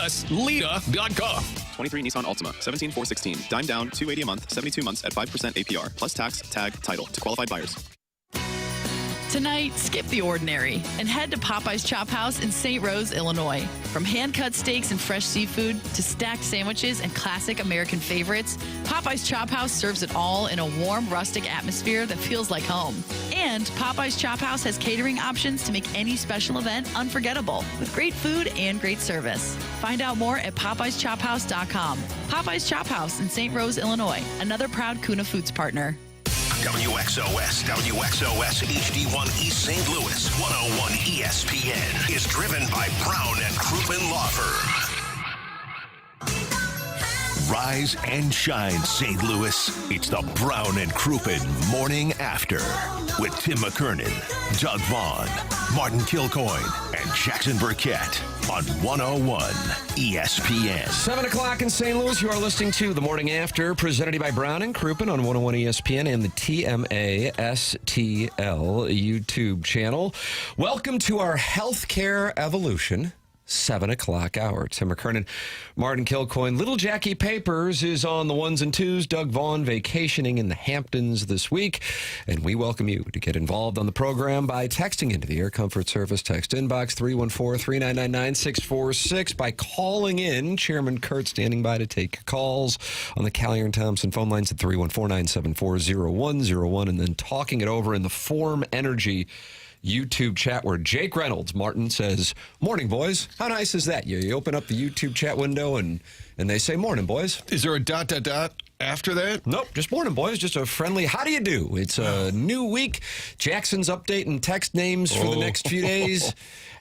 plus Lita.com. 23 Nissan Altima, 17,416. Dime down, $280 a month, 72 months at 5% APR. Plus tax, tag, title to qualified buyers. Tonight, skip the ordinary and head to Popeye's Chop House in St. Rose, Illinois. From hand-cut steaks and fresh seafood to stacked sandwiches and classic American favorites, Popeye's Chop House serves it all in a warm, rustic atmosphere that feels like home. And Popeye's Chop House has catering options to make any special event unforgettable with great food and great service. Find out more at popeyeschophouse.com. Popeye's Chop House in St. Rose, Illinois, another proud Kuna Foods partner. WXOS HD1 East St. Louis 101 ESPN is driven by Brown and Crouppen Law Firm. Rise and shine, St. Louis. It's the Brown and Crouppen Morning After with Tim McKernan, Doug Vaughn, Martin Kilcoyne, and Jackson Burkett on 101 ESPN. 7 o'clock in St. Louis. You are listening to the Morning After, presented by Brown and Crouppen on 101 ESPN and the TMA STL YouTube channel. Welcome to our healthcare evolution. 7 o'clock hour. Tim McKernan, Martin Kilcoyne. Little Jackie Papers is on the ones and twos. Doug Vaughn vacationing in the Hamptons this week. And we welcome you to get involved on the program by texting into the Air Comfort Service text inbox 314-399-9646, by calling in. Chairman Kurt standing by to take your calls on the Callier and Thompson phone lines at 314-974-0101, and then talking it over in the Form Energy YouTube chat where Jake Reynolds, Martin, says, "Morning, boys." How nice is that? You open up the YouTube chat window and they say, "Morning, boys." Is there a ... after that? Nope, just morning, boys. Just a friendly, how do you do? It's a new week. Jackson's updating text names for the next few days.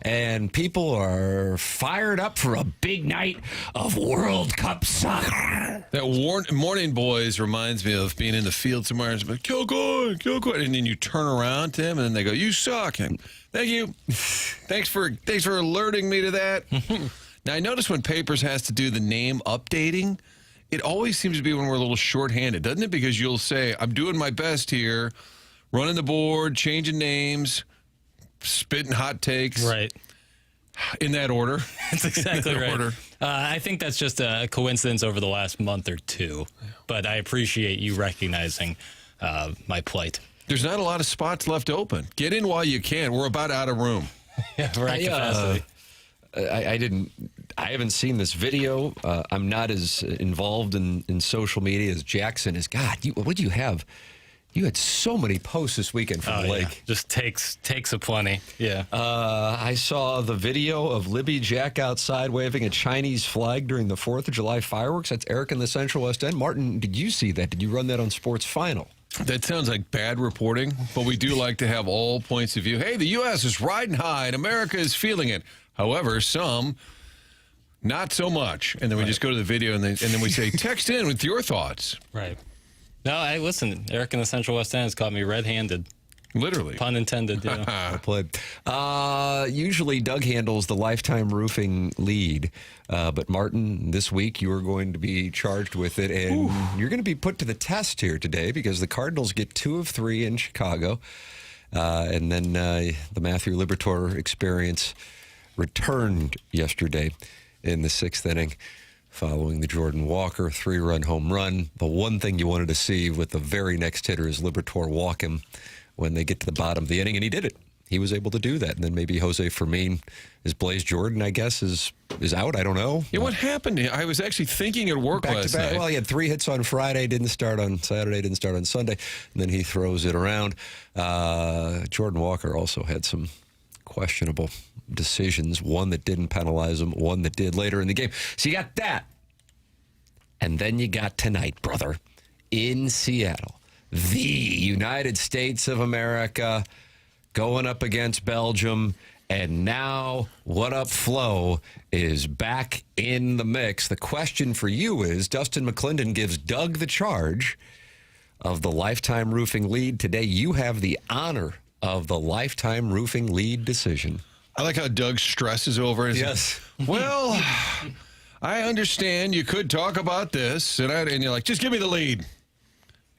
And people are fired up for a big night of World Cup soccer. That morning boys reminds me of being in the field somewhere and it's like, Kilcoyne. And then you turn around to him and then they go, "You suck." And thank you. Thanks for alerting me to that. Now, I notice when Papers has to do the name updating, it always seems to be when we're a little shorthanded, doesn't it? Because you'll say, "I'm doing my best here, running the board, changing names, spitting hot takes." Right. In that order. That's exactly right. Order. I think that's just a coincidence over the last month or two. But I appreciate you recognizing my plight. There's not a lot of spots left open. Get in while you can. We're about out of room. Yeah, right. Capacity. I haven't seen this video. I'm not as involved in social media as Jackson is. God, what do you have? You had so many posts this weekend from the lake. Yeah. Just takes aplenty. Yeah. I saw the video of Libby Jack outside waving a Chinese flag during the 4th of July fireworks. That's Eric in the Central West End. Martin, did you see that? Did you run that on Sports Final? That sounds like bad reporting, but we do like to have all points of view. Hey, the U.S. is riding high and America is feeling it. However, some not so much. And then we just go to the video and then we say, text in with your thoughts. Right. No, listen, Eric in the Central West End has caught me red-handed. Literally. Pun intended. Yeah. Well played. Usually Doug handles the Lifetime Roofing lead, but Martin, this week you are going to be charged with it, and you're going to be put to the test here today because the Cardinals get 2 of 3 in Chicago, and then the Matthew Liberatore experience returned yesterday in the 6th inning. Following the Jordan Walker 3-run home run. The one thing you wanted to see with the very next hitter is Liberatore walk him when they get to the bottom of the inning, and he did it. He was able to do that. And then maybe Jose Fermin, is Blaze Jordan, I guess, is out. I don't know. Yeah, what happened? I was actually thinking at work last night. Well, he had 3 hits on Friday, didn't start on Saturday, didn't start on Sunday, and then he throws it around. Jordan Walker also had some questionable decisions, one that didn't penalize him, one that did later in the game. So you got that. And then you got tonight, brother, in Seattle, the United States of America going up against Belgium. And now What Up Flo is back in the mix. The question for you is, Dustin McClendon gives Doug the charge of the Lifetime Roofing lead. Today you have the honor of the Lifetime Roofing lead decision. I like how Doug stresses over it. Yes. Well, I understand you could talk about this. And you're like, just give me the lead.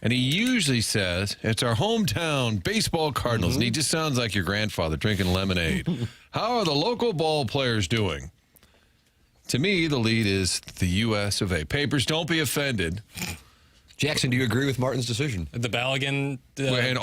And he usually says, it's our hometown baseball Cardinals. And he just sounds like your grandfather drinking lemonade. How are the local ball players doing? To me, the lead is the U.S. of A. Papers, don't be offended. Jackson, do you agree with Martin's decision? The Balogun And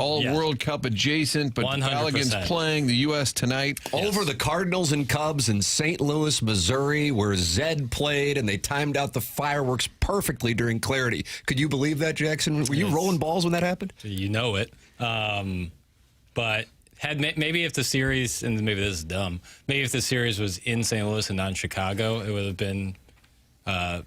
all yeah. World Cup adjacent, but 100%. Balogun's playing the U.S. tonight. Over the Cardinals and Cubs in St. Louis, Missouri, where Zed played, and they timed out the fireworks perfectly during clarity. Could you believe that, Jackson? Were you rolling balls when that happened? You know it. But maybe if the series, and maybe this is dumb, maybe if the series was in St. Louis and not in Chicago, it would have been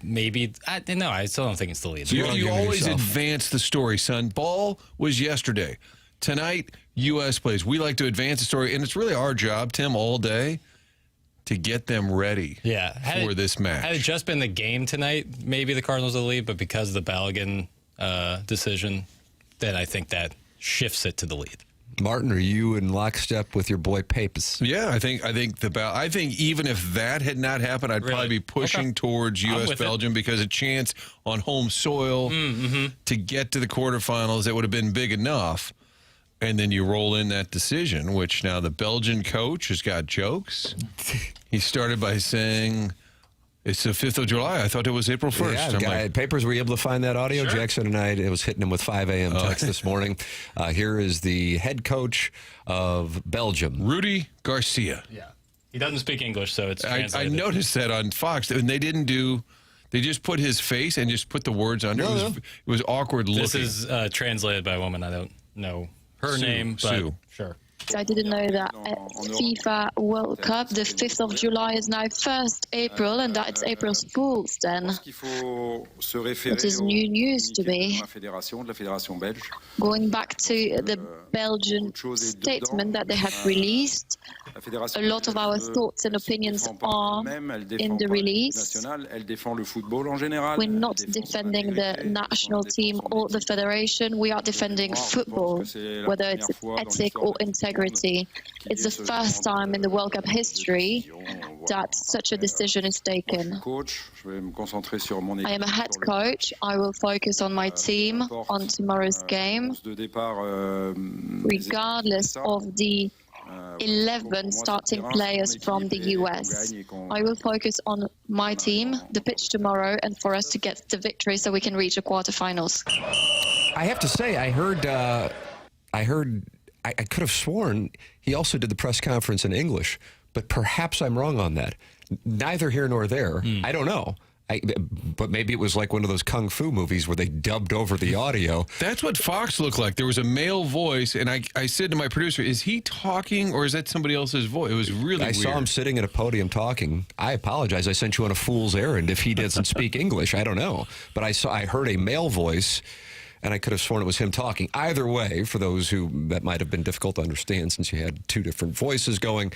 maybe. No, I still don't think it's the lead. You always advance the story, son. Ball was yesterday. Tonight, U.S. plays. We like to advance the story, and it's really our job, Tim, all day to get them ready for this match. Had it just been the game tonight, maybe the Cardinals are the lead, but because of the Balogun decision, then I think that shifts it to the lead. Martin, are you in lockstep with your boy Papes? Yeah, I think even if that had not happened, I'd probably be pushing towards U.S. Belgium because a chance on home soil to get to the quarterfinals that would have been big enough. And then you roll in that decision, which now the Belgian coach has got jokes. He started by saying, it's the 5th of July. I thought it was April 1st. Yeah, Papers, were you able to find that audio? Sure. Jackson and I was hitting him with 5 a.m. text this morning. Here is the head coach of Belgium. Rudy Garcia. Yeah. He doesn't speak English, so it's I translated. noticed that on Fox, and they didn't do... They just put his face and just put the words under. It was awkward looking. This is translated by a woman. I don't know her name, but Sue. sure. I didn't know that FIFA World Cup, the 5th of July is now 1st April, and that it's April Fool's then. It is new news to me. Going back to the Belgian statement that they have released, a lot of our thoughts and opinions are in the release. We're not defending the national team or the federation. We are defending football, whether it's ethic or integrity. It's the first time in the World Cup history that such a decision is taken. I am a head coach. I will focus on my team, on tomorrow's game, regardless of the 11 starting players from the US. I will focus on my team, the pitch tomorrow, and for us to get the victory so we can reach the quarterfinals. I have to say, I could have sworn he also did the press conference in English, but perhaps I'm wrong on that. Neither here nor there. I don't know. But maybe it was like one of those kung fu movies where they dubbed over the audio. That's what Fox looked like. There was a male voice, and I said to my producer, is he talking or is that somebody else's voice? It was really weird. I saw him sitting at a podium talking. I apologize. I sent you on a fool's errand. If he doesn't speak English, I don't know. But I heard a male voice, and I could have sworn it was him talking. Either way, for those who that might have been difficult to understand since you had two different voices going,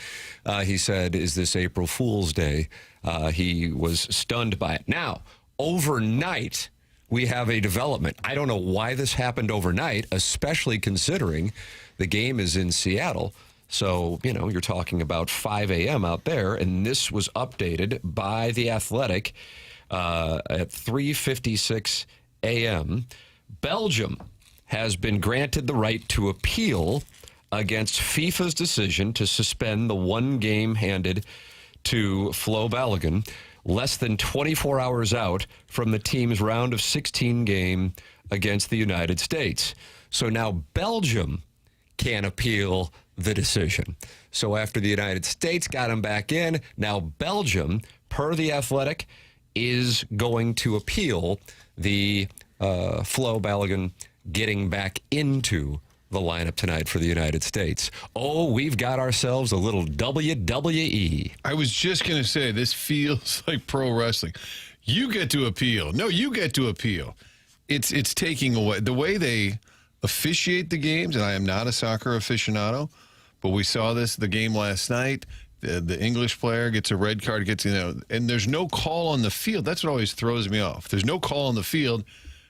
he said, is this April Fool's Day? He was stunned by it. Now, overnight, we have a development. I don't know why this happened overnight, especially considering the game is in Seattle. So, you're talking about 5 a.m. out there, and this was updated by The Athletic at 3:56 a.m. Belgium has been granted the right to appeal against FIFA's decision to suspend the one game handed to Flo Balogun less than 24 hours out from the team's round of 16 game against the United States. So now Belgium can appeal the decision. So after the United States got him back in, now Belgium, per The Athletic, is going to appeal the Flo Balogun getting back into the lineup tonight for the United States. Oh, we've got ourselves a little WWE. I was just going to say, this feels like pro wrestling. You get to appeal. No, you get to appeal. It's taking away the way they officiate the games, and I am not a soccer aficionado, but we saw the game last night. The English player gets a red card, and there's no call on the field. That's what always throws me off. There's no call on the field.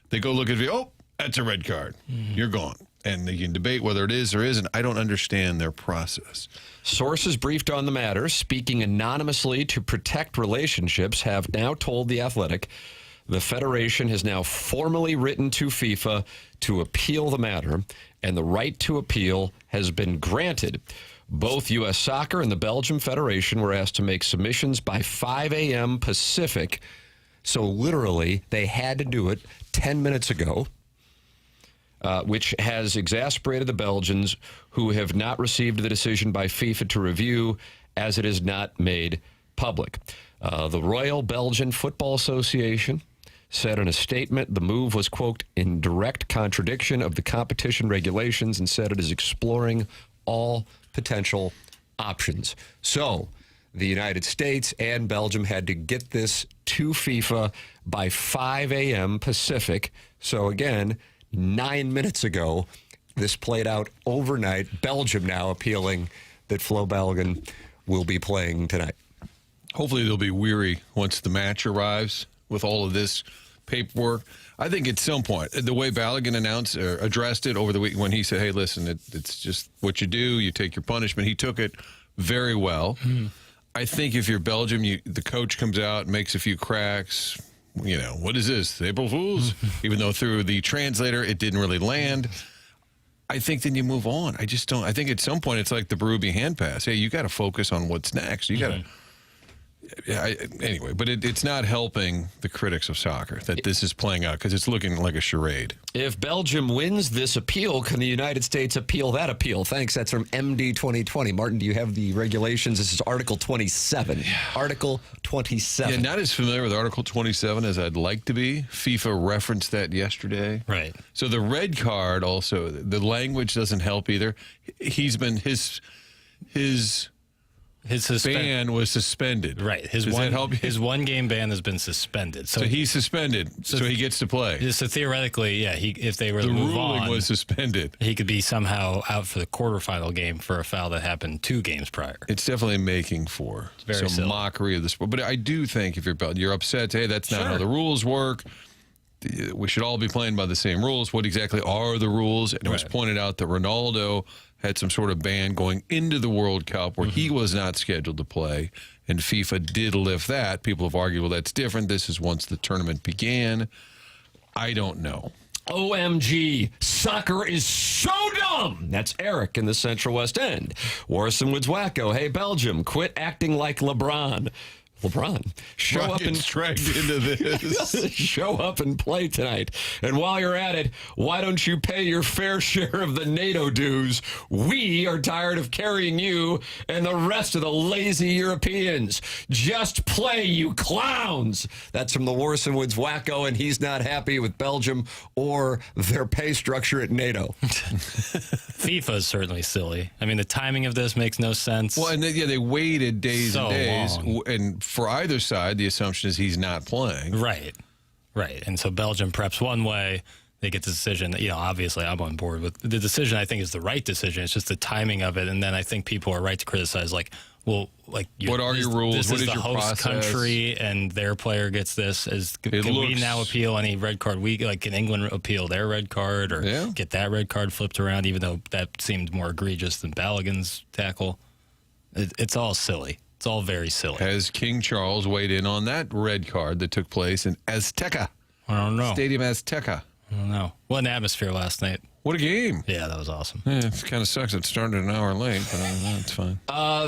They go look at it, oh, that's a red card. You're gone. And they can debate whether it is or isn't. I don't understand their process. Sources briefed on the matter, speaking anonymously to protect relationships, have now told The Athletic the Federation has now formally written to FIFA to appeal the matter, and the right to appeal has been granted. Both U.S. Soccer and the Belgium Federation were asked to make submissions by 5 a.m. Pacific. So literally, they had to do it 10 minutes ago, which has exasperated the Belgians, who have not received the decision by FIFA to review, as it is not made public. The Royal Belgian Football Association said in a statement the move was, quote, in direct contradiction of the competition regulations, and said it is exploring all potential options. So the United States and Belgium had to get this to FIFA by 5 a.m. Pacific. So again, 9 minutes ago, this played out overnight. Belgium now appealing that Flo Balogun will be playing tonight. Hopefully they'll be weary once the match arrives with all of this paperwork. I think at some point, the way Balogun addressed it over the week when he said, hey, listen, it's just what you do. You take your punishment. He took it very well. I think if you're Belgium, the coach comes out and makes a few cracks. You know, what is this? April Fools? Even though through the translator, it didn't really land. I think then you move on. I just don't. I think at some point it's like the Berube hand pass. Hey, you got to focus on what's next. You got to. Anyway, but it's not helping the critics of soccer that this is playing out because it's looking like a charade. If Belgium wins this appeal, can the United States appeal that appeal? Thanks. That's from MD 2020. Martin, do you have the regulations? This is Article 27. Yeah. Article 27. Yeah, not as familiar with Article 27 as I'd like to be. FIFA referenced that yesterday. Right. So the red card also, the language doesn't help either. He's been his ban was suspended. Right. Does that help you? His one-game ban has been suspended. So he's suspended, so he gets to play. So theoretically, yeah, if they were to the move ruling on, was suspended. He could be somehow out for the quarterfinal game for a foul that happened 2 games prior. It's definitely making for some silly mockery of the sport. But I do think if you're upset, hey, that's not how the rules work. We should all be playing by the same rules. What exactly are the rules? And it was pointed out that Ronaldo had some sort of ban going into the World Cup where he was not scheduled to play, and FIFA did lift that. People have argued, well, that's different. This is once the tournament began. I don't know. OMG, soccer is so dumb. That's Eric in the Central West End. Warson Woods Wacko, hey, Belgium, quit acting like LeBron. Show up and dragged into this. Show up and play tonight. And while you're at it, why don't you pay your fair share of the NATO dues? We are tired of carrying you and the rest of the lazy Europeans. Just play, you clowns. That's from the Warson Woods Wacko, and he's not happy with Belgium or their pay structure at NATO. FIFA is certainly silly. I mean, the timing of this makes no sense. Well, and they waited days so and days, long. and for either side, the assumption is he's not playing. Right. And so Belgium preps one way, they get the decision. You know, obviously I'm on board with the decision. I think is the right decision. It's just the timing of it, and then I think people are right to criticize. Like, well, like what are your rules? This what is is the your host process? country, and their player gets this. Can we now appeal any red card? Can England appeal their red card or get that red card flipped around? Even though that seemed more egregious than Balogun's tackle, it's all silly. It's all very silly. Has King Charles weighed in on that red card that took place in Azteca? I don't know. Stadium Azteca. I don't know. What an atmosphere last night. What a game. Yeah, that was awesome. Yeah, it kind of sucks. It started an hour late, but it's fine.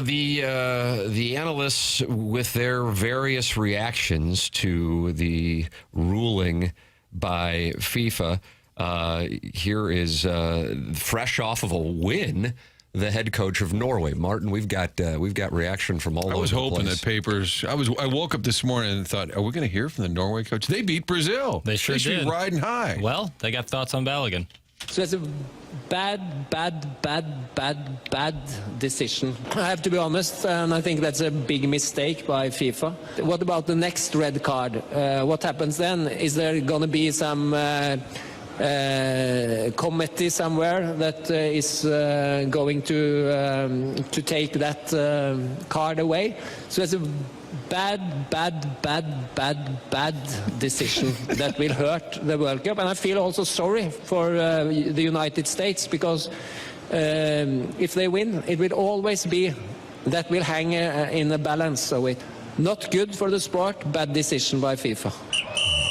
The analysts, with their various reactions to the ruling by FIFA, here is fresh off of a win, the head coach of Norway. Martin, we've got reaction from all over the place. I was hoping that papers. I woke up this morning and thought, are we going to hear from the Norway coach? They beat Brazil. They sure should did. be riding high. Well, they got thoughts on Balogun. So it's a bad decision. I have to be honest, and I think that's a big mistake by FIFA. What about the next red card? What happens then? Is there going to be some committee somewhere that is going to take that card away? So it's a bad decision that will hurt the World Cup. And I feel also sorry for the United States, because if they win, it will always be that will hang in the balance. So it not good for the sport, bad decision by FIFA.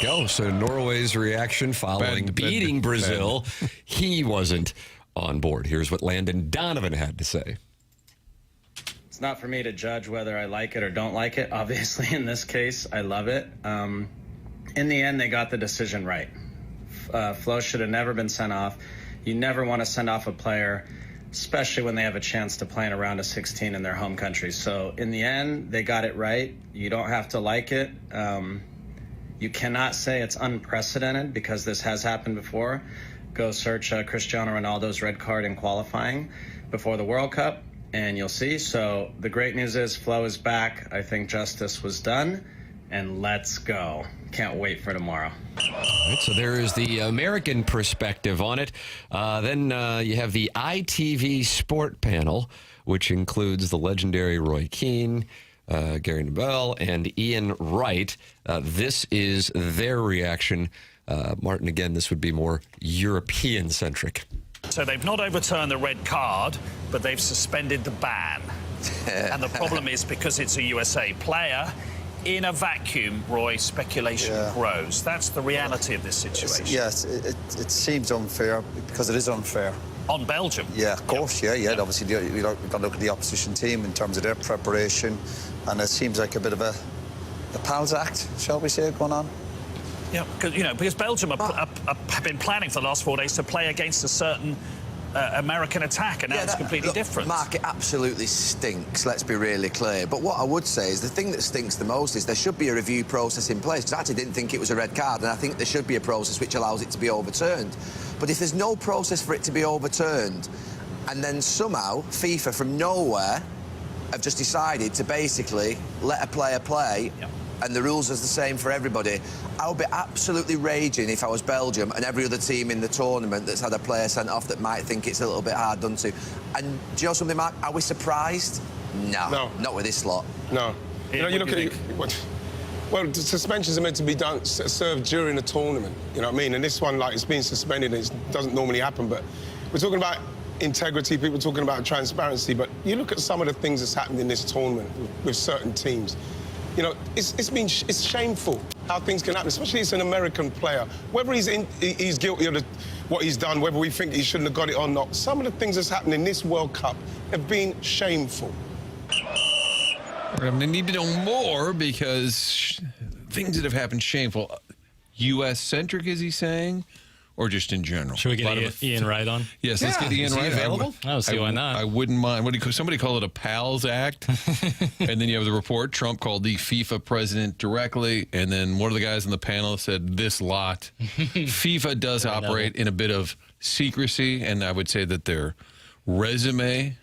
Go. So Norway's reaction following beating Brazil, he wasn't on board. Here's what Landon Donovan had to say. It's not for me to judge whether I like it or don't like it. Obviously, in this case, I love it. In the end, they got the decision right. Flo should have never been sent off. You never want to send off a player, especially when they have a chance to play in a round of 16 in their home country. So in the end, they got it right. You don't have to like it. You cannot say it's unprecedented because this has happened before. Go search Cristiano Ronaldo's red card in qualifying before the World Cup, and you'll see. So the great news is Flo is back. I think justice was done, and let's go. Can't wait for tomorrow. All right, so there is the American perspective on it. Then you have the ITV Sport panel, which includes the legendary Roy Keane, Gary Nebel, and Ian Wright. This is their reaction. Martin, again, this would be more European-centric. So they've not overturned the red card, but they've suspended the ban. And the problem is because it's a USA player, in a vacuum, Roy, speculation grows. That's the reality of this situation. Yes, it seems unfair because it is unfair. On Belgium? Yeah, of course, yeah. Obviously, you've got to look at the opposition team in terms of their preparation, and it seems like a bit of a pals act, shall we say, going on. Yeah, because Belgium have been planning for the last 4 days to play against a certain American attack, and now it's completely different. Mark, it absolutely stinks, let's be really clear. But what I would say is the thing that stinks the most is there should be a review process in place, because I actually didn't think it was a red card, and I think there should be a process which allows it to be overturned. But if there's no process for it to be overturned, and then somehow FIFA from nowhere have just decided to basically let a player play, and the rules are the same for everybody, I would be absolutely raging if I was Belgium and every other team in the tournament that's had a player sent off that might think it's a little bit hard done to. And do you know something, Mark? Are we surprised? No. Not with this lot. No. You look at it. Well, suspensions are meant to be served during a tournament. You know what I mean? And this one, like, it's been suspended. It doesn't normally happen. But we're talking about integrity. People talking about transparency. But you look at some of the things that's happened in this tournament with certain teams. You know, it's shameful how things can happen, especially it's an American player. Whether he's guilty of what he's done, whether we think he shouldn't have got it or not, some of the things that's happened in this World Cup have been shameful. I need to know more because things that have happened shameful. U.S.-centric, is he saying? Or just in general? Should we get Ian Wright on? Yes, let's get Ian Wright available. I don't see why not. I wouldn't mind. Somebody call it a PALS Act. And then you have the report. Trump called the FIFA president directly. And then one of the guys on the panel said this lot. FIFA does operate in a bit of secrecy. And I would say that their resume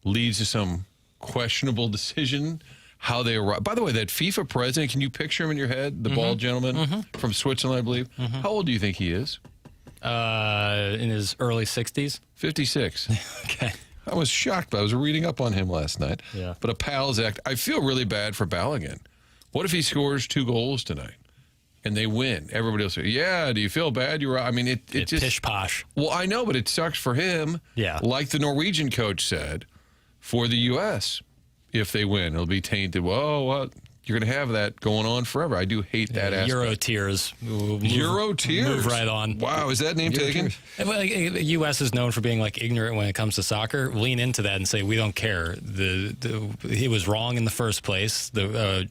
leads to some questionable decision. How they arrive. By the way, that FIFA president, can you picture him in your head? The bald gentleman from Switzerland, I believe. How old do you think he is? In his early 60s. 56. Okay. I was shocked. I was reading up on him last night. Yeah. But a PALS Act. I feel really bad for Balogun. What if he scores 2 goals tonight and they win? Everybody will say, yeah, do you feel bad? You're right. I mean, it just... pish-posh. Well, I know, but it sucks for him. Yeah. Like the Norwegian coach said, for the U.S., if they win, it'll be tainted. Well, what? You're going to have that going on forever. I do hate that aspect. Euro tears. Euro tears? Move right on. Wow, is that name taken? Well, the U.S. is known for being like ignorant when it comes to soccer. Lean into that and say, we don't care. He was wrong in the first place.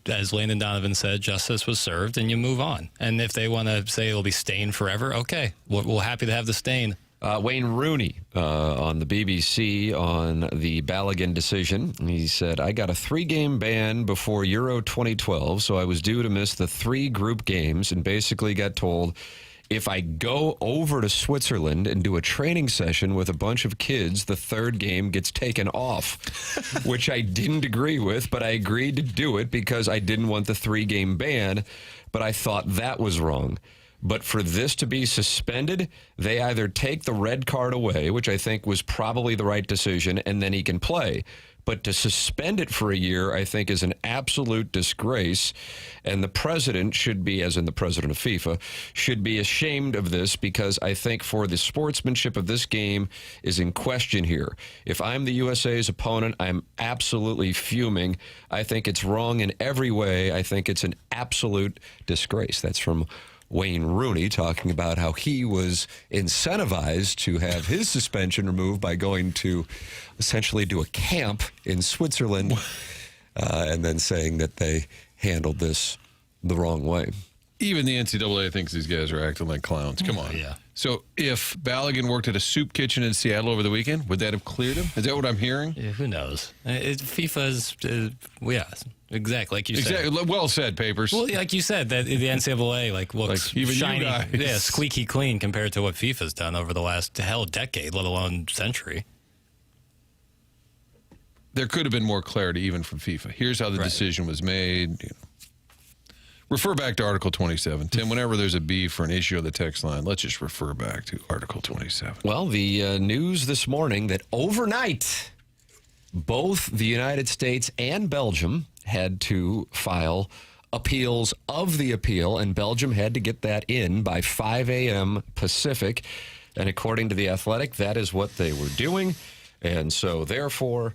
As Landon Donovan said, justice was served, and you move on. And if they want to say it'll be stained forever, okay. We're happy to have the stain. Wayne Rooney on the BBC on the Balogun decision. He said, I got a 3-game ban before Euro 2012, so I was due to miss the 3 group games and basically got told if I go over to Switzerland and do a training session with a bunch of kids, the 3rd game gets taken off, which I didn't agree with, but I agreed to do it because I didn't want the 3-game ban, but I thought that was wrong. But for this to be suspended, they either take the red card away, which I think was probably the right decision, and then he can play. But to suspend it for a year, I think, is an absolute disgrace. And the president should be, as in the president of FIFA, should be ashamed of this because I think for the sportsmanship of this game is in question here. If I'm the USA's opponent, I'm absolutely fuming. I think it's wrong in every way. I think it's an absolute disgrace. That's from Wayne Rooney, talking about how he was incentivized to have his suspension removed by going to essentially do a camp in Switzerland, and then saying that they handled this the wrong way. Even the NCAA thinks these guys are acting like clowns. Come on. Yeah. So if Balogun worked at a soup kitchen in Seattle over the weekend, would that have cleared him? Is that what I'm hearing? Yeah, who knows? FIFA's, yeah, exactly like you said. Exactly. Well said, Papers. Well, like you said, that the NCAA looks even shiny, you guys. yeah, squeaky clean compared to what FIFA's done over the last decade, let alone century. There could have been more clarity even from FIFA. Here's how the decision was made. Refer back to Article 27. Tim, whenever there's a beef or an issue on the text line, let's just refer back to Article 27. Well, the news this morning that overnight, both the United States and Belgium had to file appeals of the appeal, and Belgium had to get that in by 5 a.m. Pacific. And according to The Athletic, that is what they were doing. And so, therefore,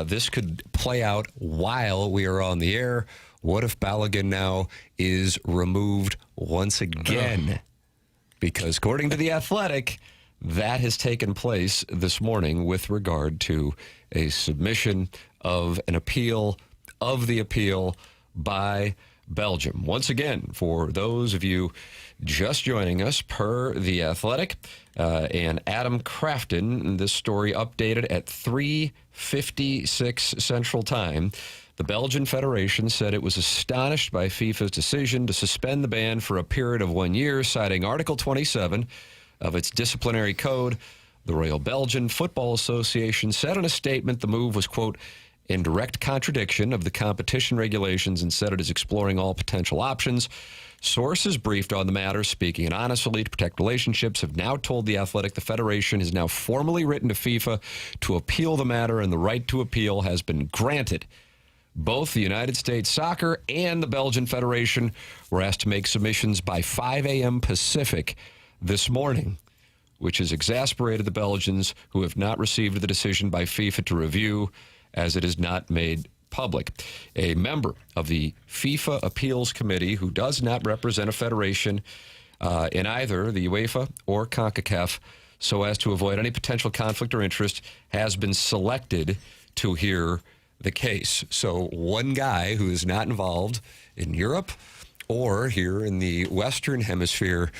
this could play out while we are on the air. What if Balogun now is removed once again? Because according to The Athletic, that has taken place this morning with regard to a submission of an appeal of the appeal by Belgium. Once again, for those of you just joining us, per The Athletic and Adam Crafton, this story updated at 3:56 Central Time. The Belgian Federation said it was astonished by FIFA's decision to suspend the ban for a period of 1 year, citing Article 27 of its disciplinary code. The Royal Belgian Football Association said in a statement the move was, quote, in direct contradiction of the competition regulations, and said it is exploring all potential options. Sources briefed on the matter, speaking anonymously to protect relationships, have now told The Athletic the Federation has now formally written to FIFA to appeal the matter, and the right to appeal has been granted. Both the United States Soccer and the Belgian Federation were asked to make submissions by 5 a.m. Pacific this morning, which has exasperated the Belgians, who have not received the decision by FIFA to review, as it is not made public. A member of the FIFA Appeals Committee, who does not represent a federation in either the UEFA or CONCACAF, so as to avoid any potential conflict or interest, has been selected to hear the case. So one guy who is not involved in Europe or here in the Western Hemisphere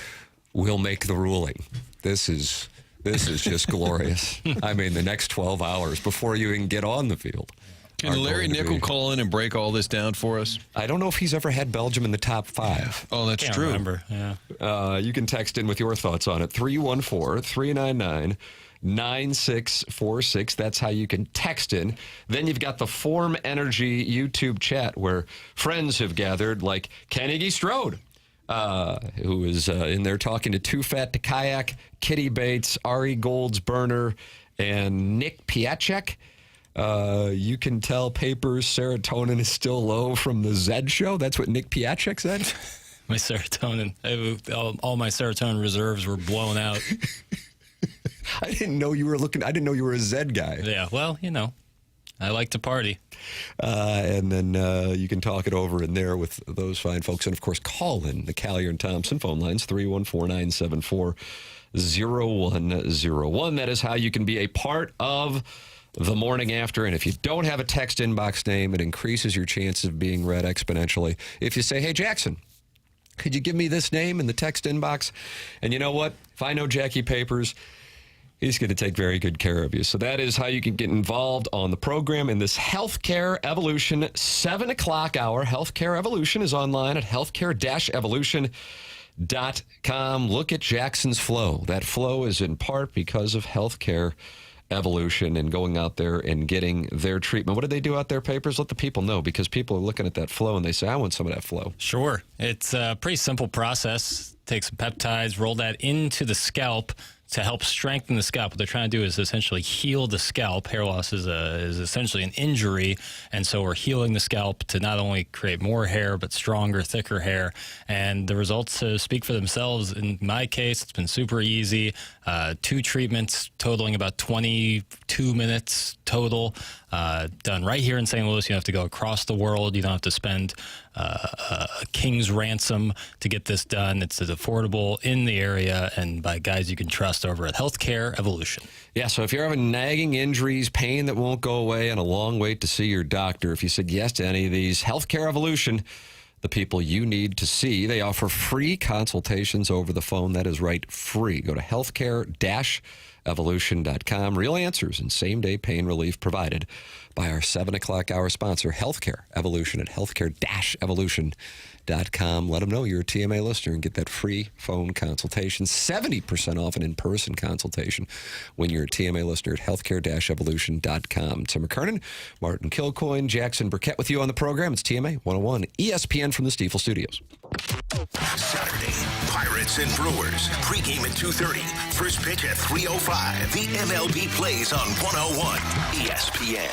will make the ruling. This is just glorious. I mean, the next 12 hours before you even get on the field. Can Larry Nickel call in and break all this down for us? I don't know if he's ever had Belgium in the top 5. Oh, that's true. Remember. Yeah. You can text in with your thoughts on it. 314-399-9646. That's how you can text in. Then you've got the Form Energy YouTube chat where friends have gathered, like Carnegie Strode, who is in there talking to Too Fat to Kayak, Kitty Bates, Ari Goldsburner, and Nick Piacek. You can tell Papers serotonin is still low from the Zed show. That's what Nick Piacek said. My serotonin, all my serotonin reserves were blown out. I didn't know you were a Zed guy. Yeah, well, I like to party. And then you can talk it over in there with those fine folks. And, of course, call in the Callier and Thompson phone lines, 314-974-0101. That is how you can be a part of the Morning After. And if you don't have a text inbox name, it increases your chances of being read exponentially. If you say, hey, Jackson, could you give me this name in the text inbox? And you know what? If I know Jackie Papers, he's going to take very good care of you. So that is how you can get involved on the program in this Healthcare Evolution 7 o'clock hour. Healthcare Evolution is online at healthcare-evolution.com. Look at Jackson's flow. That flow is in part because of Healthcare Evolution and going out there and getting their treatment. What do they do out there, Papers? Let the people know, because people are looking at that flow and they say, I want some of that flow. Sure. It's a pretty simple process. Take some peptides, roll that into the scalp to help strengthen the scalp. What they're trying to do is essentially heal the scalp. Hair loss is essentially an injury, and so we're healing the scalp to not only create more hair, but stronger, thicker hair. And the results speak for themselves. In my case, it's been super easy. 2 treatments totaling about 22 minutes total. done right here in St. Louis. You don't have to go across the world. You don't have to spend a king's ransom to get this done. It's as affordable in the area and by guys you can trust over at Healthcare Evolution. Yeah, so if you're having nagging injuries, pain that won't go away, and a long wait to see your doctor, if you said yes to any of these, Healthcare Evolution, the people you need to see. They offer free consultations over the phone. That is right, free. Go to healthcare-evolution.com. Real answers and same-day pain relief provided by our 7 o'clock hour sponsor, Healthcare Evolution, at healthcare-evolution.com. Let them know you're a TMA listener and get that free phone consultation. 70% off an in-person consultation when you're a TMA listener at healthcare-evolution.com. Tim McKernan, Martin Kilcoyne, Jackson Burkett with you on the program. It's TMA 101 ESPN from the Stiefel Studios. Saturday, Pirates and Brewers. Pregame at 2:30. First pitch at 3:05. The MLB plays on 101 ESPN.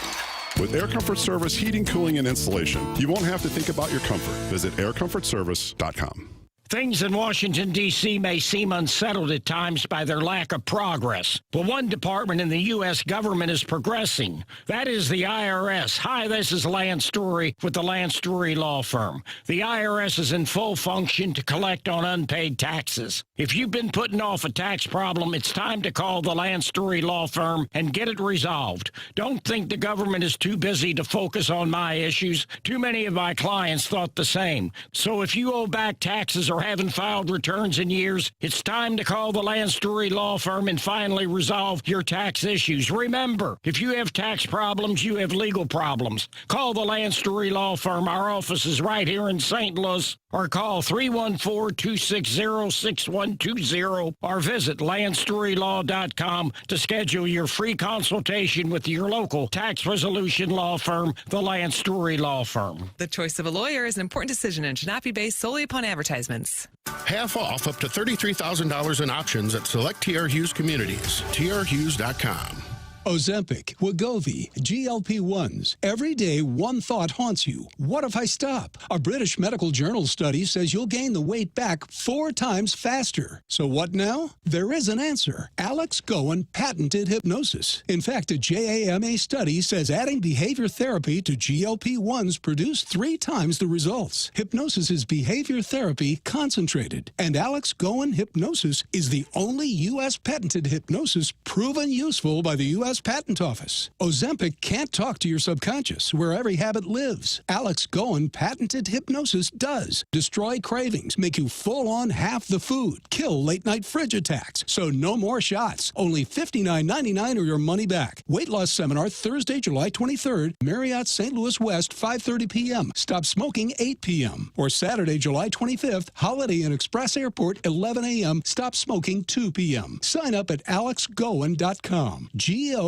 With Air Comfort Service heating, cooling, and installation, you won't have to think about your comfort. Visit aircomfortservice.com. Things in Washington, D.C. may seem unsettled at times by their lack of progress. But one department in the U.S. government is progressing. That is the IRS. Hi, this is Lance Story with the Lance Story Law Firm. The IRS is in full function to collect on unpaid taxes. If you've been putting off a tax problem, it's time to call the Lance Story Law Firm and get it resolved. Don't think the government is too busy to focus on my issues. Too many of my clients thought the same. So if you owe back taxes or haven't filed returns in years, it's time to call the Lance Story Law Firm and finally resolve your tax issues. Remember, if you have tax problems, you have legal problems. Call the Lance Story Law Firm. Our office is right here in St. Louis. Or call 314-260-6120 or visit LanceStoryLaw.com to schedule your free consultation with your local tax resolution law firm, the Lance Story Law Firm. The choice of a lawyer is an important decision and should not be based solely upon advertisements. Half off up to $33,000 in options at select TR Hughes communities. TRHughes.com. Ozempic, Wegovy, GLP-1s. Every day, one thought haunts you. What if I stop? A British medical journal study says you'll gain the weight back 4 times faster. So what now? There is an answer. Alex Goen patented hypnosis. In fact, a JAMA study says adding behavior therapy to GLP-1s produced 3 times the results. Hypnosis is behavior therapy concentrated. And Alex Goen hypnosis is the only U.S. patented hypnosis proven useful by the U.S. Patent Office. Ozempic can't talk to your subconscious, where every habit lives. Alex Goen patented hypnosis does. Destroy cravings, make you full on half the food, kill late-night fridge attacks. So no more shots. Only $59.99 or your money back. Weight loss seminar Thursday, July 23rd, Marriott St. Louis West, 5:30 p.m. Stop smoking 8 p.m. Or Saturday, July 25th, Holiday Inn Express Airport, 11 a.m. Stop smoking 2 p.m. Sign up at alexgoen.com. Goen.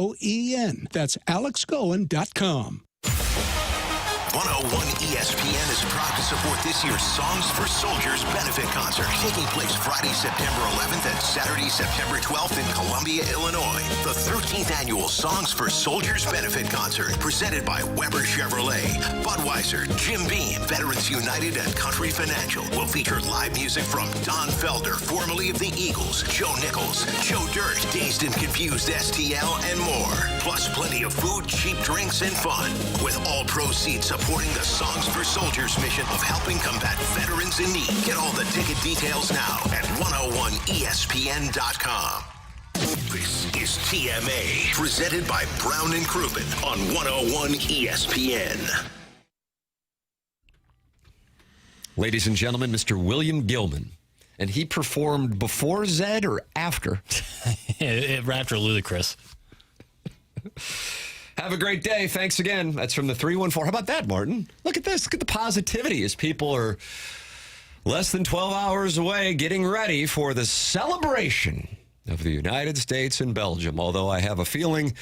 That's alexgoen.com. 101 ESPN is proud to support this year's Songs for Soldiers benefit concert, taking place Friday, September 11th and Saturday, September 12th in Columbia, Illinois. The 13th annual Songs for Soldiers benefit concert, presented by Weber Chevrolet, Budweiser, Jim Beam, Veterans United, and Country Financial, will feature live music from Don Felder, formerly of the Eagles, Joe Nichols, Joe Dirt, Dazed and Confused STL, and more. Plus plenty of food, cheap drinks, and fun, with all proceeds supporting the Songs for Soldiers mission of helping combat veterans in need. Get all the ticket details now at 101ESPN.com. This is TMA, presented by Brown and Crouppen on 101 ESPN. Ladies and gentlemen, Mr. William Gilman. And he performed before Zed or after? After Ludacris. Have a great day. Thanks again. That's from the 314. How about that, Martin? Look at this. Look at the positivity as people are less than 12 hours away getting ready for the celebration of the United States and Belgium. Although I have a feeling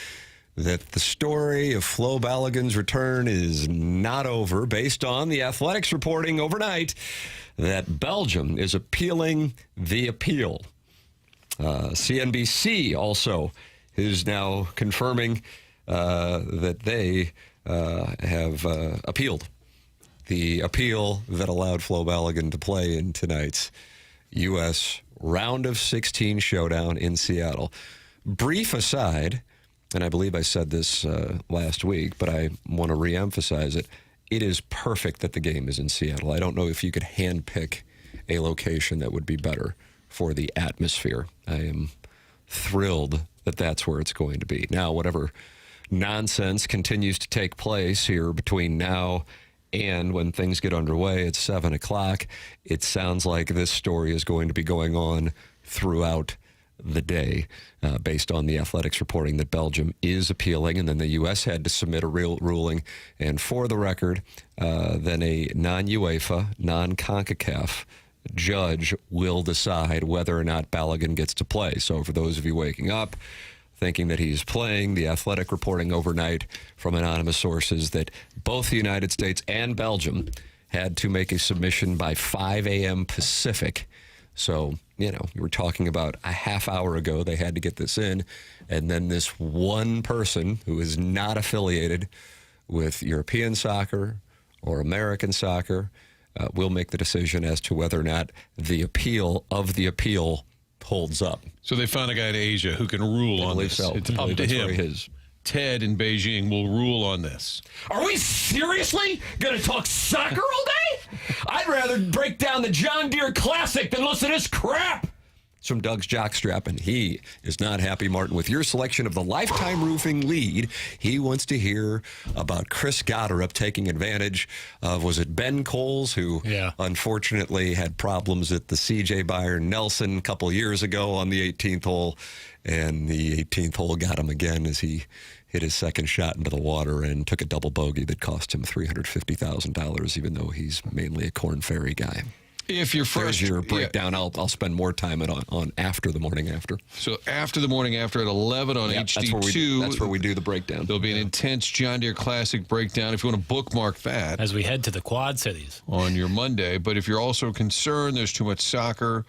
that the story of Flo Balogun's return is not over, based on the Athletics reporting overnight that Belgium is appealing the appeal. CNBC also is now confirming that they have appealed the appeal that allowed Flo Balogun to play in tonight's U.S. round of 16 showdown in Seattle. Brief aside, and I believe I said this last week, but I want to reemphasize it. It is perfect that the game is in Seattle. I don't know if you could handpick a location that would be better for the atmosphere. I am thrilled that that's where it's going to be. Now, whatever nonsense continues to take place here between now and when things get underway at 7 o'clock, it sounds like this story is going to be going on throughout the day, based on the Athletics reporting that Belgium is appealing, and then the U.S. had to submit a real ruling. And for the record, then a non-UEFA, non-CONCACAF judge will decide whether or not Balogun gets to play. So for those of you waking up thinking that he's playing, the Athletic reporting overnight from anonymous sources that both the United States and Belgium had to make a submission by 5 a.m. Pacific. So, you know, you were talking about a half hour ago they had to get this in, and then this one person who is not affiliated with European soccer or American soccer will make the decision as to whether or not the appeal of the appeal holds up. So they found a guy in Asia who can rule on this. So. It's up to him. Ted in Beijing will rule on this. Are we seriously going to talk soccer all day? I'd rather break down the John Deere Classic than listen to this crap. It's from Doug's Jockstrap, and he is not happy, Martin, with your selection of the Lifetime Roofing lead. He wants to hear about Chris Gotterup taking advantage of, was it Ben Coles, who unfortunately had problems at the C.J. Byron Nelson a couple years ago on the 18th hole, and the 18th hole got him again as he hit his second shot into the water and took a double bogey that cost him $350,000, even though he's mainly a Corn Ferry guy. If you're There's your breakdown. I'll spend more time on after the morning after. So after the morning after at 11 on HD2. That's where we do the breakdown. There'll be an intense John Deere Classic breakdown if you want to bookmark that. As we head to the Quad Cities. On your Monday. But if you're also concerned there's too much soccer,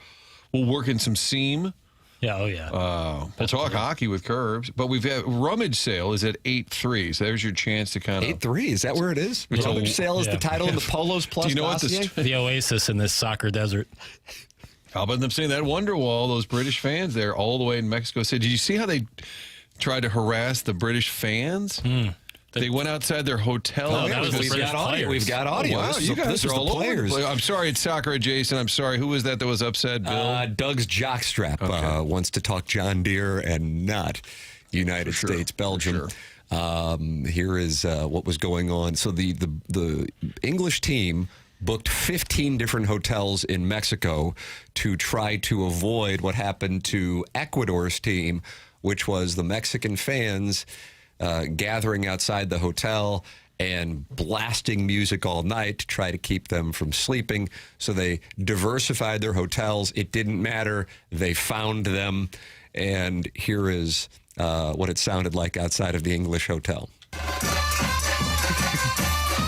we'll work in some seam. Yeah, oh yeah. We'll talk hockey with Kerbs, but we've got rummage sale is at 8-3, so there's your chance to kind of 8-3. Is that where it is? Rummage sale is the title in the Polos Plus. Do you know what the oasis in this soccer desert? How about them saying that Wonderwall? Those British fans there, all the way in Mexico City. Did you see how they tried to harass the British fans? They went outside their hotel. We've got audio. Wow, you guys are all over. I'm sorry, it's soccer adjacent. I'm sorry. Who was that was upset, Bill? Doug's Jockstrap wants to talk John Deere and not United States, Belgium. Here is what was going on. So the English team booked 15 different hotels in Mexico to try to avoid what happened to Ecuador's team, which was the Mexican fans gathering outside the hotel and blasting music all night to try to keep them from sleeping. So they diversified their hotels. It didn't matter. They found them. And here is what it sounded like outside of the English hotel.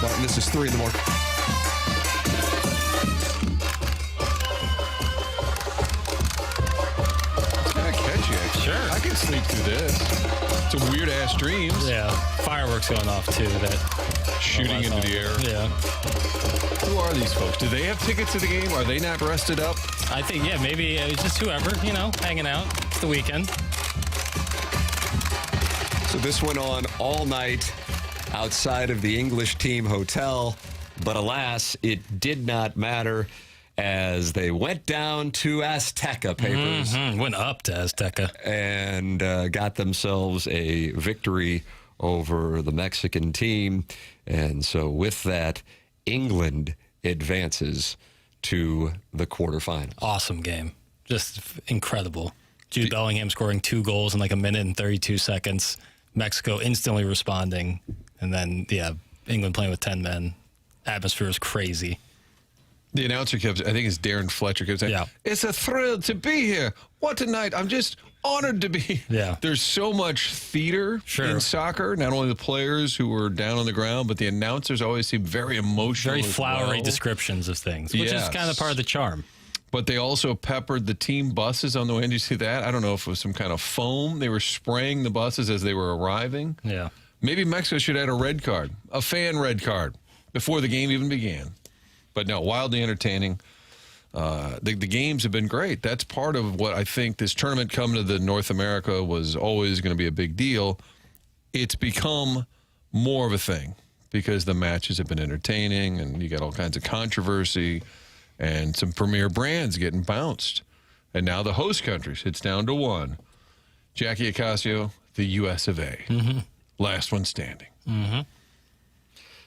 Martin, this is 3 in the morning. It's kind of catchy, actually. Sure. I can sleep through this. Some weird-ass dreams. Yeah, fireworks going off, too. That shooting into the air. Yeah. Who are these folks? Do they have tickets to the game? Are they not rested up? I think, maybe it's just whoever, hanging out. It's the weekend. So this went on all night outside of the English team hotel, but alas, it did not matter as they went down to Azteca Papers. Went up to Azteca. And got themselves a victory over the Mexican team. And so with that, England advances to the quarterfinals. Awesome game. Just incredible. Jude Bellingham scoring 2 goals in like a minute and 32 seconds. Mexico instantly responding. And then, England playing with 10 men. Atmosphere is crazy. The announcer kept, I think it's Darren Fletcher, kept saying, it's a thrill to be here. What a night. I'm just honored to be. Yeah. There's so much theater in soccer. Not only the players who were down on the ground, but the announcers always seem very emotional. Very flowery descriptions of things, which is kind of part of the charm. But they also peppered the team buses on the way. Did you see that? I don't know if it was some kind of foam. They were spraying the buses as they were arriving. Yeah. Maybe Mexico should add a red card, a fan red card, before the game even began. But no, wildly entertaining. The games have been great. That's part of what I think this tournament coming to the North America was always going to be a big deal. it's become more of a thing because the matches have been entertaining and you got all kinds of controversy and some premier brands getting bounced. And now the host countries, it's down to one. Jackie Ocasio, the U.S. of A. Last one standing.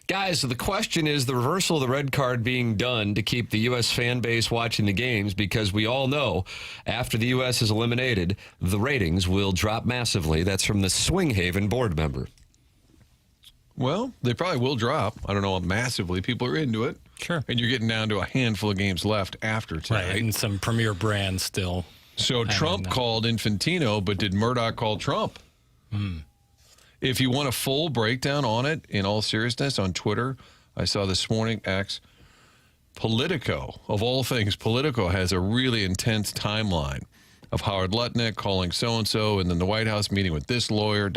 Guys, so the question is the reversal of the red card being done to keep the U.S. fan base watching the games, because we all know after the U.S. is eliminated, the ratings will drop massively. That's from the Swing Haven board member. Well, they probably will drop. I don't know, massively. People are into it. Sure. And you're getting down to a handful of games left after tonight. Right, and some premier brands still. So Trump called Infantino, but did Murdoch call Trump? If you want a full breakdown on it, in all seriousness, on Twitter, I saw this morning, Politico, of all things, Politico has a really intense timeline of Howard Lutnick calling so-and-so, and then the White House meeting with this lawyer,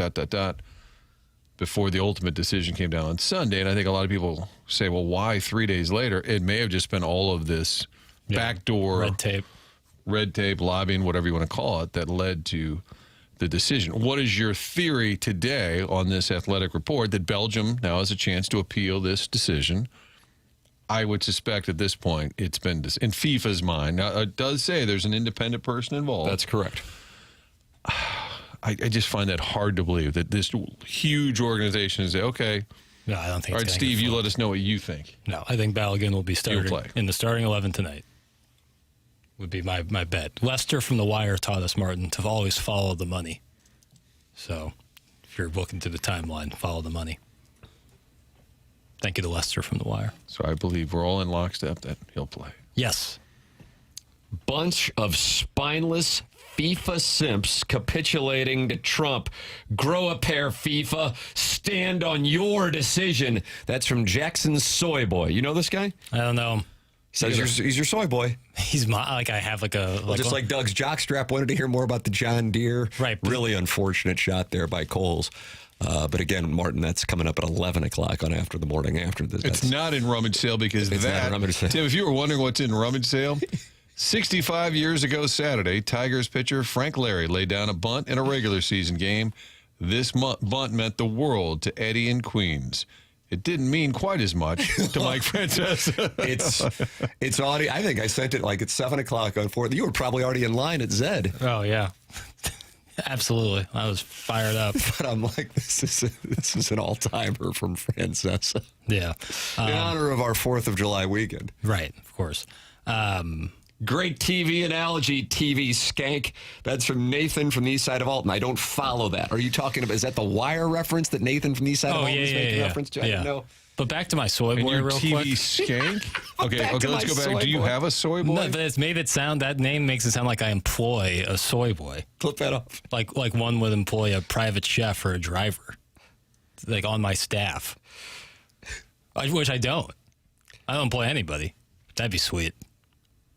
before the ultimate decision came down on Sunday. And I think a lot of people say, well, why 3 days later? It may have just been all of this backdoor red tape, lobbying, whatever you want to call it, that led to the decision. What is your theory today on this athletic report that Belgium now has a chance to appeal this decision? I would suspect at this point it's been in FIFA's mind. Now, it does say there's an independent person involved. That's correct. I just find that hard to believe that this huge organization is okay. No, I don't think. All right, Steve, you let us know what you think. No, I think Balogun will be starting in the starting 11 tonight. Would be my bet. Lester from The Wire taught us, Martin, to always follow the money. So if you're looking to the timeline, follow the money. Thank you to Lester from The Wire. So I believe we're all in lockstep that he'll play. Yes. Bunch of spineless FIFA simps capitulating to Trump. Grow a pair, FIFA. Stand on your decision. That's from Jackson Soy Boy. You know this guy? I don't know him. He's your soy boy. He's I have like a... just like Doug's jockstrap wanted to hear more about the John Deere. Right. Really unfortunate shot there by Coles. But again, Martin, that's coming up at 11 o'clock on After the Morning After. It's not in rummage sale because it's not in rummage sale. Tim, if you were wondering what's in rummage sale, 65 years ago Saturday, Tigers pitcher Frank Larry laid down a bunt in a regular season game. This bunt meant the world to Eddie in Queens. It didn't mean quite as much to Mike Francesa. It's already, I think I sent it like at 7 o'clock on 4th. You were probably already in line at Zed. Oh, yeah. Absolutely. I was fired up. But I'm like, this is an all-timer from Francesa. Yeah. In honor of our 4th of July weekend. Right, of course. Great TV analogy, TV skank. That's from Nathan from the east side of Alton. I don't follow that. Are you talking about, is that the Wire reference that Nathan from the east side of Alton is making reference to? I don't know. But back to my soy boy real TV quick. Skank? Okay, let's go back. Do you have a soy boy? No, but it's made it sound, that name makes it sound like I employ a soy boy. Flip that off. Like one would employ a private chef or a driver, like on my staff. Which I don't. I don't employ anybody. That'd be sweet.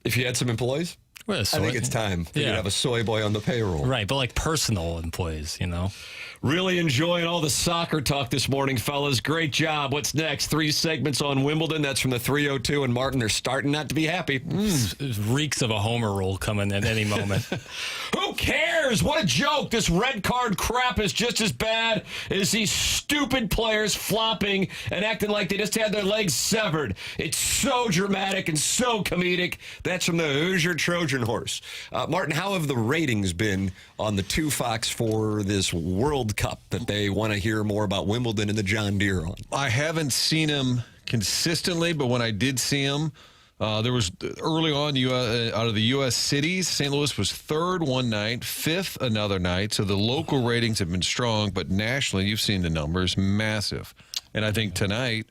If you had some employees? I think it's time for you to have a soy boy on the payroll. Right, but like personal employees, you know? Really enjoying all the soccer talk this morning, fellas. Great job. What's next? 3 segments on Wimbledon. That's from the 302. And Martin, they're starting not to be happy. It reeks of a homer roll coming at any moment. Who cares? What a joke. This red card crap is just as bad as these stupid players flopping and acting like they just had their legs severed. It's so dramatic and so comedic. That's from the Hoosier Trojan Horse. Martin, how have the ratings been on the 2 Fox for this World Cup that they want to hear more about Wimbledon and the John Deere on? I haven't seen him consistently, but when I did see him, there was early on out of the U.S. cities, St. Louis was 3rd one night, 5th another night. So the local ratings have been strong, but nationally, you've seen the numbers, massive. And I think tonight,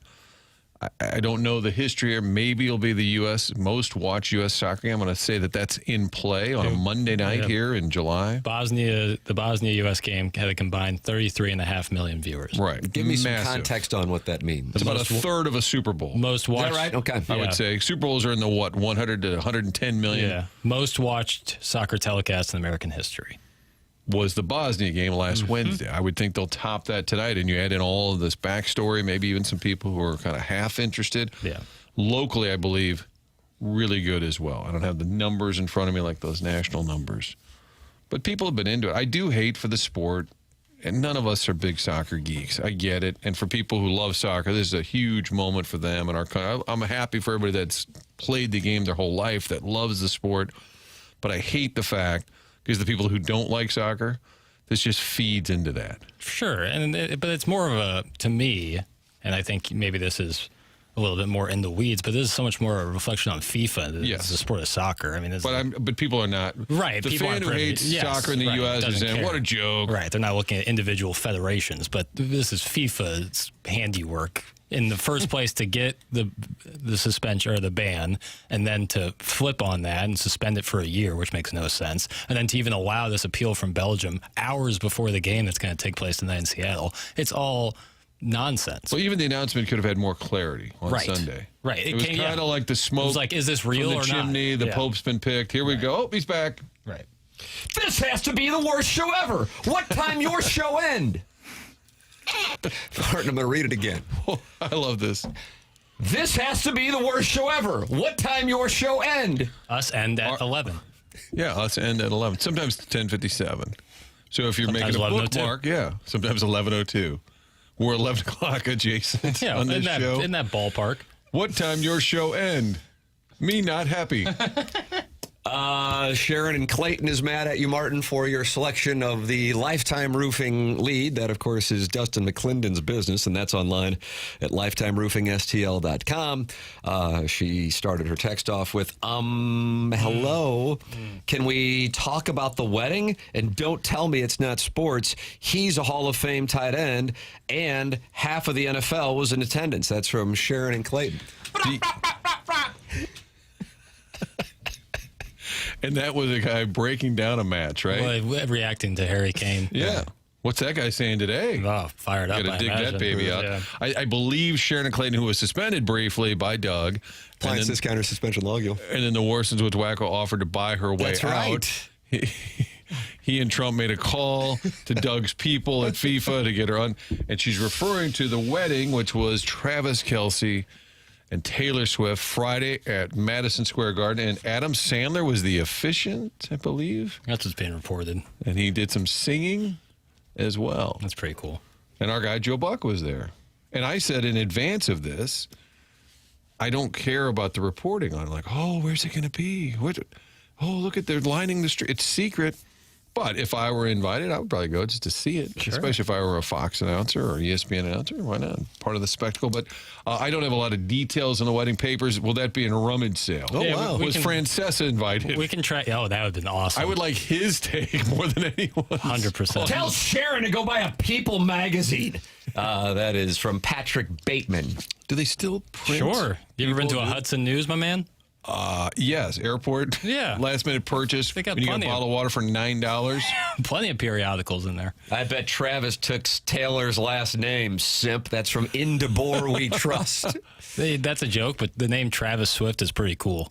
I don't know the history, or maybe it'll be the U.S. most watched U.S. soccer game. I'm going to say that that's in play on a Monday night here in July. The Bosnia-U.S. game had a combined 33.5 million viewers. Right. Give me some context on what that means. It's about a third of a Super Bowl. Most watched. Is that right? Okay. I would say Super Bowls are in the 100 to 110 million. Yeah. Most watched soccer telecast in American history was the Bosnia game last Wednesday. I would think they'll top that tonight, and you add in all of this backstory, maybe even some people who are kind of half interested. Yeah. Locally, I believe, really good as well. I don't have the numbers in front of me like those national numbers. But people have been into it. I do hate for the sport and none of us are big soccer geeks. I get it. And for people who love soccer, this is a huge moment for them. And I'm happy for everybody that's played the game their whole life, that loves the sport. But I hate the fact, because the people who don't like soccer, this just feeds into that. Sure. But it's more of a, to me, and I think maybe this is a little bit more in the weeds, but this is so much more a reflection on FIFA than it's the sport of soccer. I mean, but people are not. Right. The fan who hates soccer in the U.S. is saying, what a joke. Right. They're not looking at individual federations, but this is FIFA's handiwork in the first place to get the suspension or the ban, and then to flip on that and suspend it for a year, which makes no sense. And then to even allow this appeal from Belgium hours before the game that's going to take place tonight in Seattle. It's all nonsense. Well, even the announcement could have had more clarity on Sunday. Right. It was kind of like the smoke. It was like, is this real from the chimney? not? The Pope's been picked. Here we go. Oh, he's back. Right. This has to be the worst show ever. What time your show end? Martin, I'm going to read it again. Oh, I love this. This has to be the worst show ever. What time your show end? Us end at 11. Yeah, us end at 11. Sometimes 10:57. So if you're Sometimes making a 11:02. bookmark, sometimes 11:02. We're 11 o'clock adjacent on this show. In that ballpark. What time your show end? Me not happy. Sharon and Clayton is mad at you, Martin, for your selection of the Lifetime Roofing lead. That, of course, is Dustin McClendon's business, and that's online at lifetimeroofingstl.com. She started her text off with, hello. Can we talk about the wedding? And don't tell me it's not sports. He's a Hall of Fame tight end, and half of the NFL was in attendance. That's from Sharon and Clayton. And that was a guy breaking down a match, right? Well, reacting to Harry Kane. Yeah. What's that guy saying today? Oh, fired up. Got to dig that baby out. Yeah. I believe Sharon and Clayton, who was suspended briefly by Doug. Appliance discounter suspension logio. And then the Warsons with Wacko offered to buy her way out. He and Trump made a call to Doug's people at FIFA to get her on. And she's referring to the wedding, which was Travis Kelce and Taylor Swift Friday at Madison Square Garden. And Adam Sandler was the officiant, I believe. That's what's being reported. And he did some singing as well. That's pretty cool. And our guy Joe Buck was there. And I said in advance of this, I don't care about the reporting on it. Like, oh, where's it going to be? Oh, look at, they're lining the street. It's secret. But if I were invited, I would probably go just to see it, especially if I were a Fox announcer or ESPN announcer. Why not? Part of the spectacle. But I don't have a lot of details on the wedding papers. Will that be in a rummage sale? Oh, wow. Was Francesa invited? We can try. Oh, that would have been awesome. I would like his take more than anyone. 100%. Tell Sharon to go buy a People magazine. That is from Patrick Bateman. Do they still print? Sure. You ever been to a Hudson News, my man? Yes, airport. Yeah. Last minute purchase. They got when you get a plenty bottle of water for $9. Plenty of periodicals in there. I bet Travis took Taylor's last name, simp. That's from In DeBoer We Trust. That's a joke, but the name Travis Swift is pretty cool.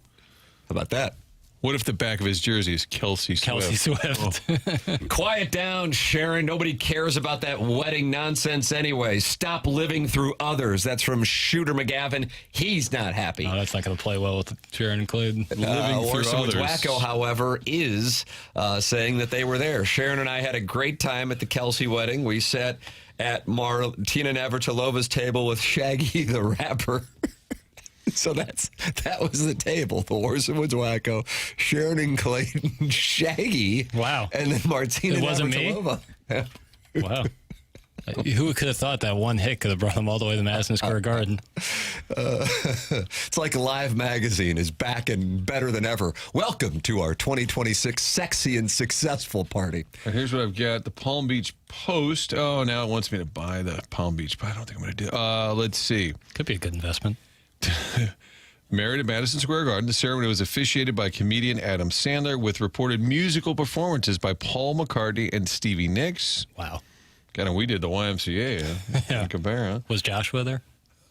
How about that? What if the back of his jersey is Kelsey Swift? Kelsey Swift. Oh. Quiet down, Sharon. Nobody cares about that wedding nonsense anyway. Stop living through others. That's from Shooter McGavin. He's not happy. Oh, that's not going to play well with Sharon and Clayton. Orson with Wacko, however, is saying that they were there. Sharon and I had a great time at the Kelsey wedding. We sat at Tina Navratilova's table with Shaggy the rapper. So that was the table. The Orson Woods Wacko, Sharon and Clayton, Shaggy. Wow. And then Martina It wasn't Navratilova. me? Wow. Who could have thought that one hit could have brought them all the way to Madison Square Garden? It's like Live Magazine is back and better than ever. Welcome to our 2026 sexy and successful party. And here's what I've got. The Palm Beach Post. Oh, now it wants me to buy the Palm Beach, but I don't think I'm going to do it. Let's see. Could be a good investment. Married at Madison Square Garden, the ceremony was officiated by comedian Adam Sandler with reported musical performances by Paul McCartney and Stevie Nicks. Wow. Kind of, we did the YMCA. Yeah. Compare, huh? Was Joshua there?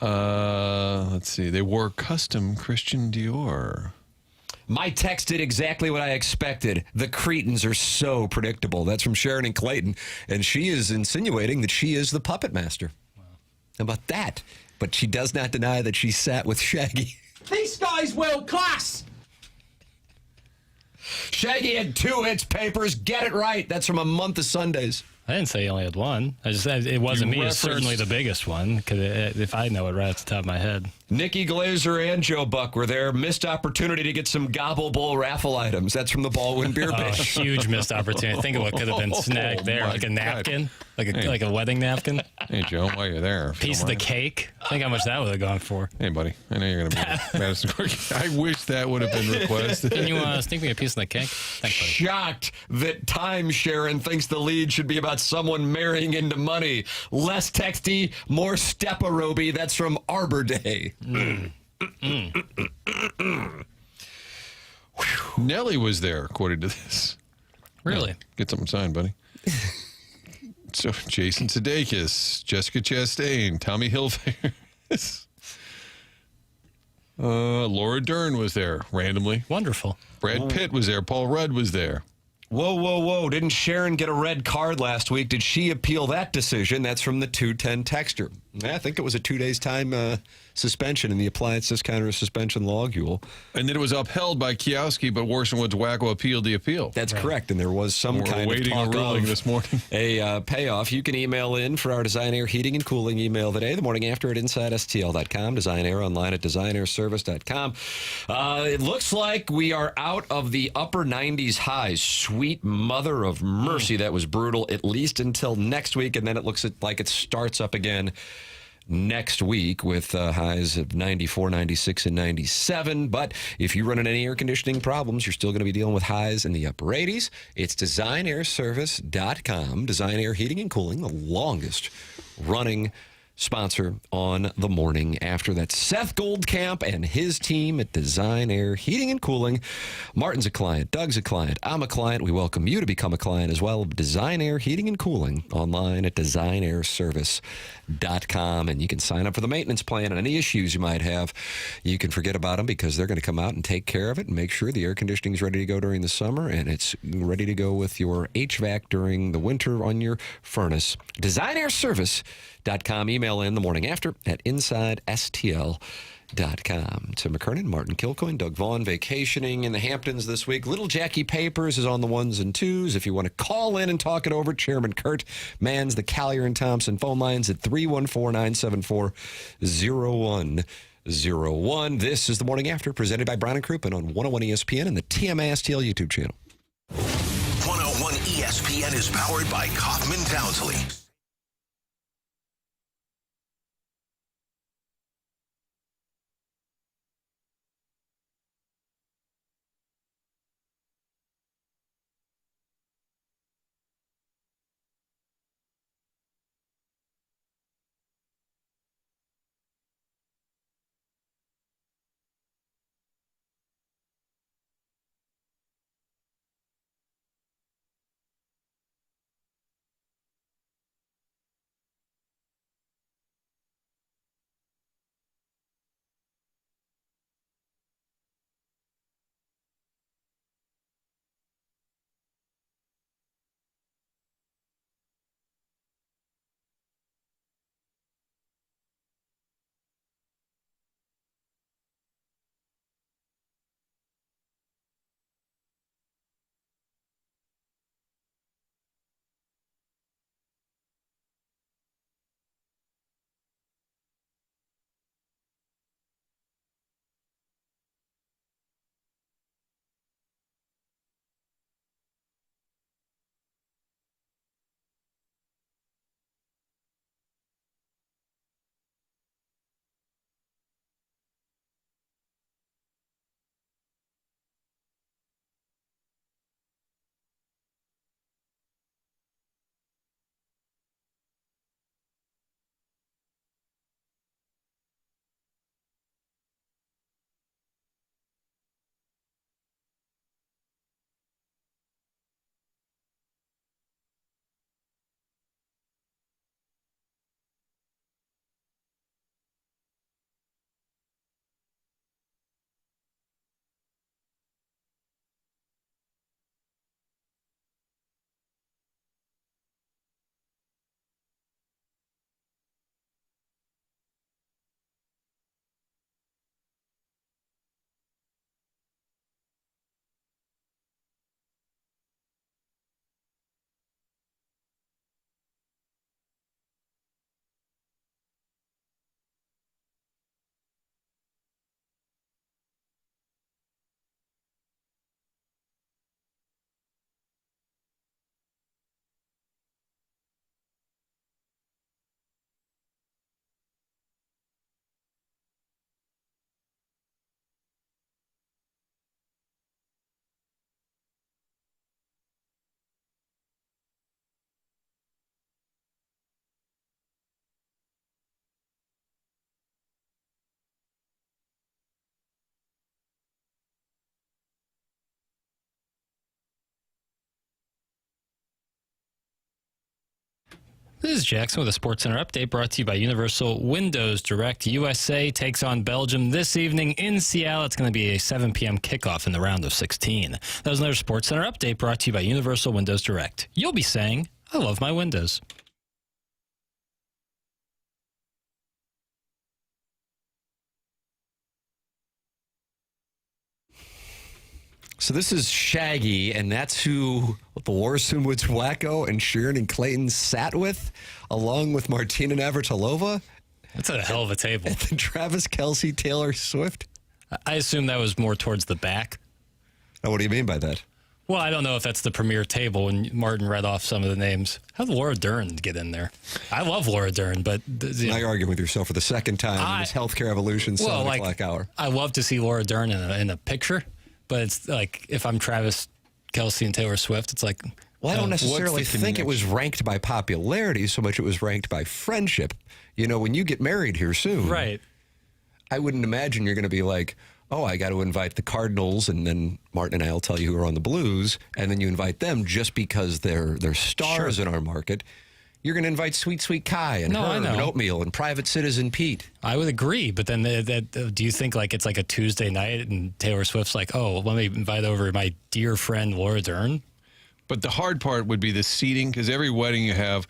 Let's see. They wore custom Christian Dior. My text did exactly what I expected. The Cretans are so predictable. That's from Sharon and Clayton. And she is insinuating that she is the puppet master. Wow. How about that? But she does not deny that she sat with Shaggy. This guy's world class. Shaggy had 2 hits papers. Get it right. That's from A Month of Sundays. I didn't say he only had one. I just said it wasn't me. It's certainly the biggest one, because if I know it right off the top of my head. Nikki Glazer and Joe Buck were there. Missed opportunity to get some Gobble Bowl raffle items. That's from the Baldwin Beer Pit. Huge missed opportunity. Think of what could have been snagged there, like a napkin, like a wedding napkin. Hey, Joe, while you're there. Piece of the cake. Think how much that would have gone for. Hey, buddy, I know you're going to be Madison Square. I wish that would have been requested. Can you sneak me a piece of the cake? Thanks, buddy. Shocked that Time Sharon thinks the lead should be about someone marrying into money. Less texty, more step-a-roby. That's from Arbor Day. Nelly was there, according to this. Really? Yeah, get something signed, buddy. So, Jason Sudeikis, Jessica Chastain, Tommy Hilfiger. Laura Dern was there, randomly. Wonderful. Brad Pitt was there. Paul Rudd was there. Whoa, whoa, whoa. Didn't Sharon get a red card last week? Did she appeal that decision? That's from the 210 texter. I think it was a 2 days time suspension in the appliance discounter suspension logule. And then it was upheld by Kiowski, but Worsonwood's Wacko appealed the appeal. That's correct. And there was some kind of talk a ruling of this morning. A payoff. You can email in for our Design Air Heating and Cooling email today, the morning after at InsideSTL.com, Design Air online at DesignAirService.com. It looks like we are out of the upper 90s highs. Sweet mother of mercy. That was brutal, at least until next week. And then it looks like it starts up again next week with highs of 94, 96, and 97. But if you run into any air conditioning problems, you're still going to be dealing with highs in the upper 80s. It's DesignAirService.com. Design Air Heating and Cooling, the longest running sponsor on the morning after. That's Seth Goldcamp and his team at Design Air Heating and Cooling. Martin's a client. Doug's a client. I'm a client. We welcome you to become a client as well. Design Air Heating and Cooling online at DesignAirService.com. And you can sign up for the maintenance plan, and any issues you might have, you can forget about them, because they're going to come out and take care of it and make sure the air conditioning is ready to go during the summer, and it's ready to go with your HVAC during the winter on your furnace. DesignAirService.com. Email in the morning after at InsideSTL.com. To McKernan, Martin Kilcoyne, Doug Vaughn vacationing in the Hamptons this week. Little Jackie Papers is on the ones and twos. If you want to call in and talk it over, Chairman Kurt mans the Collier and Thompson phone lines at 314-974-0101. This is the Morning After, presented by Brown and Crouppen on 101 ESPN and the TMI-STL YouTube channel. 101 ESPN is powered by Kaufman Townsley. This is Jackson with a SportsCenter update brought to you by Universal Windows Direct. USA takes on Belgium this evening in Seattle. It's going to be a 7 p.m. kickoff in the round of 16. That was another SportsCenter update brought to you by Universal Windows Direct. You'll be saying, I love my windows. So this is Shaggy, and that's who the Warson Woods Wacko and Sheeran and Clayton sat with, along with Martina Navratilova. That's a hell of a table. At the Travis Kelce, Taylor Swift. I assume that was more towards the back. Oh, what do you mean by that? Well, I don't know if that's the premier table, and Martin read off some of the names. How did Laura Dern get in there? I love Laura Dern, but... Now you're arguing with yourself for the second time in this Healthcare Evolution 7 o'clock hour. I love to see Laura Dern in a picture, but it's like, if I'm Travis Kelce and Taylor Swift, it's like... Well, I don't necessarily think it was ranked by popularity so much it was ranked by friendship. You know, when you get married here soon... Right. I wouldn't imagine you're going to be like... Oh, I got to invite the Cardinals, and then Martin and I will tell you who are on the Blues, and then you invite them just because they're stars in our market. You're going to invite Sweet Sweet Kai and Herb and Oatmeal and Private Citizen Pete. I would agree, but then do you think like it's like a Tuesday night and Taylor Swift's like, oh, let me invite over my dear friend Laura Dern? But the hard part would be the seating, because every wedding you have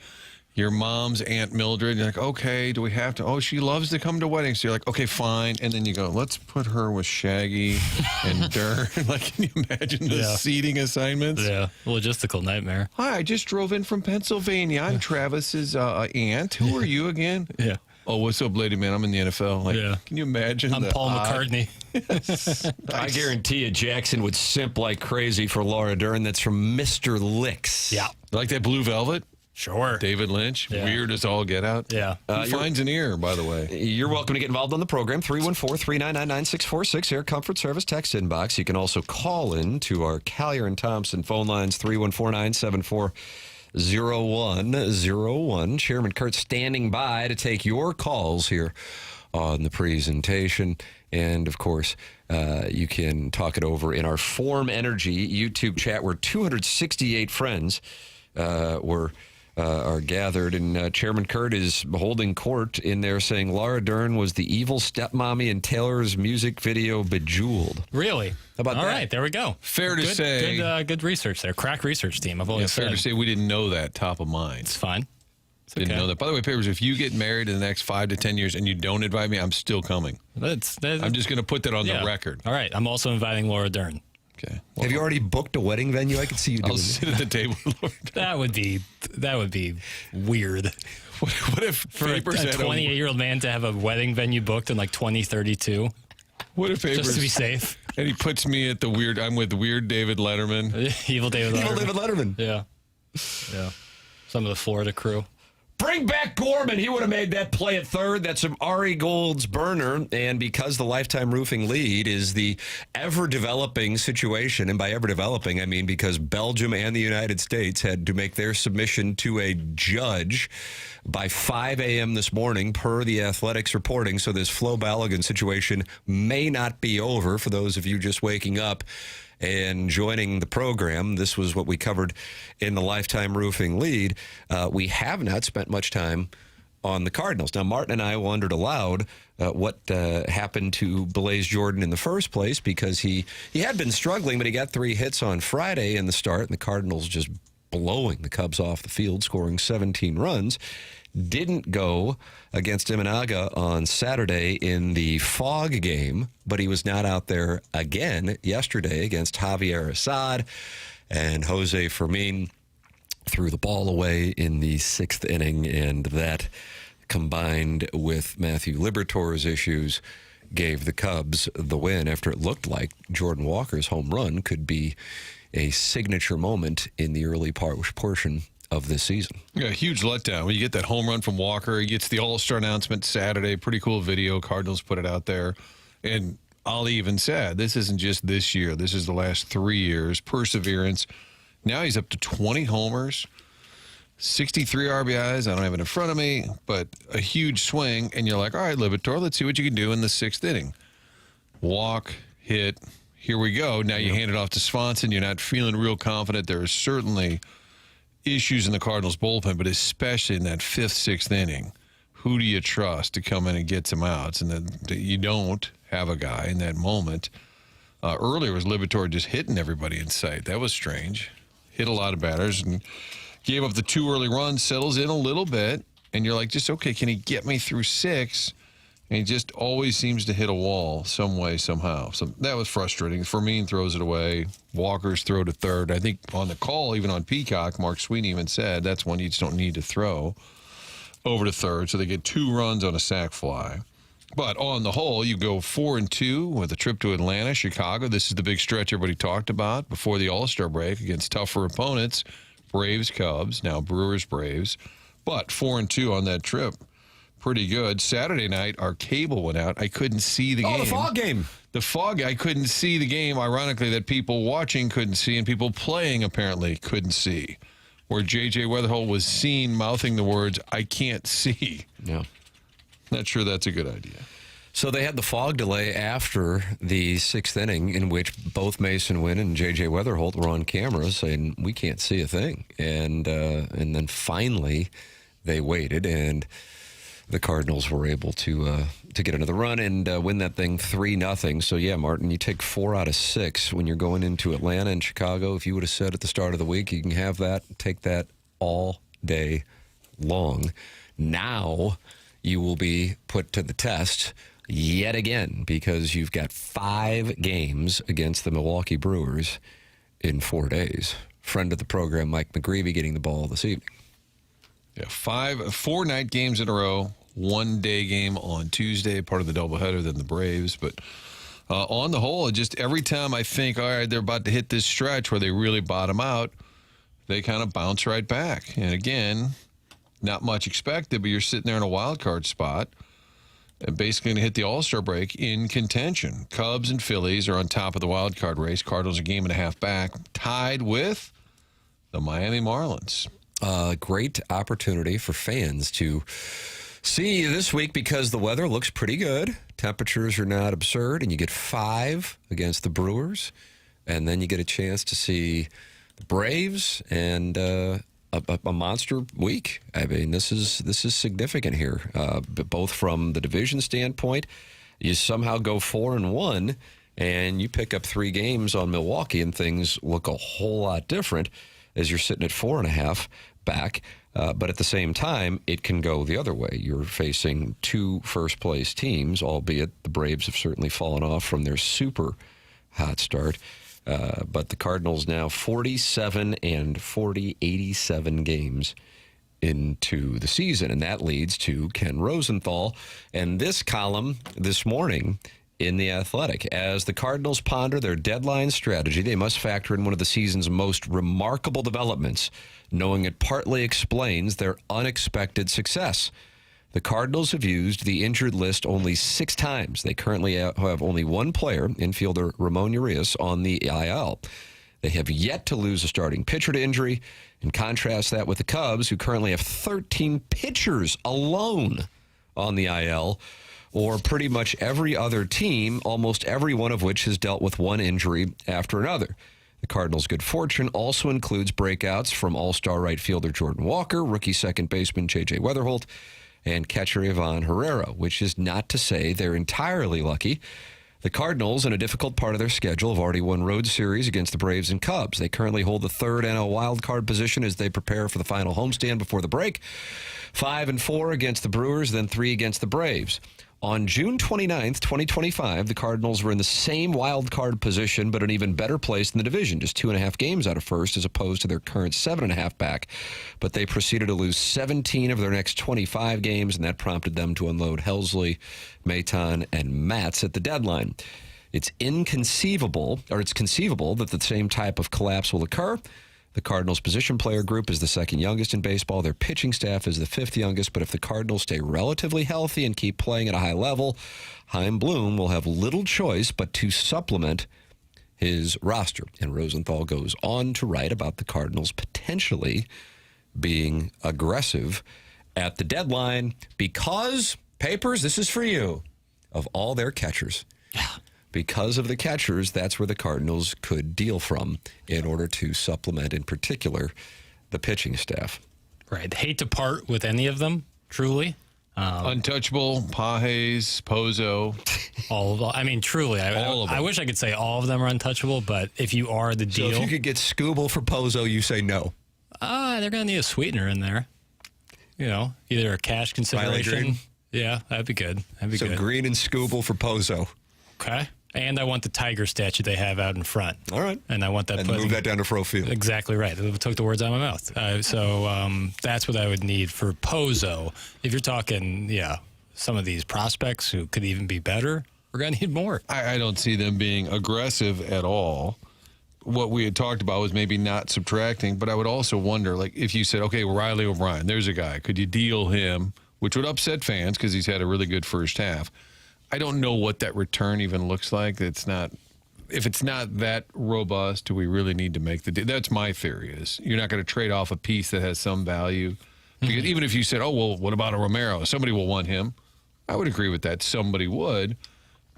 your mom's Aunt Mildred. You're like, okay, do we have to? Oh, she loves to come to weddings. So you're like, okay, fine. And then you go, let's put her with Shaggy and Dern. Like, can you imagine the seating assignments? Yeah, logistical nightmare. Hi, I just drove in from Pennsylvania. I'm Travis's aunt. Who are you again? Yeah. Oh, what's up, lady man? I'm in the NFL. Like, can you imagine? I'm Paul McCartney. I guarantee you Jackson would simp like crazy for Laura Dern. That's from Mr. Licks. Yeah. Like that Blue Velvet? Sure. David Lynch. Yeah. Weird as all get out. Yeah. Who finds an ear, by the way? You're welcome to get involved on the program. 314-399-9646. Air Comfort Service text inbox. You can also call in to our Collier and Thompson phone lines, 314-974-0101. Chairman Kurt standing by to take your calls here on the presentation. And, of course, you can talk it over in our Form Energy YouTube chat where 268 friends are gathered, and Chairman Kurt is holding court in there saying Laura Dern was the evil stepmommy in Taylor's music video Bejeweled. Really? How about that? All right, there we go. Fair to say. Good research there. Crack research team, I've always said. Fair to say we didn't know that top of mind. It's fine. Didn't know that. By the way, Papers, if you get married in the next 5 to 10 years and you don't invite me, I'm still coming. I'm just going to put that on the record. All right, I'm also inviting Laura Dern. Okay. Well, have you already booked a wedding venue? I could see you doing I'll sit at the table. That would be weird. What if for a 28-year-old man to have a wedding venue booked in like 2032? What if Papers, just to be safe? And he puts me at I'm with weird David Letterman. Evil David Letterman. Evil David Letterman. Yeah. Some of the Florida crew. Bring back Gorman. He would have made that play at third. That's from Ari Gold's burner. And because the Lifetime Roofing lead is the ever-developing situation, and by ever-developing, I mean because Belgium and the United States had to make their submission to a judge by 5 a.m. this morning, per the Athletics reporting. So this Flo Balogun situation may not be over for those of you just waking up and joining the program. This was what we covered in the Lifetime Roofing lead. We have not spent much time on the Cardinals. Now, Martin and I wondered aloud what happened to Blaze Jordan in the first place, because he had been struggling, but he got 3 hits on Friday in the start, and the Cardinals just blowing the Cubs off the field, scoring 17 runs. Didn't go against Imanaga on Saturday in the fog game, but he was not out there again yesterday against Javier Assad, and Jose Fermin threw the ball away in the 6th inning, and that, combined with Matthew Liberatore's issues, gave the Cubs the win after it looked like Jordan Walker's home run could be a signature moment in the early portion of this season. Yeah, huge letdown. When you get that home run from Walker, he gets the All-Star announcement Saturday. Pretty cool video. Cardinals put it out there. And Ali even said, this isn't just this year. This is the last 3 years. Perseverance. Now he's up to 20 homers, 63 RBIs. I don't have it in front of me, but a huge swing. And you're like, all right, Liberatore, let's see what you can do in the 6th inning. Walk, hit, here we go. Now you hand it off to Swanson. You're not feeling real confident. There is certainly issues in the Cardinals bullpen, but especially in that 5th, 6th inning. Who do you trust to come in and get some outs? And then you don't have a guy in that moment. Earlier was Liberatore just hitting everybody in sight. That was strange. Hit a lot of batters and gave up the 2 early runs, settles in a little bit, and you're like, just, okay, can he get me through 6? And he just always seems to hit a wall some way, somehow. So that was frustrating. Fermin throws it away. Walker's throw to third. I think on the call, even on Peacock, Mark Sweeney even said that's one you just don't need to throw over to third. So they get 2 runs on a sac fly. But on the whole, you go 4-2 with a trip to Atlanta, Chicago. This is the big stretch everybody talked about before the All-Star break against tougher opponents. Braves, Cubs, now Brewers, Braves. But 4-2 on that trip. Pretty good. Saturday night, our cable went out. I couldn't see the game. Oh, the fog game. The fog, I couldn't see the game, ironically, that people watching couldn't see and people playing apparently couldn't see. Where J.J. Weatherholt was seen mouthing the words, I can't see. Yeah. Not sure that's a good idea. So they had the fog delay after the 6th inning in which both Mason Wynn and J.J. Weatherholt were on camera saying, we can't see a thing. And then finally they waited, and the Cardinals were able to get another run and win that thing 3-0. So, yeah, Martin, you take 4 out of 6 when you're going into Atlanta and Chicago. If you would have said at the start of the week, you can have that, take that all day long. Now you will be put to the test yet again because you've got 5 games against the Milwaukee Brewers in 4 days. Friend of the program, Mike McGreevy, getting the ball this evening. Yeah, 4 night games in a row, 1 day game on Tuesday, part of the doubleheader, then the Braves. But on the whole, just every time I think, all right, they're about to hit this stretch where they really bottom out, they kind of bounce right back. And again, not much expected, but you're sitting there in a wild card spot and basically going to hit the All-Star break in contention. Cubs and Phillies are on top of the wild card race. Cardinals a game and a half back, tied with the Miami Marlins. Great opportunity for fans to see you this week because the weather looks pretty good. Temperatures are not absurd, and you get 5 against the Brewers, and then you get a chance to see the Braves and a monster week. I mean, this is significant here, both from the division standpoint. You somehow go 4-1, and you pick up 3 games on Milwaukee, and things look a whole lot different as you're sitting at 4.5 back. But at the same time, it can go the other way. You're facing 2 first-place teams, albeit the Braves have certainly fallen off from their super hot start. But the Cardinals now 47 and 40, 87 games into the season. And that leads to Ken Rosenthal and this column this morning in The Athletic. As the Cardinals ponder their deadline strategy, they must factor in one of the season's most remarkable developments, knowing it partly explains their unexpected success. The Cardinals have used the injured list only 6 times. They currently have only 1 player, infielder Ramon Urias, on the IL. They have yet to lose a starting pitcher to injury. And contrast that with the Cubs, who currently have 13 pitchers alone on the IL, or pretty much every other team, almost every one of which has dealt with one injury after another. The Cardinals' good fortune also includes breakouts from all-star right fielder Jordan Walker, rookie second baseman J.J. Weatherholt, and catcher Ivan Herrera, which is not to say they're entirely lucky. The Cardinals, in a difficult part of their schedule, have already won road series against the Braves and Cubs. They currently hold the 3rd NL wildcard position as they prepare for the final homestand before the break. 5-4 against the Brewers, then 3 against the Braves. On June 29th, 2025, the Cardinals were in the same wild card position, but an even better place in the division, just 2.5 games out of first as opposed to their current 7.5 back. But they proceeded to lose 17 of their next 25 games, and that prompted them to unload Helsley, Maton, and Matz at the deadline. It's conceivable that the same type of collapse will occur. The Cardinals' position player group is the 2nd youngest in baseball. Their pitching staff is the 5th youngest. But if the Cardinals stay relatively healthy and keep playing at a high level, Chaim Bloom will have little choice but to supplement his roster. And Rosenthal goes on to write about the Cardinals potentially being aggressive at the deadline because, papers, this is for you, of all their catchers. Because of the catchers, that's where the Cardinals could deal from in order to supplement, in particular, the pitching staff. Right. Hate to part with any of them, truly. Untouchable, Pages, Pozo. All of them. I mean, truly. All of them. I wish I could say all of them are untouchable, but if you are the deal. So if you could get Scooble for Pozo, you say no. They're going to need a sweetener in there. You know, either a cash consideration. Green? Yeah, that'd be good. That'd be good. So Green and Scooble for Pozo. Okay. And I want the tiger statue they have out in front. All right. And I want that. And move that down to Fro Field. Exactly right. It took the words out of my mouth. So that's what I would need for Pozo. If you're talking, some of these prospects who could even be better, we're going to need more. I don't see them being aggressive at all. What we had talked about was maybe not subtracting, but I would also wonder, like, if you said, okay, Riley O'Brien, there's a guy. Could you deal him, which would upset fans because he's had a really good first half. I don't know what that return even looks like. If it's not that robust, do we really need to make the deal? That's my theory, is you're not going to trade off a piece that has some value. Because even if you said, oh, well, what about a Romero? Somebody will want him. I would agree with that. Somebody would.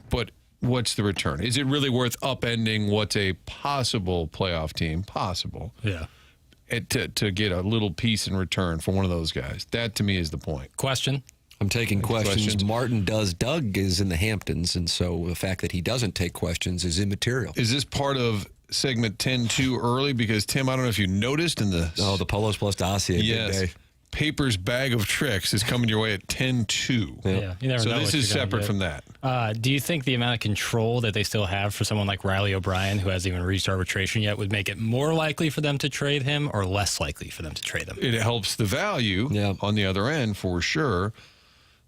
But what's the return? Is it really worth upending what's a possible playoff team? Possible. Yeah. To get a little piece in return for one of those guys. That, to me, is the point. Question? I'm taking questions. Martin does. Doug is in the Hamptons, and so the fact that he doesn't take questions is immaterial. Is this part of segment 10 too early? Because, Tim, I don't know if you noticed in the... Oh, the Polos plus Dacia. Yes. Good day. Paper's bag of tricks is coming your way at 10-2. Yeah, you never so know this what is you're gonna separate get. from that. Do you think the amount of control that they still have for someone like Riley O'Brien, who hasn't even reached arbitration yet, would make it more likely for them to trade him or less likely for them to trade him? It helps the value on the other end for sure.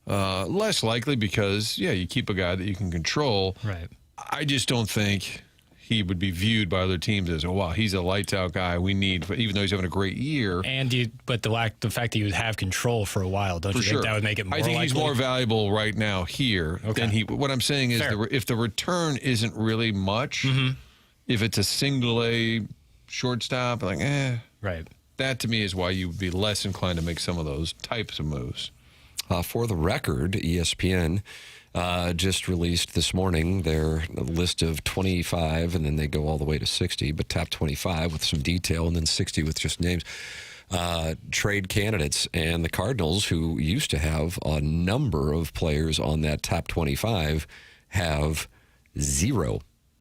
Less likely because, you keep a guy that you can control. Right. I just don't think he would be viewed by other teams as, oh, wow, he's a lights-out guy we need, even though he's having a great year. But the fact that you would have control for a while, don't you think that would make it more likely? I think he's more valuable right now here than he. What I'm saying is, if the return isn't really much, if it's a single A shortstop, right. That to me is why you would be less inclined to make some of those types of moves. For the record, ESPN just released this morning their list of 25, and then they go all the way to 60, but top 25 with some detail, and then 60 with just names. Trade candidates, and the Cardinals, who used to have a number of players on that top 25, have 0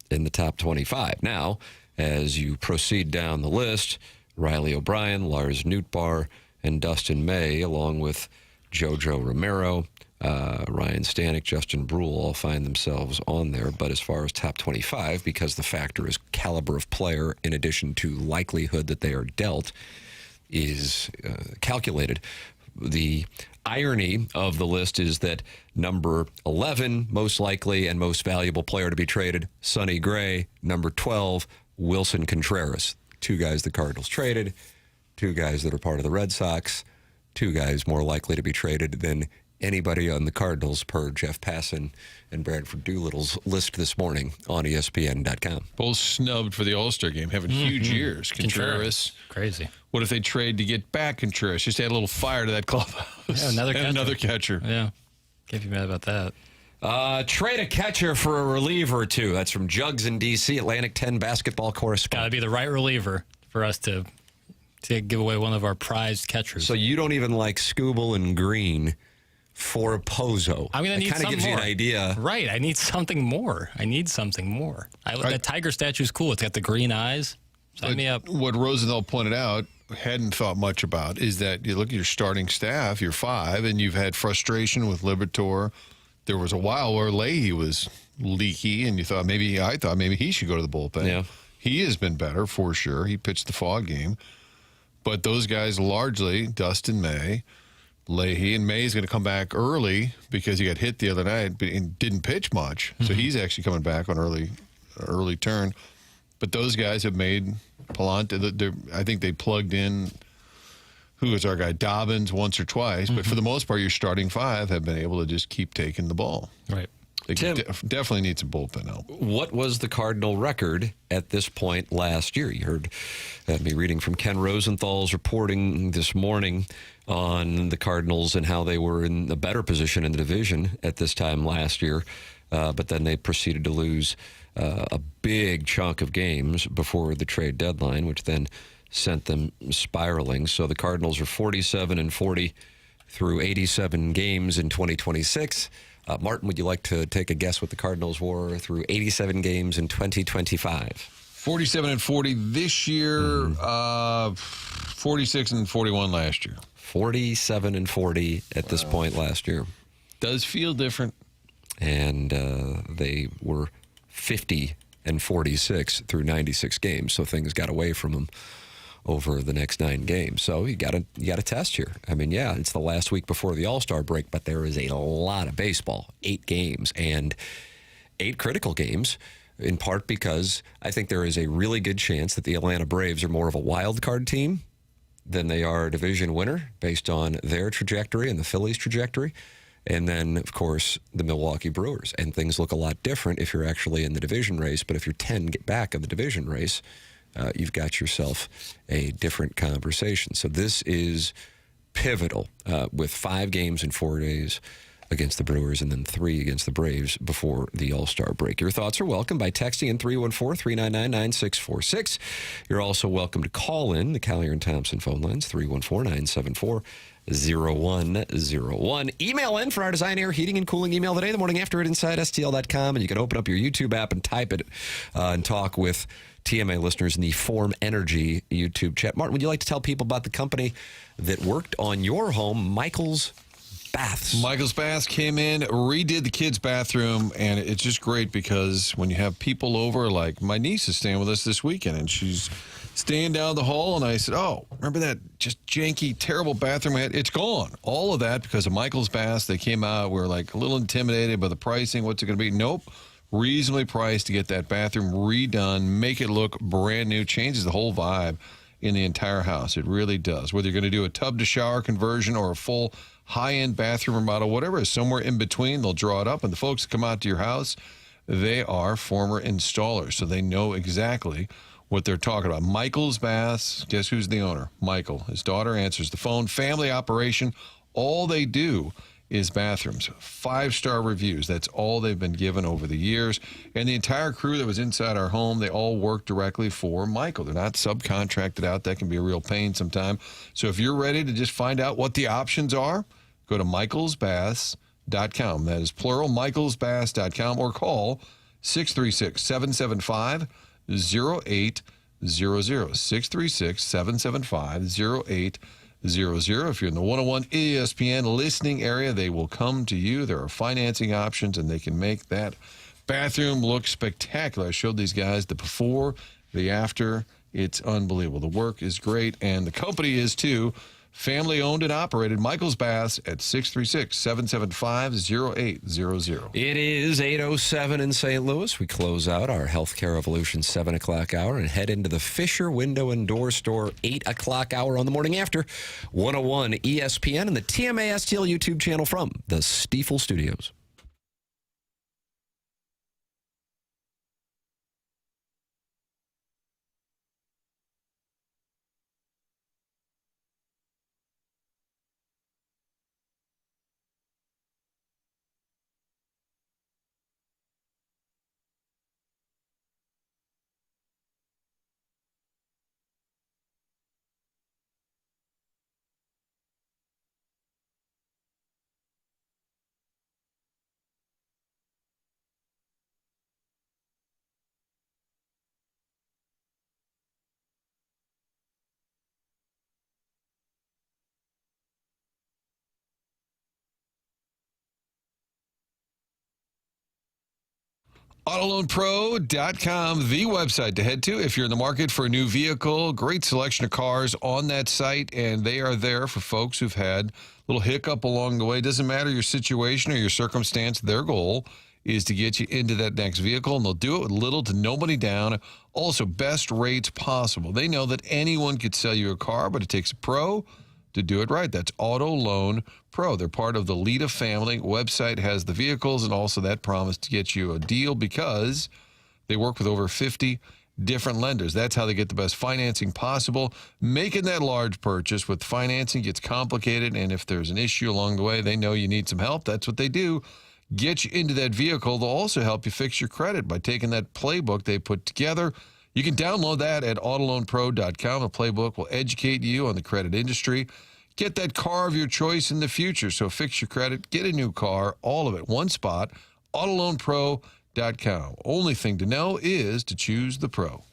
in the top 25. Now, as you proceed down the list, Riley O'Brien, Lars Nootbaar, and Dustin May, along with Jojo Romero, Ryan Stanek, Justin Brule all find themselves on there. But as far as top 25, because the factor is caliber of player in addition to likelihood that they are dealt, is calculated. The irony of the list is that number 11, most likely and most valuable player to be traded, Sonny Gray. Number 12, Wilson Contreras. 2 guys the Cardinals traded, 2 guys that are part of the Red Sox, 2 guys more likely to be traded than anybody on the Cardinals per Jeff Passan and Bradford Doolittle's list this morning on ESPN.com. Both snubbed for the All-Star game, having huge years. Contreras. Crazy. What if they trade to get back Contreras? Just add a little fire to that clubhouse. Yeah, another catcher. Yeah. Can't be mad about that. Trade a catcher for a reliever or 2. That's from Jugs in D.C., Atlantic 10 basketball correspondent. Got to be the right reliever for us to give away one of our prized catchers. So you don't even like Scooble and Green for a Pozo. I'm going to need something more. Kind of gives you an idea. Right. I need something more. The tiger statue's cool. It's got the green eyes. Sign me up. What Rosenthal pointed out, hadn't thought much about, is that you look at your starting staff, you're 5, and you've had frustration with Liberatore. There was a while where Leahy was leaky, and I thought maybe he should go to the bullpen. Yeah. He has been better for sure. He pitched the Fog game. But those guys largely, Dustin May, Leahy, and May's going to come back early because he got hit the other night and didn't pitch much. So he's actually coming back on early turn. But those guys have made Palante. I think they plugged in, who is our guy, Dobbins once or twice. But for the most part, your starting 5 have been able to just keep taking the ball. Right. They definitely need some bullpen help. What was the Cardinal record at this point last year? You heard me reading from Ken Rosenthal's reporting this morning on the Cardinals and how they were in a better position in the division at this time last year. But then they proceeded to lose a big chunk of games before the trade deadline, which then sent them spiraling. So the Cardinals are 47-40 through 87 games in 2026. Martin, would you like to take a guess what the Cardinals were through 87 games in 2025? 47-40 this year, 46-41 last year. 47-40 at this point last year. Does feel different. And they were 50-46 through 96 games, so things got away from them over the next 9 games. So you got to test here. I mean, yeah, it's the last week before the All-Star break, but there is a lot of baseball, 8 games, and 8 critical games, in part because I think there is a really good chance that the Atlanta Braves are more of a wild card team than they are a division winner based on their trajectory and the Phillies' trajectory. And then, of course, the Milwaukee Brewers. And things look a lot different if you're actually in the division race. But if you're 10 back of the division race, you've got yourself a different conversation. So this is pivotal with 5 games in 4 days against the Brewers and then 3 against the Braves before the All-Star break. Your thoughts are welcome by texting in 314-399-9646. You're also welcome to call in the Collier and Thompson phone lines, 314-974-0101. Email in for our Design, Air, Heating, and Cooling email today, the morning after at InsideSTL.com, and you can open up your YouTube app and type it and talk with TMA listeners in the Form Energy YouTube chat. Martin, would you like to tell people about the company that worked on your home, Michael's Baths? Michael's Baths came in, redid the kids' bathroom, and it's just great because when you have people over, like my niece is staying with us this weekend, and she's staying down the hall, and I said, oh, remember that just janky, terrible bathroom I had? It's gone. All of that because of Michael's Baths. They came out, we were like a little intimidated by the pricing. What's it going to be? Nope. Reasonably priced to get that bathroom redone, make it look brand new, changes the whole vibe in the entire house. It really does. Whether you're going to do a tub-to-shower conversion or a full high-end bathroom remodel, whatever is somewhere in between, they'll draw it up. And the folks that come out to your house, they are former installers, so they know exactly what they're talking about. Michael's Baths, guess who's the owner? Michael. His daughter answers the phone. Family operation. All they do is bathrooms. 5-star reviews. That's all they've been given over the years. And the entire crew that was inside our home, they all work directly for Michael. They're not subcontracted out. That can be a real pain sometime. So if you're ready to just find out what the options are, go to michaelsbaths.com. That is plural, michaelsbaths.com, or call 636-775-0800. 636-775-0800. If you're in the 101 ESPN listening area, they will come to you. There are financing options, and they can make that bathroom look spectacular. I showed these guys the before, the after. It's unbelievable. The work is great, and the company is, too. Family owned and operated. Michael's Baths at 636-775-0800. It is 8:07 in St. Louis. We close out our Healthcare Revolution 7 o'clock hour and head into the Fisher Window and Door Store 8 o'clock hour on the morning after 101 ESPN and the TMA STL YouTube channel from the Stiefel Studios. AutoLoanPro.com, the website to head to if you're in the market for a new vehicle. Great selection of cars on that site, and they are there for folks who've had a little hiccup along the way. Doesn't matter your situation or your circumstance, their goal is to get you into that next vehicle, and they'll do it with little to no money down. Also, best rates possible. They know that anyone could sell you a car, but it takes a pro to do it right. That's Auto Loan Pro. They're part of the Lita family. Website has the vehicles and also that promise to get you a deal because they work with over 50 different lenders. That's how they get the best financing possible. Making that large purchase with financing gets complicated, and if there's an issue along the way, they know you need some help. That's what they do. Get you into that vehicle. They'll also help you fix your credit by taking that playbook they put together, You can download that at autoloanpro.com. The playbook will educate you on the credit industry. Get that car of your choice in the future. So fix your credit, get a new car, all of it, one spot, autoloanpro.com. Only thing to know is to choose the pro.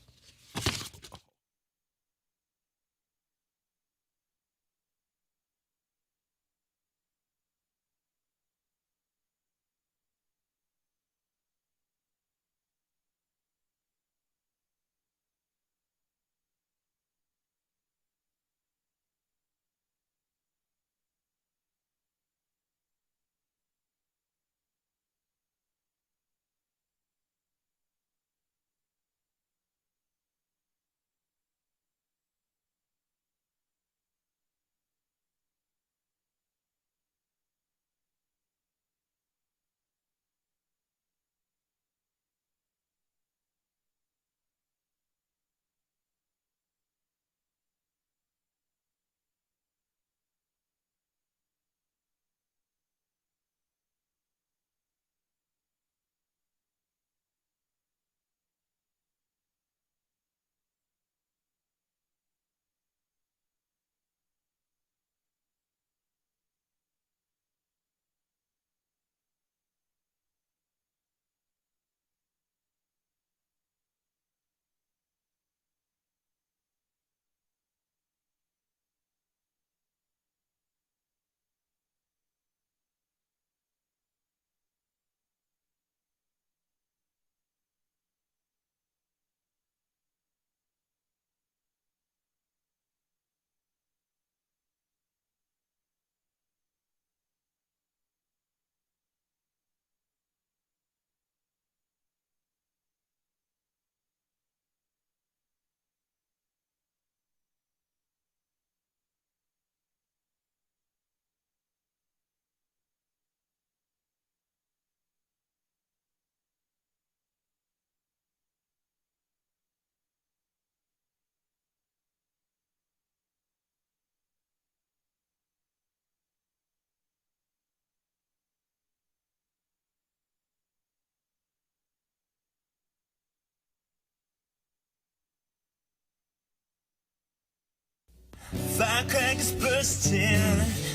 Firecrackers bursting,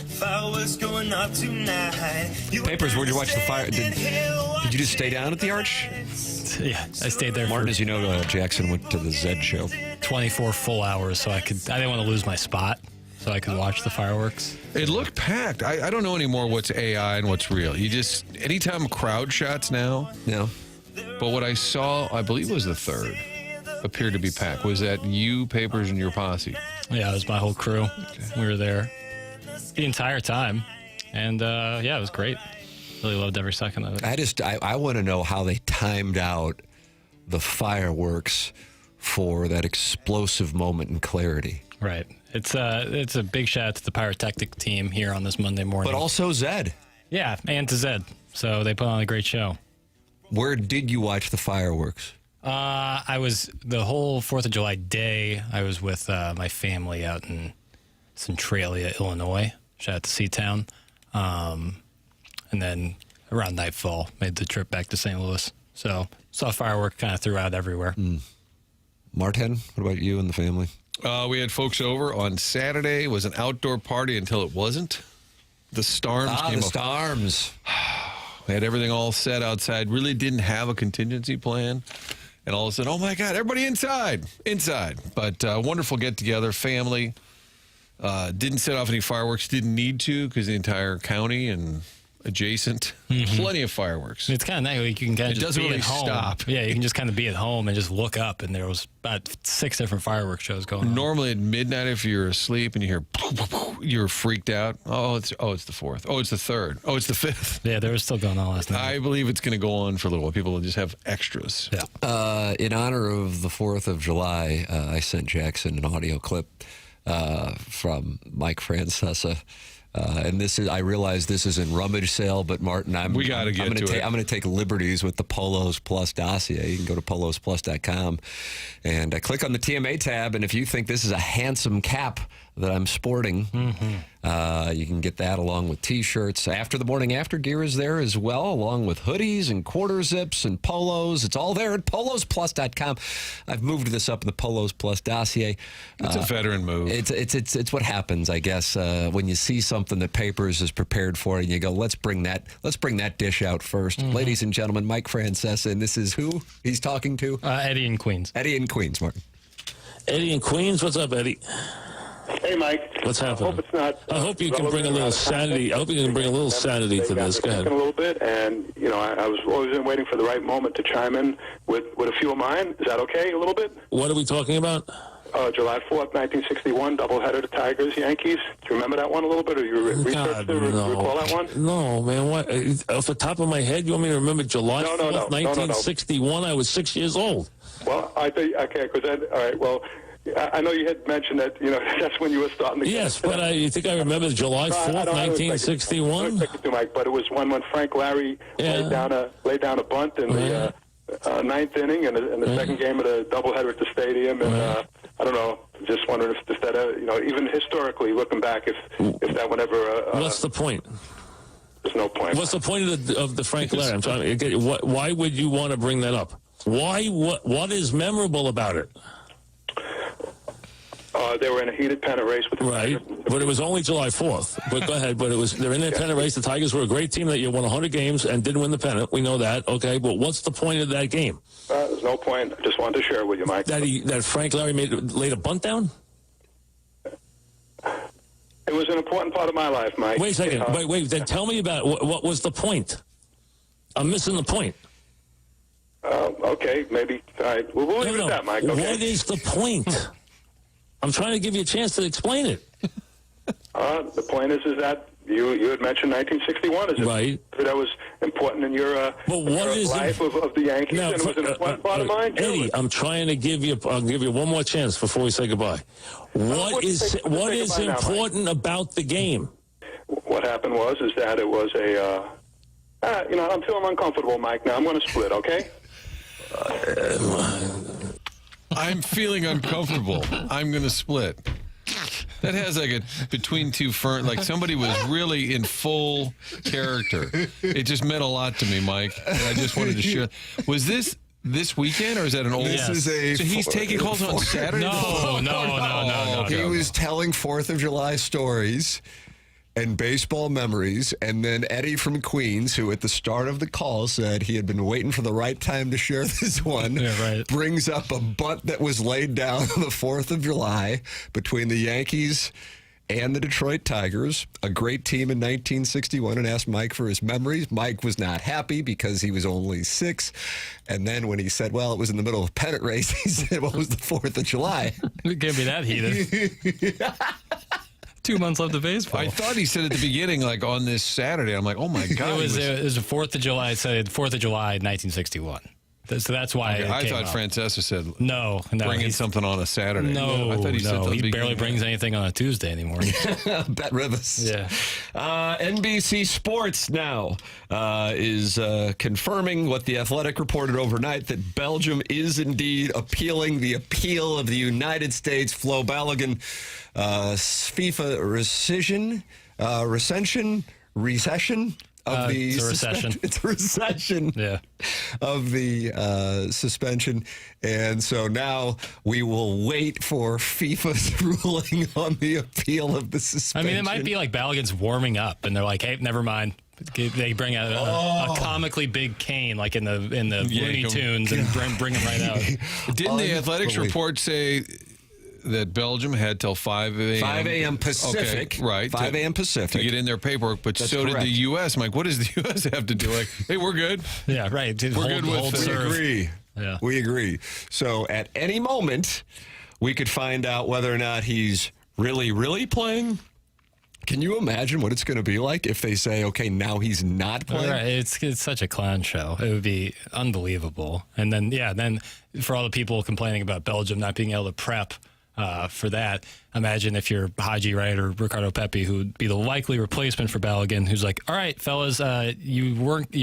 fireworks going off tonight. Papers, where'd you watch the fire? Did you just stay down at the Arch? Yeah, I stayed there. Martin, as you know, Jackson went to the Zed show. 24 full hours, so I didn't want to lose my spot, so I could watch the fireworks. It looked packed. I don't know anymore what's AI and what's real. Anytime crowd shots now. Yeah. But what I saw, I believe it was the third, appeared to be packed. Was that you, Papers, and your posse? Yeah, it was my whole crew. Okay. We were there the entire time. And, yeah, it was great. Really loved every second of it. I want to know how they timed out the fireworks for that explosive moment in clarity. Right. It's a big shout out to the pyrotechnic team here on this Monday morning. But also Zed. Yeah, and to Zed. So they put on a great show. Where did you watch the fireworks? I was the whole 4th of July day. I was with my family out in Centralia, Illinois. Shout out to Seatown. And then around nightfall, made the trip back to St. Louis. So saw fireworks kind of throughout everywhere. Martin, what about you and the family? We had folks over on Saturday. It was an outdoor party until it wasn't. The Starms came up. The Starms. We had everything all set outside. Really didn't have a contingency plan. And all of a sudden, oh, my God, everybody inside. But wonderful get-together, family. Didn't set off any fireworks. Didn't need to because the entire county and adjacent, plenty of fireworks. It's kind of nice. You can kind of just be at home. Stop. Yeah, you can just kind of be at home and just look up, and there was about 6 different fireworks shows going on. Normally at midnight, if you're asleep and you hear, you're freaked out. Oh, it's the 4th. Oh, it's the 3rd. Oh, it's the 5th. Yeah, they were still going on last night. I believe it's going to go on for a little while. People will just have extras. Yeah. In honor of the 4th of July, I sent Jackson an audio clip from Mike Francesa. And I realize this is in rummage sale, but Martin, I'm going to take liberties with the Polos Plus dossier. You can go to polosplus.com and click on the TMA tab. And if you think this is a handsome cap that I'm sporting. You can get that along with T-shirts. After the Morning After gear is there as well, along with hoodies and quarter zips and polos. It's all there at polosplus.com. I've moved this up in the Polos Plus dossier. It's a veteran move. It's what happens, I guess, when you see something that Papers is prepared for, and you go, let's bring that dish out first. Ladies and gentlemen, Mike Francesa, and this is who he's talking to? Eddie in Queens. Eddie in Queens, Martin. Eddie in Queens, what's up, Eddie? Hey, Mike. What's happening? I hope it's not. I hope you can bring a little sanity. I hope you can bring a little sanity to this. Go ahead. A little bit, and I was always waiting for the right moment to chime in with a few of mine. Is that okay? A little bit. What are we talking about? July 4th, 1961, doubleheader to Tigers, Yankees. Do you remember that one a little bit, or you researched it, or recall that one? No, man. What? Off the top of my head, you want me to remember July 4th, 1961? I was 6 years old. Well, I think okay, because all right. Well, I know you had mentioned that that's when you were starting to. Yes, but you think I remember July 4th, 1961? I don't expect you to, Mike, but it was one when Frank Larry laid down a bunt in the ninth inning and the second game of the doubleheader at the stadium, and I don't know. Just wondering if that even historically looking back, if that would ever. What's the point? There's no point. What's the point of the Frank Larry? I'm trying to get. Why would you want to bring that up? Why? What is memorable about it? They were in a heated pennant race with the Tigers. But it was only July 4th. But go ahead. But they're in a pennant race. The Tigers were a great team that year, won 100 games and didn't win the pennant. We know that. Okay, but what's the point of that game? There's no point. I just wanted to share with you, Mike. That Frank Larry laid a bunt down? It was an important part of my life, Mike. Wait a second. Wait. Then tell me about what was the point? I'm missing the point. Okay, maybe. All right. We'll leave it at that, Mike. Okay? What is the point? I'm trying to give you a chance to explain it. The point is that you had mentioned 1961 as right. That was important in your life of the Yankees, now, and it was an important part of mine too. Eddie, I'm trying to give you. I'll give you one more chance before we say goodbye. What is important about the game? What happened is that it was I'm feeling uncomfortable, Mike. Now I'm going to split. Okay. I'm feeling uncomfortable. I'm going to split. That has like a between two ferns, like somebody was really in full character. It just meant a lot to me, Mike, and I just wanted to share. Was this weekend, or is that an old? This is so he's taking calls on Saturday? No. He was telling 4th of July stories and baseball memories, and then Eddie from Queens, who at the start of the call said he had been waiting for the right time to share this one, brings up a bunt that was laid down on the 4th of July between the Yankees and the Detroit Tigers, a great team in 1961, and asked Mike for his memories. Mike was not happy because he was only 6. And then when he said, well, it was in the middle of a pennant race, he said, well, it was the 4th of July. It can't be that heated. 2 months left of baseball. I thought he said at the beginning, like on this Saturday. I'm like, oh my God. It was the 4th of July. It said 4th of July, 1961. So that's why I thought Francesa said no, bringing something on a Saturday. No, I thought he said he barely brings anything on a Tuesday anymore. Bet Rivas. Yeah. NBC Sports now is confirming what The Athletic reported overnight, that Belgium is indeed appealing the appeal of the United States. Flo Balogun, FIFA recession of the it's a recession. It's a recession of the suspension. And so now we will wait for FIFA's ruling on the appeal of the suspension. I mean, it might be like Balogun's warming up, and they're like, hey, never mind. They bring out a comically big cane, like in the Looney Tunes, and bring him right out. Didn't the Athletics report say that Belgium had till 5 a.m. 5 a.m. Pacific. Okay, right. 5 a.m. Pacific. To get in their paperwork, but That's so correct. did the U.S. I'm like, what does the U.S. have to do? Like, hey, we're good. Yeah, right. We're good with We agree. Yeah. We agree. So at any moment, we could find out whether or not he's really, really playing. Can you imagine what it's going to be like if they say, okay, now he's not playing? Right. It's such a clown show. It would be unbelievable. And then for all the people complaining about Belgium not being able to prep for that, imagine if you're Haji, right, or Ricardo Pepi, who would be the likely replacement for Balogun, who's like, all right, fellas, you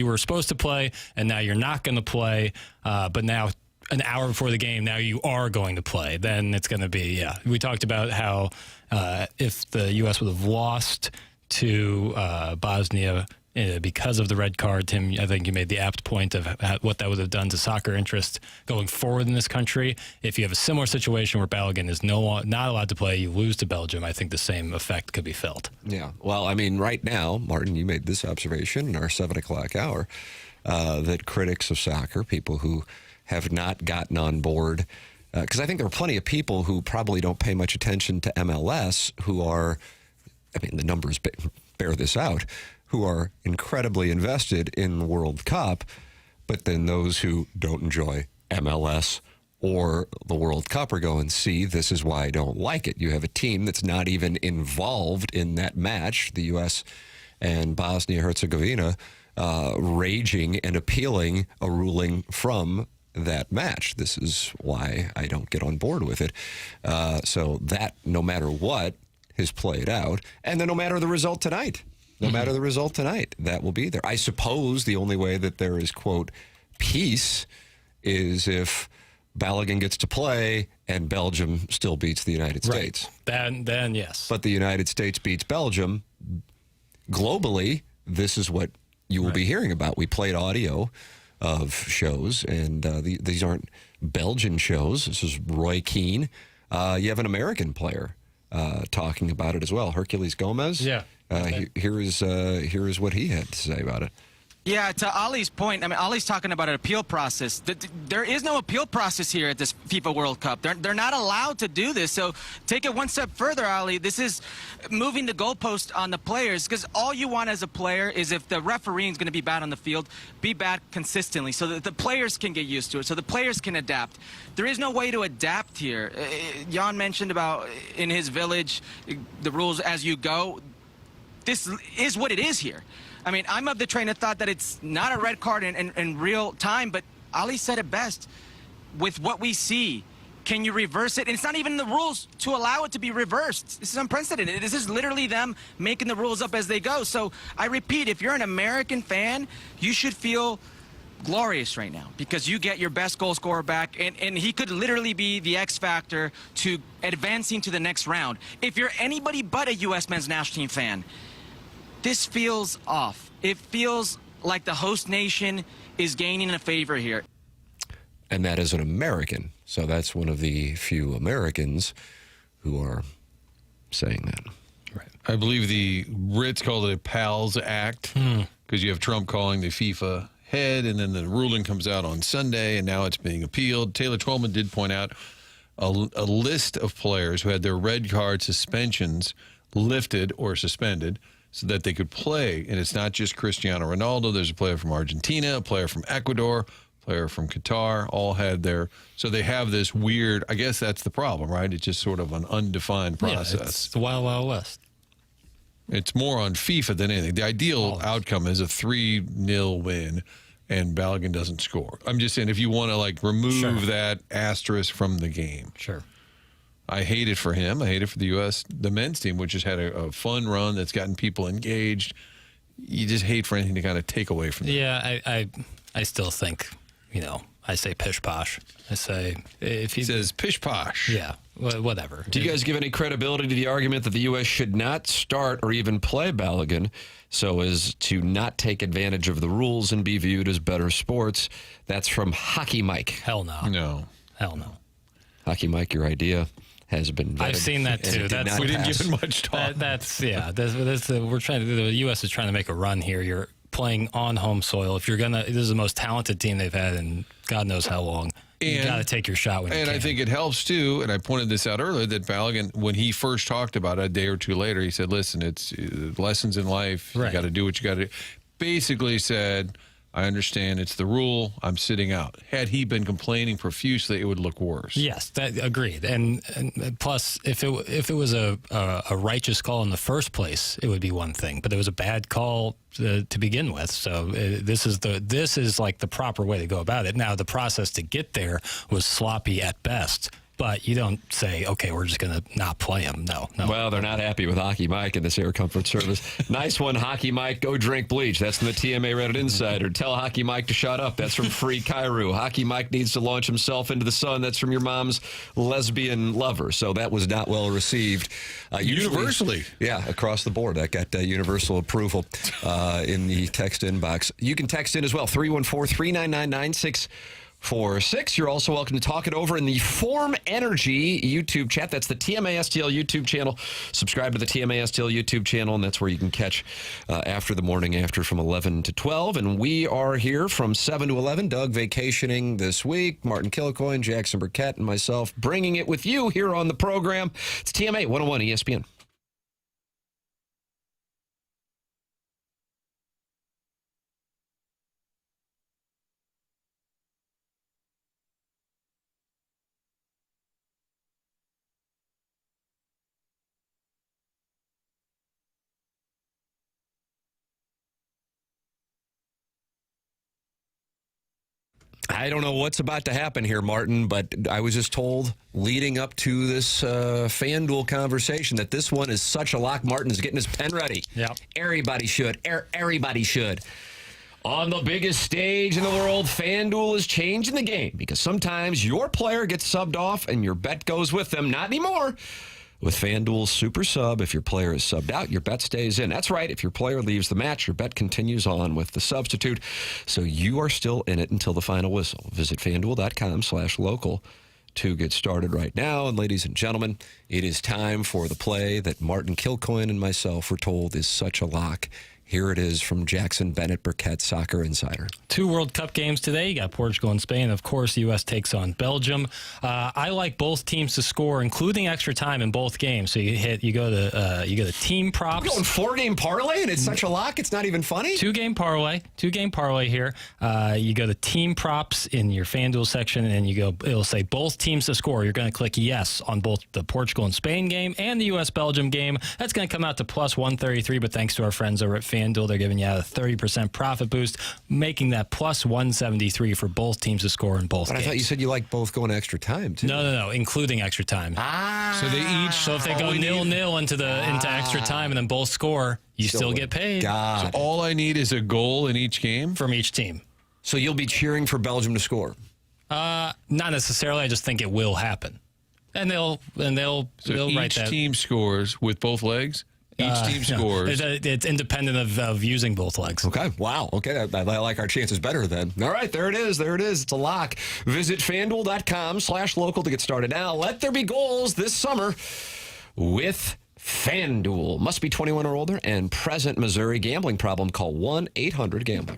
were supposed to play, and now you're not going to play, but now an hour before the game, now you are going to play, then it's going to be, We talked about how if the U.S. would have lost to Bosnia because of the red card, Tim, I think you made the apt point of what that would have done to soccer interest going forward in this country. If you have a similar situation where Balogun is not allowed to play, you lose to Belgium, I think the same effect could be felt. Yeah. Well, I mean, right now, Martin, you made this observation in our 7 o'clock hour that critics of soccer, people who have not gotten on board, because I think there are plenty of people who probably don't pay much attention to MLS who are, I mean, the numbers bear this out, who are incredibly invested in the World Cup, but then those who don't enjoy MLS or the World Cup are going, see, this is why I don't like it. You have a team that's not even involved in that match, the U.S. and Bosnia-Herzegovina, raging and appealing a ruling from that match. This is why I don't get on board with it. So that, no matter what, has played out. And then no matter the result tonight, that will be there. I suppose the only way that there is, quote, peace is if Balogun gets to play and Belgium still beats the United States. Then yes. But the United States beats Belgium. Globally, this is what you will be hearing about. We played audio of shows, and these aren't Belgian shows. This is Roy Keane. You have an American player talking about it as well, Herculez Gomez. Yeah. Here is what he had to say about it. Yeah, to Ali's point, I mean, Ali's talking about an appeal process. There is no appeal process here at this FIFA World Cup. They're not allowed to do this. So take it one step further, Ali. This is moving the goalpost on the players, because all you want as a player is, if the referee is going to be bad on the field, be bad consistently so that the players can get used to it, so the players can adapt. There is no way to adapt here. Jan mentioned about in his village, the rules as you go. This is what it is here. I mean, I'm of the train of thought that it's not a red card in real time, but Ali said it best. With what we see, can you reverse it? And it's not even in the rules to allow it to be reversed. This is unprecedented. This is literally them making the rules up as they go. So I repeat, if you're an American fan, you should feel glorious right now, because you get your best goal scorer back, and he could literally be the X factor to advancing to the next round. If you're anybody but a U.S. men's national team fan, this feels off. It feels like the host nation is gaining a favor here. And that is an American. So that's one of the few Americans who are saying that. Right. I believe the Brits called it a PALS Act, because you have Trump calling the FIFA head, and then the ruling comes out on Sunday, and now it's being appealed. Taylor Twellman did point out a list of players who had their red card suspensions lifted or suspended, so that they could play. And it's not just Cristiano Ronaldo. There's a player from Argentina, a player from Ecuador, a player from Qatar, all had their... So they have this weird... I guess that's the problem, right? It's just sort of an undefined process. Yeah, it's the Wild Wild West. It's more on FIFA than anything. The ideal outcome is a 3-0 win and Balogun doesn't score. I'm just saying, if you want to, like, remove that asterisk from the game. Sure. I hate it for him. I hate it for the U.S., the men's team, which has had a fun run that's gotten people engaged. You just hate for anything to kind of take away from them. Yeah, I still think, I say pish posh. I say, if he says pish posh. Yeah, whatever. Do you guys give any credibility to the argument that the U.S. should not start or even play Balogun so as to not take advantage of the rules and be viewed as better sports? That's from Hockey Mike. Hell no. No. Hell no. Hockey Mike, your idea has been vetted. I've seen that too. We didn't give it much talk. We're trying to. The U.S. is trying to make a run here. You're playing on home soil. If you're gonna, this is the most talented team they've had in God knows how long. You got to take your shot when you can. And I think it helps too. And I pointed this out earlier that Balogun, when he first talked about it a day or two later, he said, "Listen, it's lessons in life. You got to do what you got to do." Basically said, I understand it's the rule. I'm sitting out. Had he been complaining profusely, it would look worse. Yes, that agreed. And plus, if it was a righteous call in the first place, it would be one thing. But it was a bad call to begin with. So this is like the proper way to go about it. Now, the process to get there was sloppy at best. But you don't say, okay, we're just going to not play him. No. Well, they're not happy with Hockey Mike in this Air Comfort Service. Nice one, Hockey Mike. Go drink bleach. That's from the TMA Reddit Insider. Tell Hockey Mike to shut up. That's from Free Cairo. Hockey Mike needs to launch himself into the sun. That's from your mom's lesbian lover. So that was not well received. Universally. Yeah, across the board. That got universal approval in the text inbox. You can text in as well, 314-399-9646. You're also welcome to talk it over in the Form Energy YouTube chat. That's the TMA STL YouTube channel. Subscribe to the TMA STL YouTube channel, and that's where you can catch After the Morning After from 11 to 12. And we are here from 7 to 11. Doug vacationing this week. Martin Kilcoyne, Jackson Burkett, and myself bringing it with you here on the program. It's TMA 101 ESPN. I don't know what's about to happen here, Martin, but I was just told leading up to this FanDuel conversation that this one is such a lock. Martin's getting his pen ready. Yeah. Everybody should. Everybody should. On the biggest stage in the world, FanDuel is changing the game because sometimes your player gets subbed off and your bet goes with them. Not anymore. With FanDuel's Super Sub, if your player is subbed out, your bet stays in. That's right. If your player leaves the match, your bet continues on with the substitute. So you are still in it until the final whistle. Visit FanDuel.com/local to get started right now. And ladies and gentlemen, it is time for the play that Martin Kilcoyne and myself were told is such a lock. Here it is from Jackson Burkett, Soccer Insider. 2 World Cup games today. You got Portugal and Spain. Of course, U.S. takes on Belgium. I like both teams to score, including extra time in both games. So you go to team props. We're going 4-game parlay, and it's such a lock. It's not even funny. 2-game parlay. 2-game parlay here. You go to team props in your FanDuel section, and it'll say both teams to score. You're going to click yes on both the Portugal and Spain game and the U.S. Belgium game. That's going to come out to plus 133. But thanks to our friends over at FanDuel, they're giving you a 30% profit boost, making that plus 173 for both teams to score in both games. I thought you said you liked both going extra time, too. No, including extra time. So they each. So if they go 0-0 into extra time and then both score, you still get paid. So all I need is a goal in each game? From each team. So you'll be cheering for Belgium to score? Not necessarily. I just think it will happen. And they'll write that. Each team scores with both legs? Each team scores. It's independent of using both legs. Okay. Wow. Okay. I like our chances better then. All right. There it is. It's a lock. Visit FanDuel.com/local to get started now. Let there be goals this summer with FanDuel. Must be 21 or older and present. Missouri. Gambling problem? Call 1-800-GAMBLER.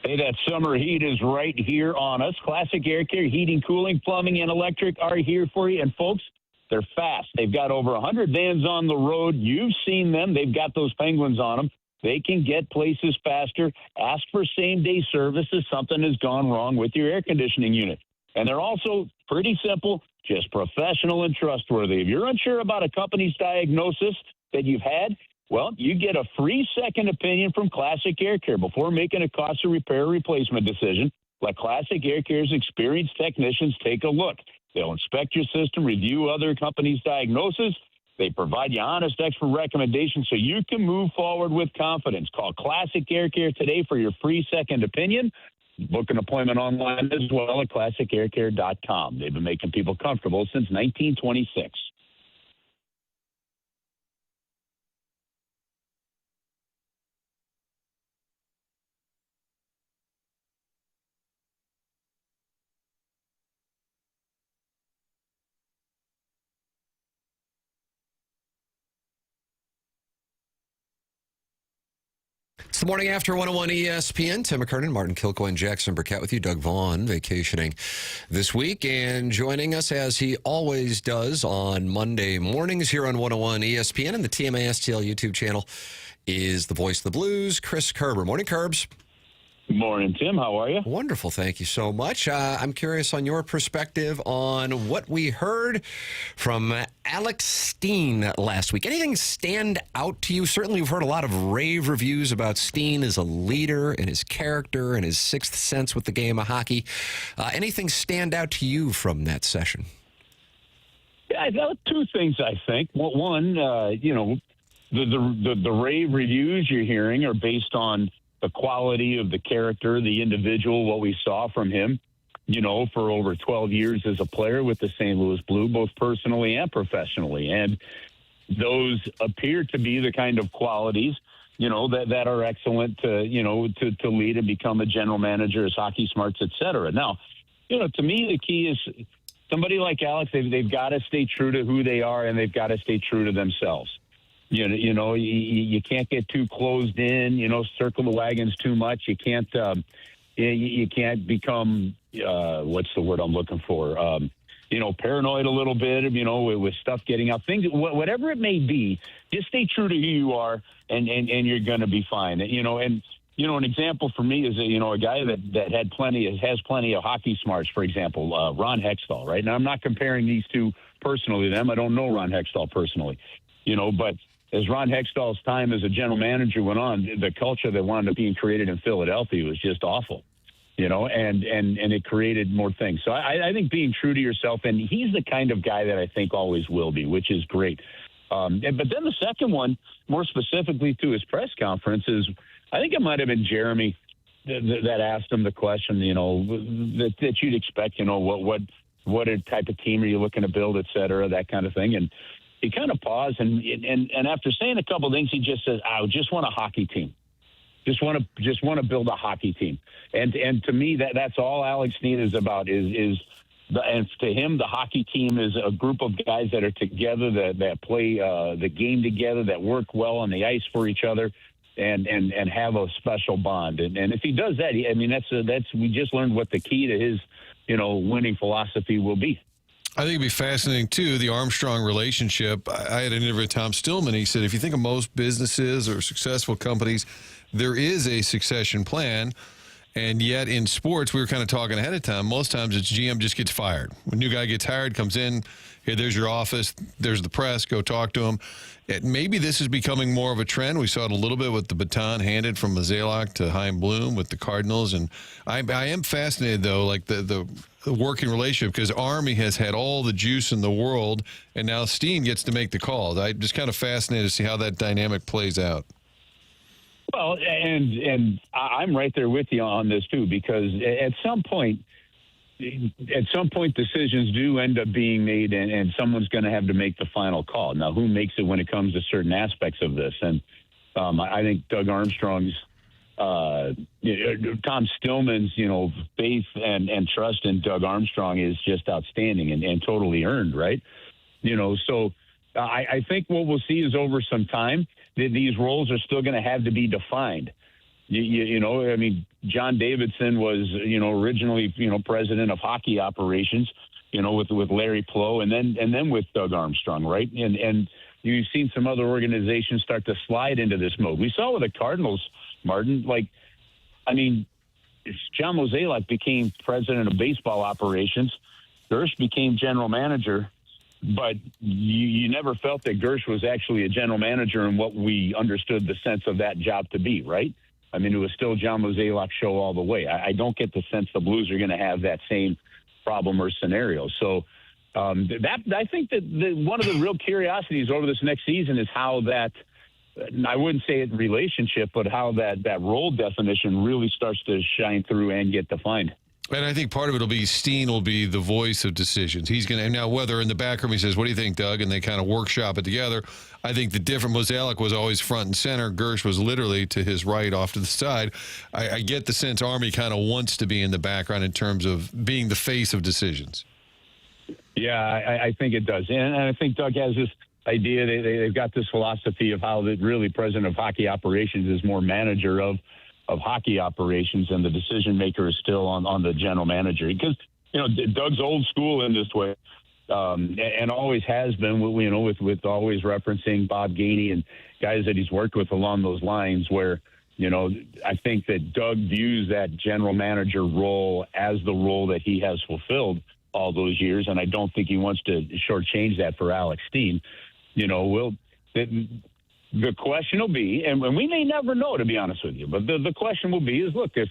Hey, that summer heat is right here on us. Classic Air Care, heating, cooling, plumbing, and electric are here for you. And, folks, they're fast. They've got over 100 vans on the road. You've seen them. They've got those penguins on them. They can get places faster. Ask for same-day service if something has gone wrong with your air conditioning unit. And they're also pretty simple, just professional and trustworthy. If you're unsure about a company's diagnosis that you've had, well, you get a free second opinion from Classic Air Care before making a cost of repair or replacement decision. Let Classic Air Care's experienced technicians take a look. They'll inspect your system, review other companies' diagnosis. They provide you honest expert recommendations so you can move forward with confidence. Call Classic Air Care today for your free second opinion. Book an appointment online as well at classicaircare.com. They've been making people comfortable since 1926. It's the Morning After 101 ESPN. Tim McKernan, Martin Kilcoyne, Jackson Burkett with you. Doug Vaughn vacationing this week and joining us as he always does on Monday mornings here on 101 ESPN and the TMA STL YouTube channel is the voice of the Blues, Chris Kerber. Morning, Kerbs. Good morning, Tim. How are you? Wonderful. Thank you so much. I'm curious on your perspective on what we heard from Alex Steen last week. Anything stand out to you? Certainly, we've heard a lot of rave reviews about Steen as a leader and his character and his sixth sense with the game of hockey. Anything stand out to you from that session? Yeah, two things, I think. One, the rave reviews you're hearing are based on the quality of the character, the individual, what we saw from him, for over 12 years as a player with the St. Louis Blues, both personally and professionally. And those appear to be the kind of qualities, that are excellent to lead and become a general manager, as hockey smarts, et cetera. Now, to me, the key is somebody like Alex, they've got to stay true to who they are and they've got to stay true to themselves. You can't get too closed in, circle the wagons too much. You can't become, what's the word I'm looking for? Paranoid a little bit, with stuff getting out. Things, whatever it may be, just stay true to who you are and you're going to be fine. An example for me is, a guy that has plenty of hockey smarts, for example, Ron Hextall, right? Now, I'm not comparing these two personally to them. I don't know Ron Hextall personally, but as Ron Hextall's time as a general manager went on, the culture that wound up being created in Philadelphia was just awful, and it created more things. So I think being true to yourself, and he's the kind of guy that I think always will be, which is great. But then the second one, more specifically to his press conference, is I think it might have been Jeremy that asked him the question, that you'd expect, what type of team are you looking to build, et cetera, that kind of thing. And he kind of paused, and after saying a couple of things, he just says, "I just want a hockey team. Just want to build a hockey team." And to me, that's all Alex Steen is about. And to him, the hockey team is a group of guys that are together, that play the game together, that work well on the ice for each other, and have a special bond. And if he does that, that's we just learned what the key to his winning philosophy will be. I think it'd be fascinating, too, the Armstrong relationship. I had an interview with Tom Stillman. He said, if you think of most businesses or successful companies, there is a succession plan. And yet in sports, we were kind of talking ahead of time. Most times it's GM just gets fired. When a new guy gets hired, comes in, hey, there's your office, there's the press, go talk to him. Maybe this is becoming more of a trend. We saw it a little bit with the baton handed from Mazalak to Chaim Bloom with the Cardinals. And I am fascinated, though, like the working relationship, because Army has had all the juice in the world, and now Steen gets to make the calls. I'm just kind of fascinated to see how that dynamic plays out. Well, and I'm right there with you on this, too, because at some point, decisions do end up being made, and someone's going to have to make the final call. Now, who makes it when it comes to certain aspects of this? And I think Doug Armstrong's, Tom Stillman's, faith and trust in Doug Armstrong is just outstanding and totally earned, right? So I think what we'll see is over some time, these roles are still going to have to be defined. you know, I mean, John Davidson was, you know, originally, you know, president of hockey operations, you know, with Larry Plow, and then with Doug Armstrong, right? And you've seen some other organizations start to slide into this mode. We saw with the Cardinals, Martin, like, I mean, John Mozeliak became president of baseball operations. Gersh became general manager, but you never felt that Gersh was actually a general manager in what we understood the sense of that job to be, right? I mean, it was still John Mozeliak show all the way. I don't get the sense the Blues are going to have that same problem or scenario. So that I think that one of the real curiosities over this next season is how that, I wouldn't say it relationship, but how that role definition really starts to shine through and get defined. And I think part of it will be Steen will be the voice of decisions. He's going to, now whether in the back room he says, what do you think, Doug? And they kind of workshop it together. I think the different, Mozeliak was always front and center. Gersh was literally to his right off to the side. I get the sense Army kind of wants to be in the background in terms of being the face of decisions. Yeah, I think it does. And I think Doug has this idea, they've got this philosophy of how that really president of hockey operations is more manager of hockey operations, and the decision maker is still on the general manager. Because, you know, Doug's old school in this way, and always has been, you know, with always referencing Bob Gainey and guys that he's worked with along those lines, where, you know, I think that Doug views that general manager role as the role that he has fulfilled all those years, and I don't think he wants to shortchange that for Alex Steen. You know, the question will be, and we may never know, to be honest with you, but the question will be is, look, if,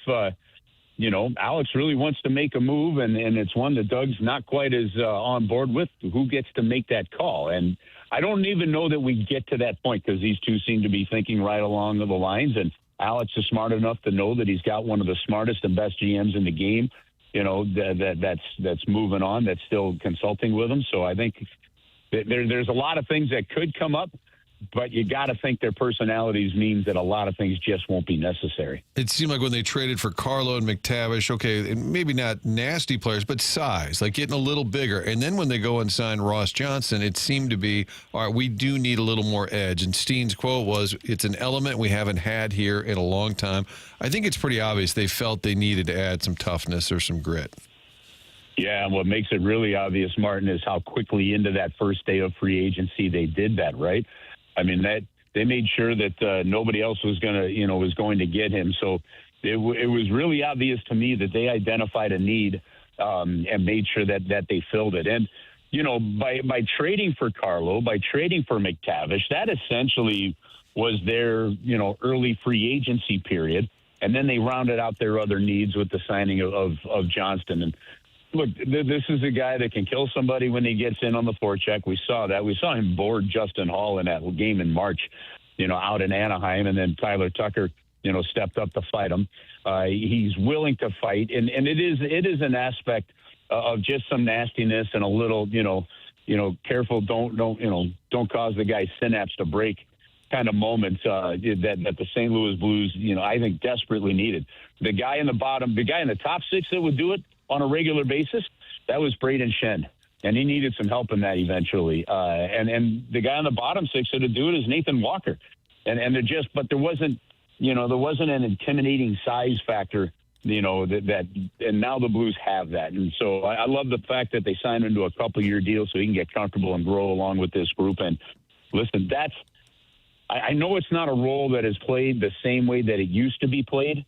you know, Alex really wants to make a move and it's one that Doug's not quite as on board with, who gets to make that call? And I don't even know that we get to that point, because these two seem to be thinking right along the lines, and Alex is smart enough to know that he's got one of the smartest and best GMs in the game, you know, that's moving on, that's still consulting with him. So I think there's a lot of things that could come up, but you got to think their personalities means that a lot of things just won't be necessary. It seemed like when they traded for Carlo and McTavish, okay, maybe not nasty players, but size, like getting a little bigger. And then when they go and sign Ross Johnson, it seemed to be, all right, we do need a little more edge. And Steen's quote was, it's an element we haven't had here in a long time. I think it's pretty obvious they felt they needed to add some toughness or some grit. Yeah, and what makes it really obvious, Martin, is how quickly into that first day of free agency they did that, right? I mean, that they made sure that nobody else was going to get him. So it was really obvious to me that they identified a need and made sure that they filled it. And, you know, by trading for Carlo, by trading for McTavish, that essentially was their, you know, early free agency period. And then they rounded out their other needs with the signing of Johnston. And look, this is a guy that can kill somebody when he gets in on the forecheck. We saw that. We saw him board Justin Hall in that game in March, you know, out in Anaheim, and then Tyler Tucker, you know, stepped up to fight him. He's willing to fight, and it is an aspect of just some nastiness and a little, you know, careful, don't cause the guy's synapse to break kind of moments that the St. Louis Blues, you know, I think desperately needed. The guy in the top six that would do it on a regular basis, that was Braden Shen, and he needed some help in that eventually. And the guy on the bottom six that would do it is Nathan Walker, and there wasn't an intimidating size factor, you know, that and now the Blues have that, and so I love the fact that they signed into a couple-year deal so he can get comfortable and grow along with this group. And listen, I know it's not a role that is played the same way that it used to be played.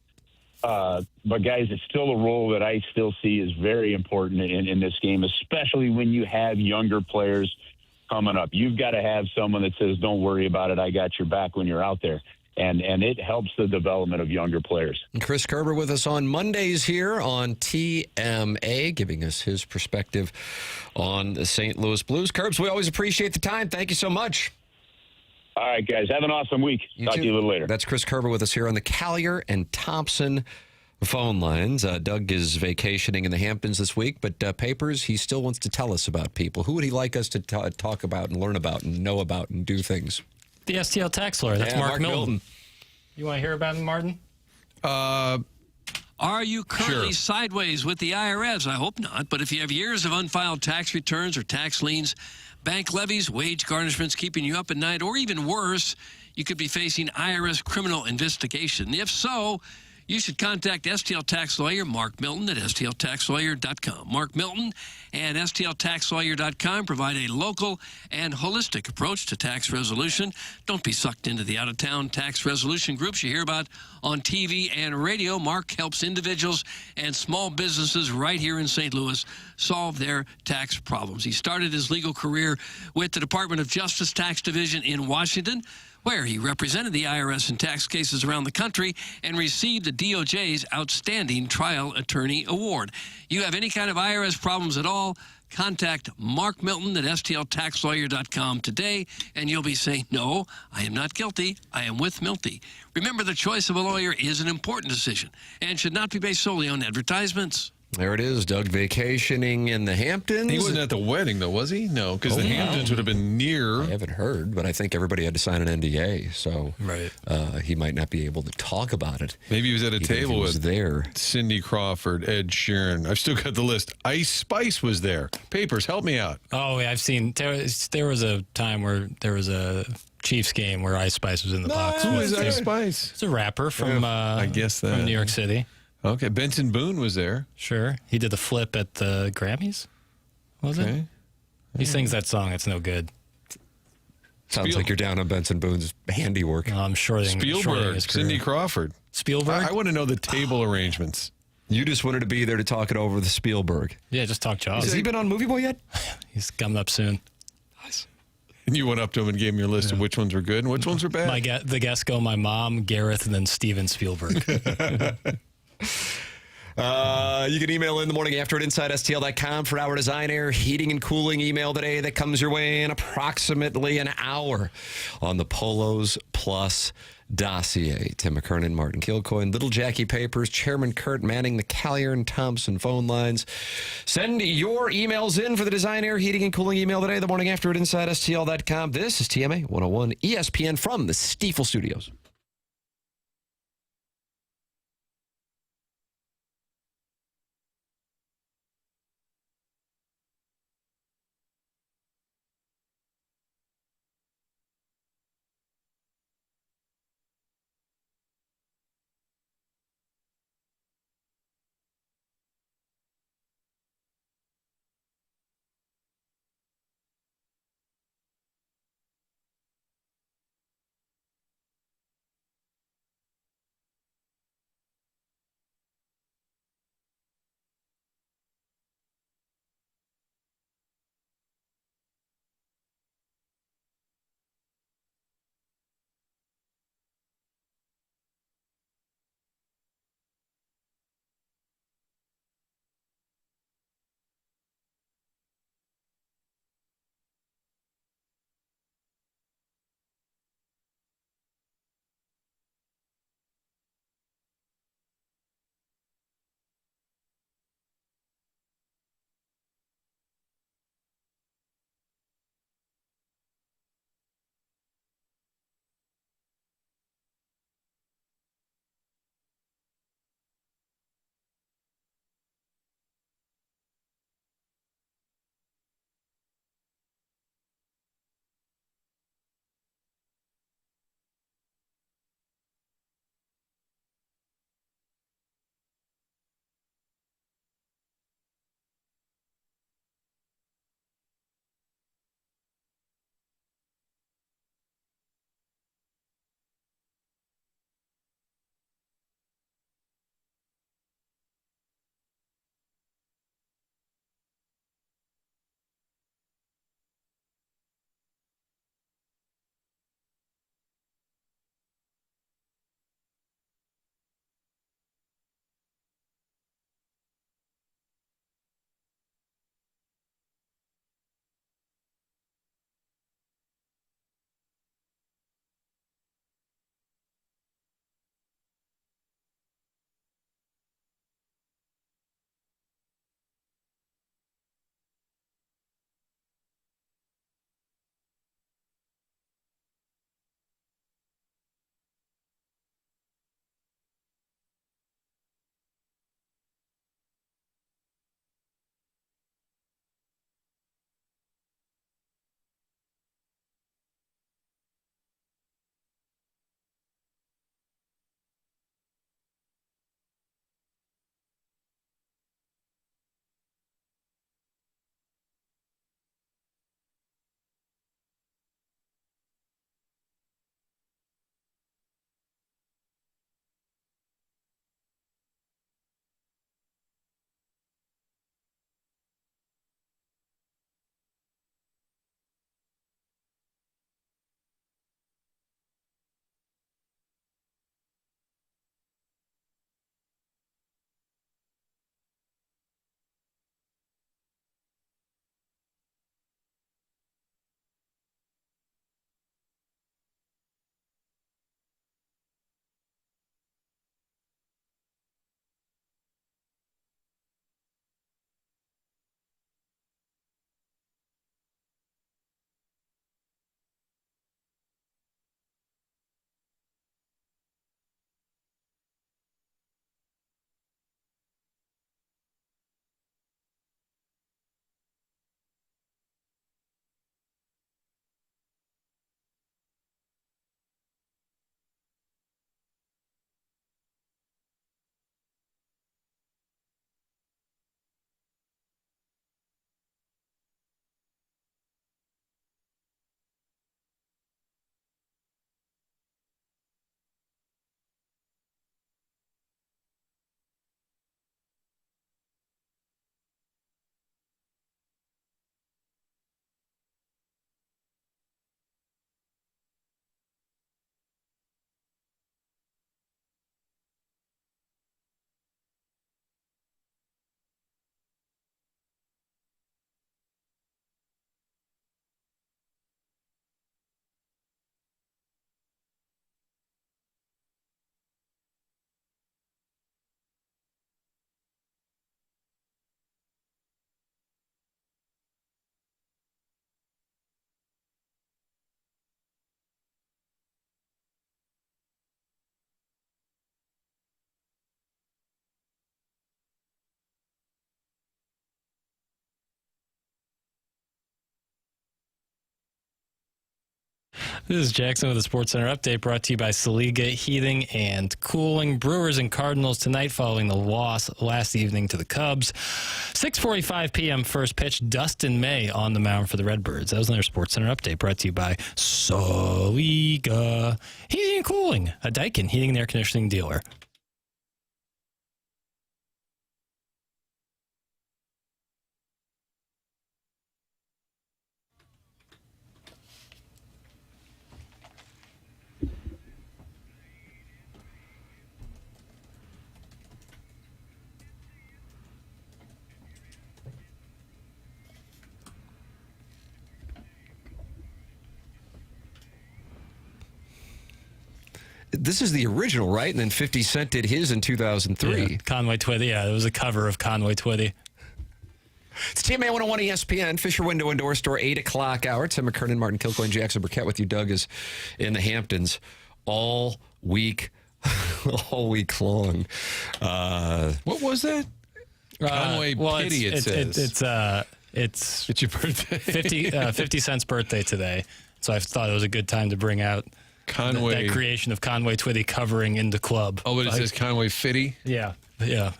But guys, it's still a role that I still see is very important in this game, especially when you have younger players coming up. You've got to have someone that says, don't worry about it, I got your back when you're out there. And it helps the development of younger players. Chris Kerber with us on Mondays here on TMA, giving us his perspective on the St. Louis Blues. Kerbs, we always appreciate the time. Thank you so much. All right, guys. Have an awesome week. Talk to you a little later. That's Chris Kerber with us here on the Callier and Thompson phone lines. Doug is vacationing in the Hamptons this week, but Papers, he still wants to tell us about people. Who would he like us to talk about and learn about and know about and do things? The STL tax lawyer. That's Mark Milton. You want to hear about him, Martin? Are you currently sideways with the IRS? I hope not. But if you have years of unfiled tax returns or tax liens, bank levies, wage garnishments keeping you up at night, or even worse, you could be facing IRS criminal investigation. If so, you should contact STL tax lawyer Mark Milton at stltaxlawyer.com. Mark Milton and stltaxlawyer.com provide a local and holistic approach to tax resolution. Don't be sucked into the out-of-town tax resolution groups you hear about on TV and radio. Mark helps individuals and small businesses right here in St. Louis solve their tax problems. He started his legal career with the Department of Justice Tax Division in Washington, where he represented the IRS in tax cases around the country and received the DOJ's Outstanding Trial Attorney Award. You have any kind of IRS problems at all, contact Mark Milton at stltaxlawyer.com today, and you'll be saying, no, I am not guilty. I am with Milty. Remember, the choice of a lawyer is an important decision and should not be based solely on advertisements. There it is, Doug vacationing in the Hamptons. He wasn't at the wedding, though, was he? No, because the Hamptons would have been near. I haven't heard, but I think everybody had to sign an NDA, so he might not be able to talk about it. Maybe he was at a table with there. Cindy Crawford, Ed Sheeran. I've still got the list. Ice Spice was there. Papers, help me out. Oh, yeah, I've seen. There was a time where there was a Chiefs game where Ice Spice was in the box. Who is Ice Spice? It's a rapper from, I guess that. from New York City. Okay, Benson Boone was there. Sure. He did the flip at the Grammys, was it? He sings that song. It's no good. Sounds like you're down on Benson Boone's handiwork. I'm sure Spielberg, Cindy Crawford. Spielberg? I want to know the table arrangements. You just wanted to be there to talk it over with Spielberg. Yeah, just talk Jaws. Has he been on Movie Boy yet? He's coming up soon. Nice. And you went up to him and gave him your list of which ones were good and which ones were bad? The guests go my mom, Gareth, and then Steven Spielberg. You can email in the morning after at InsideSTL.com for our Design Air Heating and Cooling email today that comes your way in approximately an hour on the Polos Plus dossier. Tim McKernan, Martin Kilcoyne, Little Jackie Papers, Chairman Kurt manning the Collier and Thompson phone lines. Send your emails in for the Design Air Heating and Cooling email today, the morning after at InsideSTL.com. This is TMA 101 ESPN from the Stiefel Studios. This is Jackson with a Sports Center update brought to you by Saliga Heating and Cooling. Brewers and Cardinals tonight following the loss last evening to the Cubs. 6:45 p.m. first pitch. Dustin May on the mound for the Redbirds. That was another Sports Center update brought to you by Saliga Heating and Cooling, a Daikin heating and air conditioning dealer. This is the original, right? And then 50 Cent did his in 2003. Yeah, Conway Twitty. Yeah, it was a cover of Conway Twitty. It's TMA 101 ESPN, Fisher Window and Door Store, 8 o'clock hour. Tim McKernan, Martin Kilcoyne, Jackson Burkett with you. Doug is in the Hamptons all week long. What was that? Conway Pity, it says. It's your birthday. 50 Cent's birthday today. So I thought it was a good time to bring out Conway. That creation of Conway Twitty covering in the club. Oh, but it says Conway Fitty? Yeah.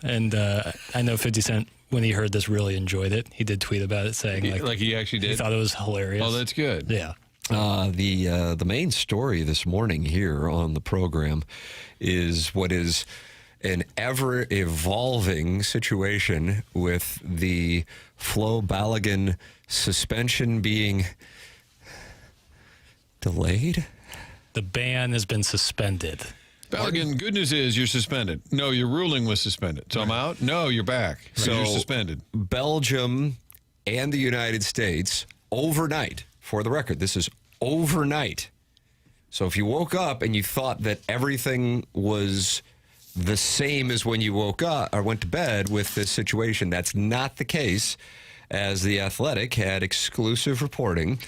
And I know 50 Cent, when he heard this, really enjoyed it. He did tweet about it, saying like he actually did. He thought it was hilarious. Oh, that's good. Yeah. The main story this morning here on the program is what is an ever-evolving situation with the Flo Balogun suspension being delayed. The ban has been suspended. Balogun, good news is you're suspended. No, your ruling was suspended. So I'm out? No, you're back. So you're suspended. Belgium and the United States overnight, for the record, this is overnight. So if you woke up and you thought that everything was the same as when you woke up or went to bed with this situation, that's not the case, as The Athletic had exclusive reporting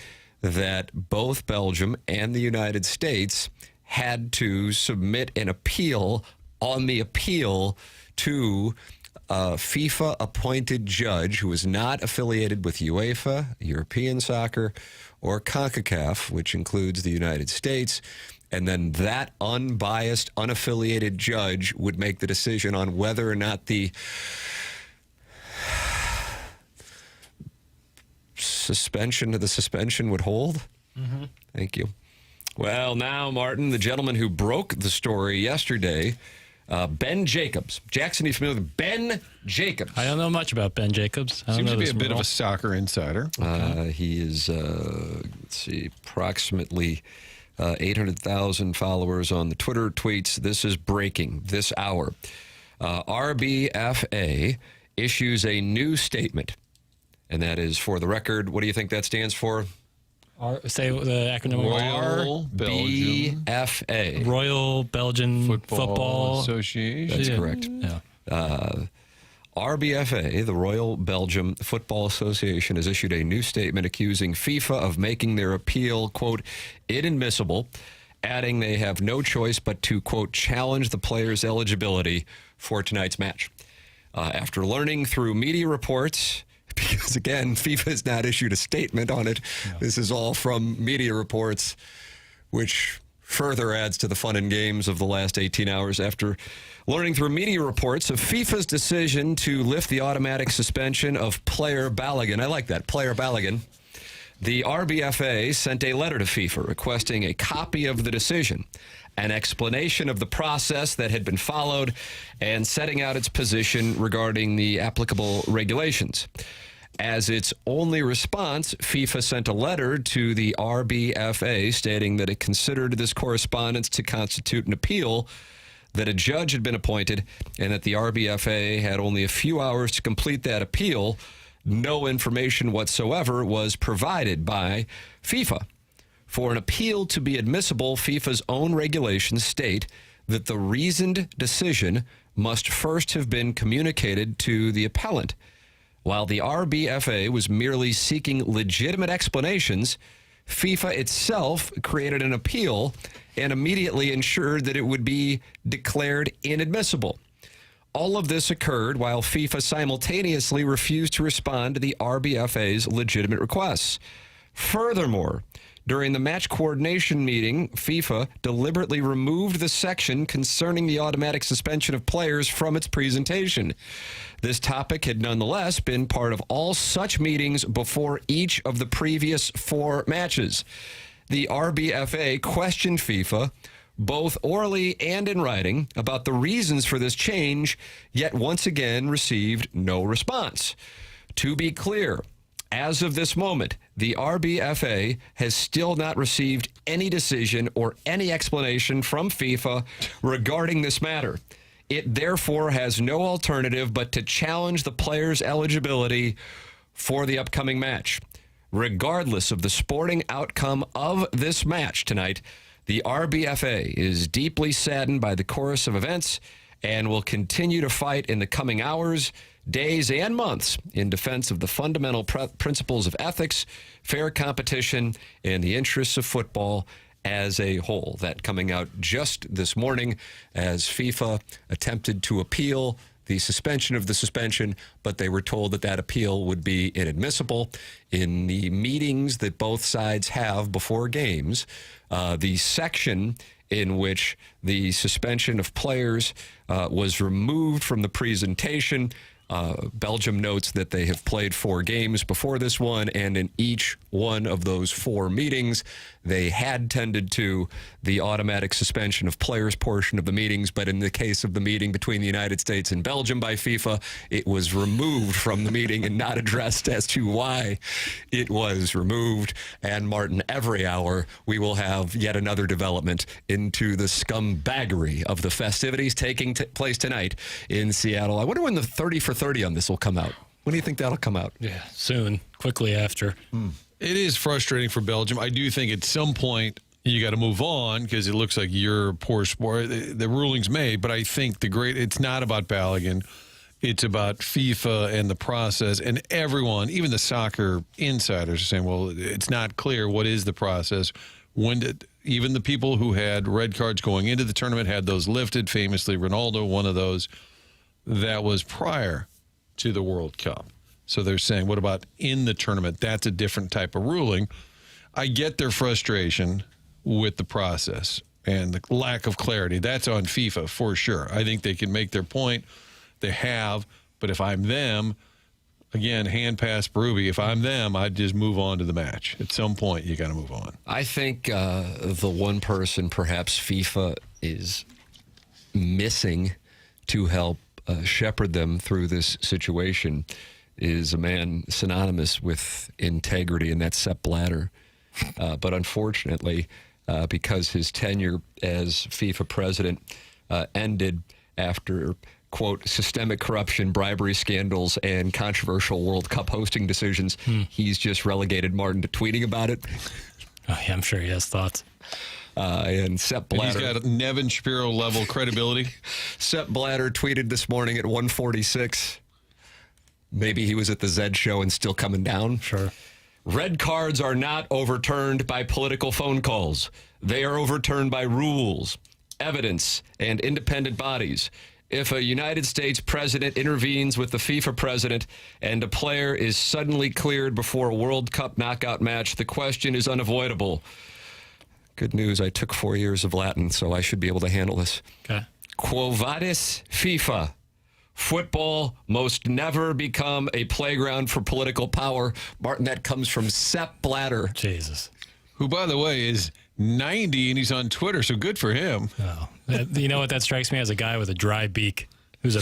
that both Belgium and the United States had to submit an appeal on the appeal to a FIFA-appointed judge who was not affiliated with UEFA, European Soccer, or CONCACAF, which includes the United States. And then that unbiased, unaffiliated judge would make the decision on whether or not the suspension would hold. Mm-hmm. Thank you. Well, now, Martin, the gentleman who broke the story yesterday, Ben Jacobs. Jackson, you familiar with Ben Jacobs? I don't know much about Ben Jacobs. Seems to be a bit of a soccer insider. He is, approximately 800,000 followers on the Twitter tweets. This is breaking this hour. RBFA issues a new statement, and that is, for the record, what do you think that stands for? Say the acronym. Royal Belgian RBFA. Royal Belgian Football Association. That's correct. Yeah. RBFA, the Royal Belgium Football Association, has issued a new statement accusing FIFA of making their appeal, quote, inadmissible, adding they have no choice but to, quote, challenge the players' eligibility for tonight's match. After learning through media reports, because, again, FIFA has not issued a statement on it. No. This is all from media reports, which further adds to the fun and games of the last 18 hours. After learning through media reports of FIFA's decision to lift the automatic suspension of player Balogun. I like that, player Balogun. The RBFA sent a letter to FIFA requesting a copy of the decision, an explanation of the process that had been followed, and setting out its position regarding the applicable regulations. As its only response, FIFA sent a letter to the RBFA stating that it considered this correspondence to constitute an appeal, that a judge had been appointed, and that the RBFA had only a few hours to complete that appeal. No information whatsoever was provided by FIFA. For an appeal to be admissible, FIFA's own regulations state that the reasoned decision must first have been communicated to the appellant. While the RBFA was merely seeking legitimate explanations, FIFA itself created an appeal and immediately ensured that it would be declared inadmissible. All of this occurred while FIFA simultaneously refused to respond to the RBFA's legitimate requests. Furthermore, During the match coordination meeting, FIFA deliberately removed the section concerning the automatic suspension of players from its presentation. This topic had nonetheless been part of all such meetings before each of the previous 4 matches. The RBFA questioned FIFA, both orally and in writing, about the reasons for this change, yet once again received no response. To be clear, as of this moment, the RBFA has still not received any decision or any explanation from FIFA regarding this matter. It therefore has no alternative but to challenge the players' eligibility for the upcoming match. Regardless of the sporting outcome of this match tonight, the RBFA is deeply saddened by the course of events and will continue to fight in the coming hours, days, and months in defense of the fundamental principles of ethics, fair competition, and the interests of football as a whole. That coming out just this morning as FIFA attempted to appeal the suspension of the suspension, but they were told that that appeal would be inadmissible. In the meetings that both sides have before games, the section in which the suspension of players was removed from the presentation, Belgium notes that they have played 4 games before this one, and in each one of those 4 meetings, they had tended to the automatic suspension of players portion of the meetings, but in the case of the meeting between the United States and Belgium by FIFA, it was removed from the meeting and not addressed as to why it was removed. And Martin, every hour we will have yet another development into the scumbaggery of the festivities taking place tonight in Seattle. I wonder when the 30 for 30 on this will come out. When do you think that'll come out? Yeah, soon, quickly after. It is frustrating for Belgium. I do think at some point you got to move on because it looks like you're poor sport. The ruling's made, but I think it's not about Balogun. It's about FIFA and the process, and everyone, even the soccer insiders, are saying, well, it's not clear what is the process. When did even the people who had red cards going into the tournament had those lifted? Famously, Ronaldo, one of those. That was prior to the World Cup. So they're saying, what about in the tournament? That's a different type of ruling. I get their frustration with the process and the lack of clarity. That's on FIFA for sure. I think they can make their point. They have. But if I'm them, again, hand pass Berube, if I'm them, I'd just move on to the match. At some point, you got to move on. I think the one person perhaps FIFA is missing to help shepherd them through this situation is a man synonymous with integrity, and that's Sepp Blatter. But unfortunately, because his tenure as FIFA president ended after, quote, systemic corruption, bribery scandals, and controversial World Cup hosting decisions, he's just relegated Martin to tweeting about it. Oh, yeah, I'm sure he has thoughts. And Sepp Blatter. And he's got Nevin Shapiro level credibility. Sepp Blatter tweeted this morning at 1:46. Maybe he was at the Zed show and still coming down. Sure. Red cards are not overturned by political phone calls. They are overturned by rules, evidence, and independent bodies. If a United States president intervenes with the FIFA president and a player is suddenly cleared before a World Cup knockout match, the question is unavoidable. Good news, I took 4 years of Latin, so I should be able to handle this. Okay. Quo vadis FIFA. Football must never become a playground for political power. Martin, that comes from Sepp Blatter. Jesus. Who, by the way, is 90 and he's on Twitter, so good for him. Oh, you know what that strikes me as? A guy with a dry beak. He's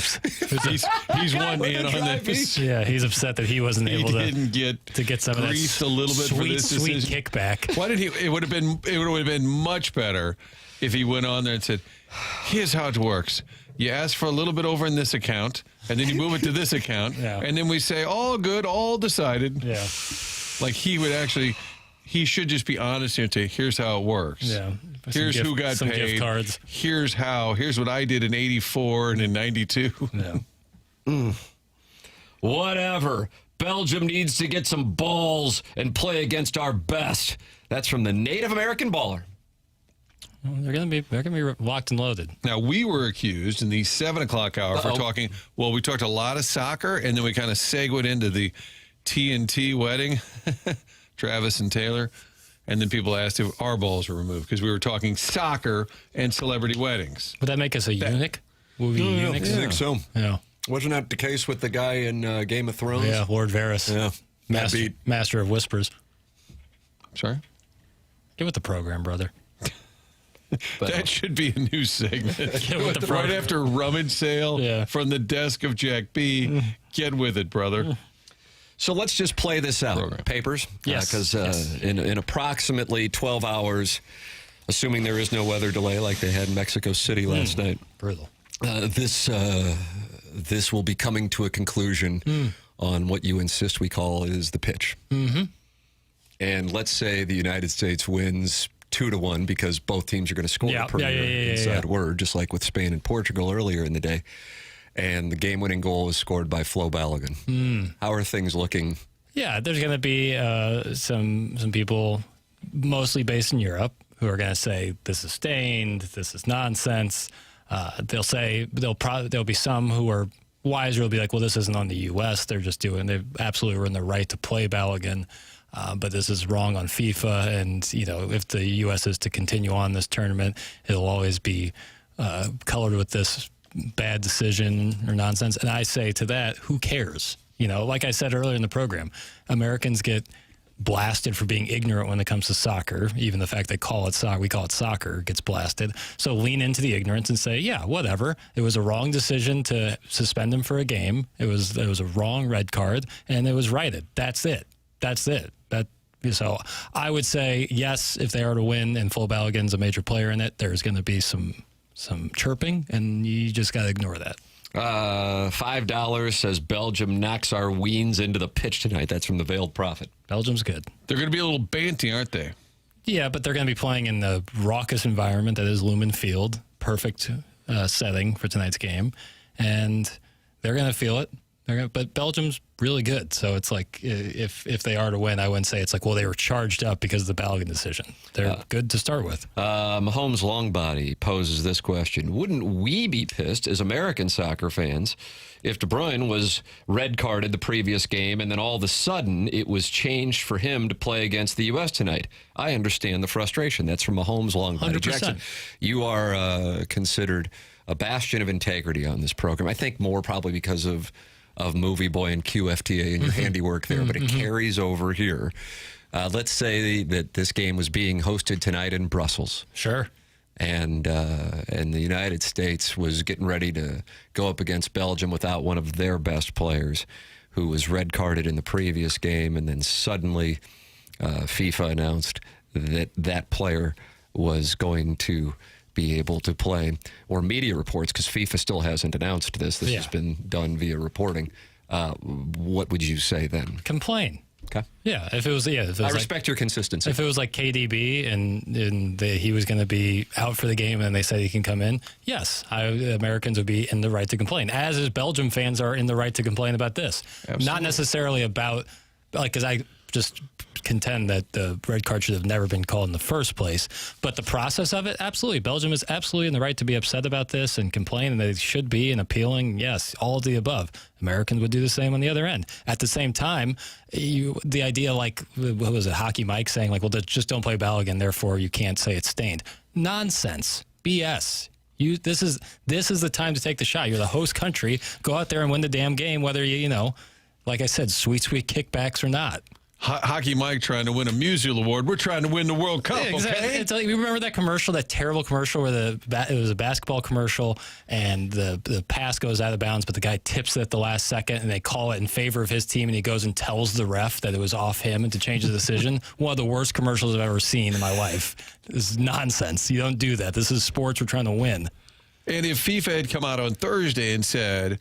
one man on this. Yeah, he's upset that he wasn't able to get some of that a little bit sweet, for this sweet decision. kickback. Why did he? It would have been much better if he went on there and said, "Here's how it works. You ask for a little bit over in this account, and then you move it to this account, and then we say all good, all decided." Yeah, like he should just be honest here and say, "Here's how it works." Yeah. Here's who got some paid. Gift cards. Here's what I did in '84 and in '92. Yeah. Whatever. Belgium needs to get some balls and play against our best. That's from the Native American baller. Well, they're gonna be locked and loaded. Now, we were accused in the 7 o'clock hour for talking. Well, we talked a lot of soccer, and then we kind of segued into the TNT wedding, Travis and Taylor. And then people asked if our balls were removed because we were talking soccer and celebrity weddings. Would that make us a eunuch? Will we be eunuchs? I think so. Yeah. Wasn't that the case with the guy in Game of Thrones? Yeah, Lord Varys. Yeah. Master of Whispers. Sorry? Get with the program, brother. That should be a new segment. Get with the right program. after rummage sale from the desk of Jack B. Get with it, brother. So let's just play this out. Papers? Yes. Because in approximately 12 hours, assuming there is no weather delay like they had in Mexico City last night. Brutal. This will be coming to a conclusion on what you insist we call is the pitch. Mm-hmm. And let's say the United States wins 2-1 because both teams are going to score per inside word, just like with Spain and Portugal earlier in the day. And the game-winning goal is scored by Flo Balogun. How are things looking? Yeah, there's going to be some people, mostly based in Europe, who are going to say this is stained, this is nonsense. There'll be some who are wiser. Will be like, well, this isn't on the U.S. They absolutely were in the right to play Balogun, but this is wrong on FIFA. And if the U.S. is to continue on this tournament, it'll always be colored with this bad decision or nonsense. And I say to that, who cares? Like I said earlier in the program, Americans get blasted for being ignorant when it comes to soccer. Even the fact they call it soccer, we call it soccer, gets blasted. So lean into the ignorance and say, yeah, whatever. It was a wrong decision to suspend him for a game. It was a wrong red card, and it was righted. That's it. So I would say, yes, if they are to win and Flo Balogun's a major player in it, there's going to be some chirping, and you just got to ignore that. $5 says Belgium knocks our weens into the pitch tonight. That's from the Veiled Prophet. Belgium's good. They're going to be a little banty, aren't they? Yeah, but they're going to be playing in the raucous environment that is Lumen Field. Perfect setting for tonight's game. And they're going to feel it. But Belgium's really good. So it's like, if they are to win, I wouldn't say it's like, well, they were charged up because of the Balogun decision. They're good to start with. Mahomes Longbody poses this question. Wouldn't we be pissed as American soccer fans if De Bruyne was red carded the previous game and then all of a sudden it was changed for him to play against the U.S. tonight? I understand the frustration. That's from Mahomes Longbody. 100%. Jackson, you are considered a bastion of integrity on this program. I think more probably because of Movie Boy and QFTA and your handiwork there, but it carries over here. Let's say that this game was being hosted tonight in Brussels. Sure. And the United States was getting ready to go up against Belgium without one of their best players, who was red carded in the previous game, and then suddenly FIFA announced that player was going to be able to play, or media reports, because FIFA still hasn't announced this. This has been done via reporting. What would you say then? Complain. Okay. Yeah, if it was I respect your consistency. If it was like KDB and he was going to be out for the game and they said he can come in, yes, Americans would be in the right to complain, as is Belgium fans are in the right to complain about this. Absolutely. Not necessarily about, because I just contend that the red card should have never been called in the first place, but the process of it, absolutely. Belgium is absolutely in the right to be upset about this and complain, and they should be, and appealing, yes, all of the above. Americans would do the same on the other end. At the same time, the idea, like, what was it, Hockey Mike saying, like, well, just don't play Balogun, therefore you can't say it's stained. Nonsense. BS. This is the time to take the shot. You're the host country. Go out there and win the damn game, whether you like I said, sweet kickbacks or not. Hockey Mike trying to win a Musial Award. We're trying to win the World Cup, exactly. okay? It's like, you remember that commercial, that terrible commercial where it was a basketball commercial and the pass goes out of bounds, but the guy tips it at the last second and they call it in favor of his team and he goes and tells the ref that it was off him and to change the decision? One of the worst commercials I've ever seen in my life. This is nonsense. You don't do that. This is sports. We're trying to win. And if FIFA had come out on Thursday and said,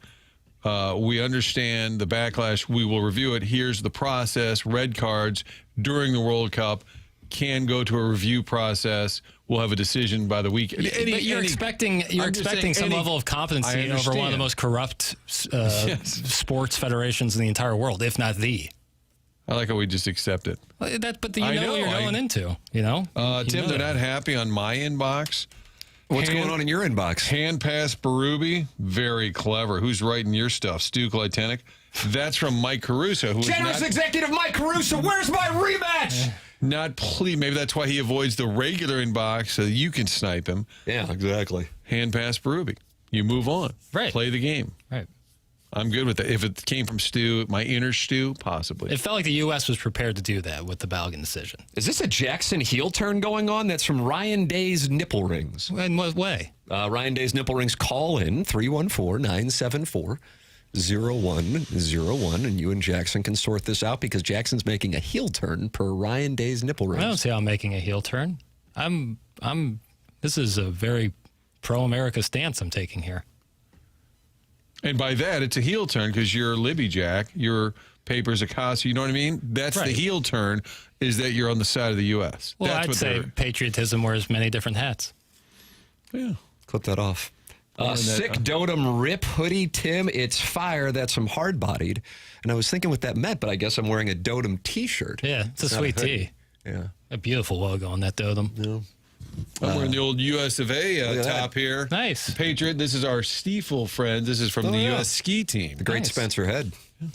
we understand the backlash, we will review it, here's the process, red cards during the World Cup can go to a review process, we'll have a decision by the weekend. But you're expecting some level of competency over one of the most corrupt sports federations in the entire world, if not the. I like how we just accept it. But you know what you're going into, Tim, they're not happy on my inbox. What's going on in your inbox? Hand pass Berube, very clever. Who's writing your stuff? Stu Glytenic. That's from Mike Caruso. Generous executive Mike Caruso, where's my rematch? Maybe that's why he avoids the regular inbox so you can snipe him. Yeah, exactly. Hand pass Berube. You move on. Right. Play the game. Right. I'm good with that. If it came from Stu, my inner Stu, possibly. It felt like the U.S. was prepared to do that with the Balogun decision. Is this a Jackson heel turn going on? That's from Ryan Day's Nipple Rings. In what way? Ryan Day's Nipple Rings. Call in 314-974-0101, and you and Jackson can sort this out because Jackson's making a heel turn per Ryan Day's Nipple Rings. I don't see how I'm making a heel turn. This is a very pro-America stance I'm taking here. And by that, it's a heel turn because you're Libby Jack, your papers Acosta, you know what I mean? That's right. The heel turn, is that you're on the side of the U.S. Well, That's I'd say patriotism wears many different hats. Yeah. Clip that off. Sick Dotem Rip hoodie, Tim. It's fire. That's some hard-bodied. And I was thinking what that meant, but I guess I'm wearing a Dotem T-shirt. Yeah, it's a sweet tee. Yeah. A beautiful logo on that Dotem. Yeah. I'm wearing the old US of A top here. Nice. Patriot. This is our Stiefel friend. This is from the U.S. ski team. The great Spencer Head. Yeah.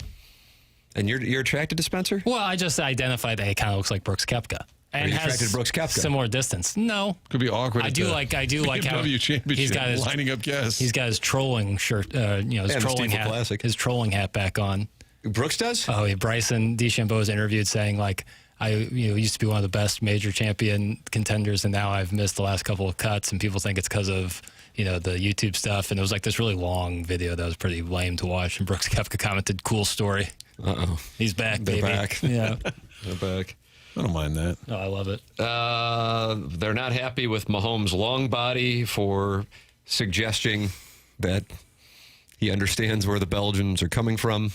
And you're attracted to Spencer? Well, I just identified that he kind of looks like Brooks Koepka. And And Are you attracted to Brooks Koepka? Similar distance. No. Could be awkward. I do like how championship he's got his lining up guests. He's got his trolling shirt, his trolling hat, Classic. his trolling hat back on. Brooks does? Oh, yeah, Bryson DeChambeau was interviewed saying like, I used to be one of the best major champion contenders, and now I've missed the last couple of cuts, and people think it's because of the YouTube stuff. And it was like this really long video that was pretty lame to watch. And Brooks Koepka commented, "Cool story." He's back, They're baby. back. Yeah, they're back. I don't mind that. Oh, I love it. They're not happy with Mahomes' long body for suggesting that he understands where the Belgians are coming from.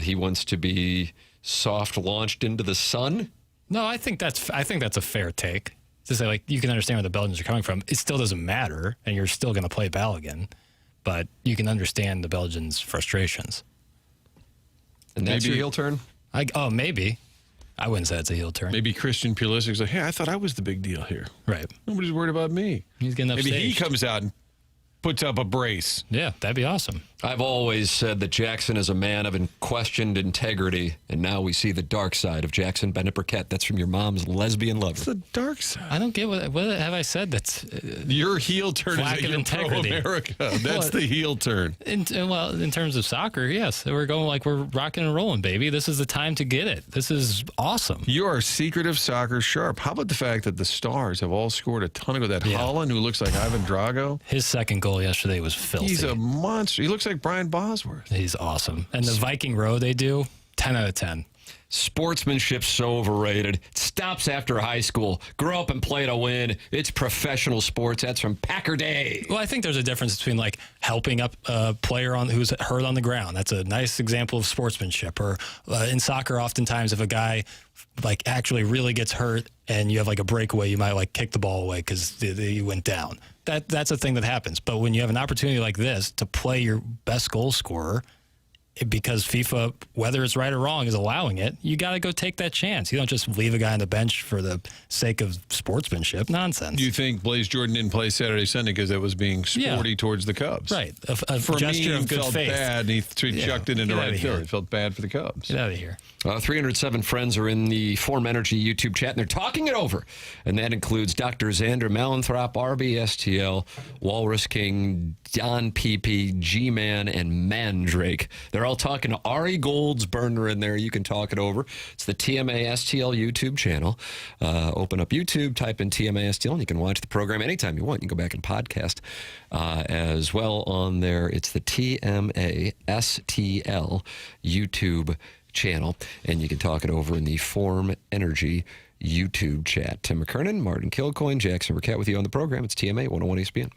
He wants to be soft launched into the sun. No, I think that's a fair take. To say like you can understand where the Belgians are coming from. It still doesn't matter, and you're still going to play Balogun, but you can understand the Belgians' frustrations. And that's your heel turn? Maybe. I wouldn't say it's a heel turn. Maybe Christian Pulisic's like, hey, I thought I was the big deal here. Right. Nobody's worried about me. He's getting Maybe he upstaged. comes out and puts up a brace. Yeah, that'd be awesome. I've always said that Jackson is a man of unquestioned integrity, and now we see the dark side of Jackson Burkett. That's from your mom's lesbian lover. It's the dark side. I don't get what have I said that's your heel turn is that you're pro-America. That's the heel turn. In terms of soccer, yes. We're rocking and rolling, baby. This is the time to get it. This is awesome. You are secretive soccer sharp. How about the fact that the Stars have all scored a ton of goals? That Holland, who looks like Ivan Drago. His second goal yesterday was filthy. He's a monster. He looks like Brian Bosworth. He's awesome. And the Viking row they do, 10 out of 10. Sportsmanship's so overrated. It stops after high school. Grow up and play to win. It's professional sports. That's from Packer Day. Well, I think there's a difference between like helping up a player who's hurt on the ground. That's a nice example of sportsmanship. Or in soccer, oftentimes if a guy like actually really gets hurt and you have like a breakaway, you might like kick the ball away because he went down. That's a thing that happens. But when you have an opportunity like this to play your best goal scorer, because FIFA, whether it's right or wrong, is allowing it, you got to go take that chance. You don't just leave a guy on the bench for the sake of sportsmanship. Nonsense. Do you think Blaze Jordan didn't play Saturday, Sunday because it was being sporty towards the Cubs? Right. A for gesture me, of good felt faith. bad, and he chucked it into right field. It felt bad for the Cubs. Get out of here. 307 friends are in the Form Energy YouTube chat, and they're talking it over. And that includes Dr. Xander Malanthrop, RBSTL, Walrus King, Don PP, G-Man, and Mandrake. They're all talking to Ari Goldsburner in there. You can talk it over. It's the TMA STL YouTube channel. Open up YouTube, type in TMA STL, and you can watch the program anytime you want. You can go back and podcast as well on there. It's the TMA STL YouTube channel, and you can talk it over in the Form Energy YouTube chat. Tim McKernan, Martin Kilcoyne, Jackson Burkett with you on the program. It's TMA 101 ESPN.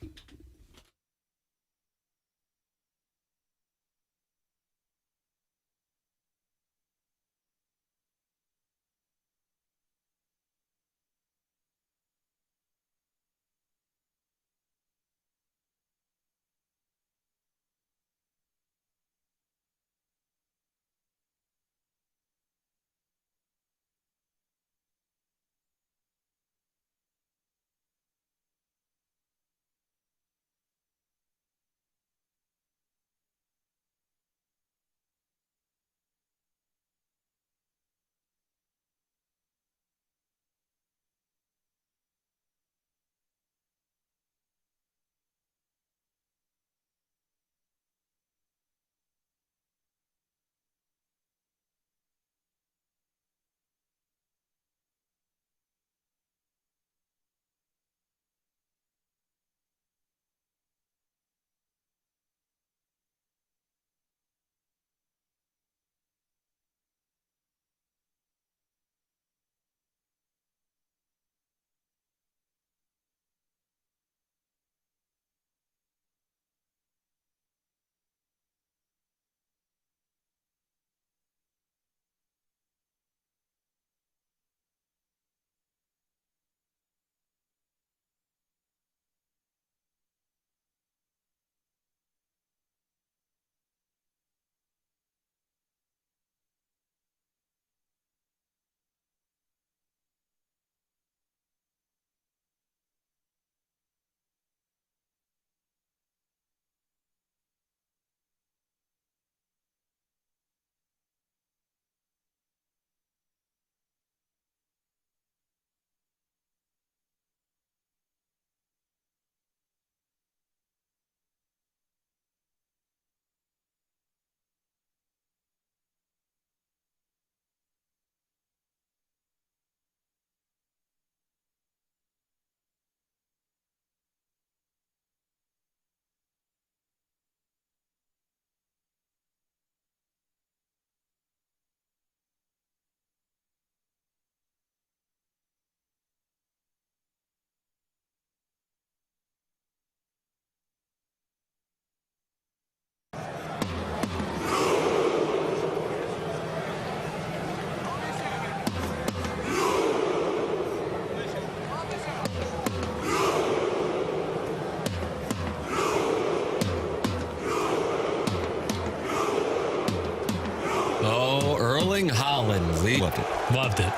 Loved it.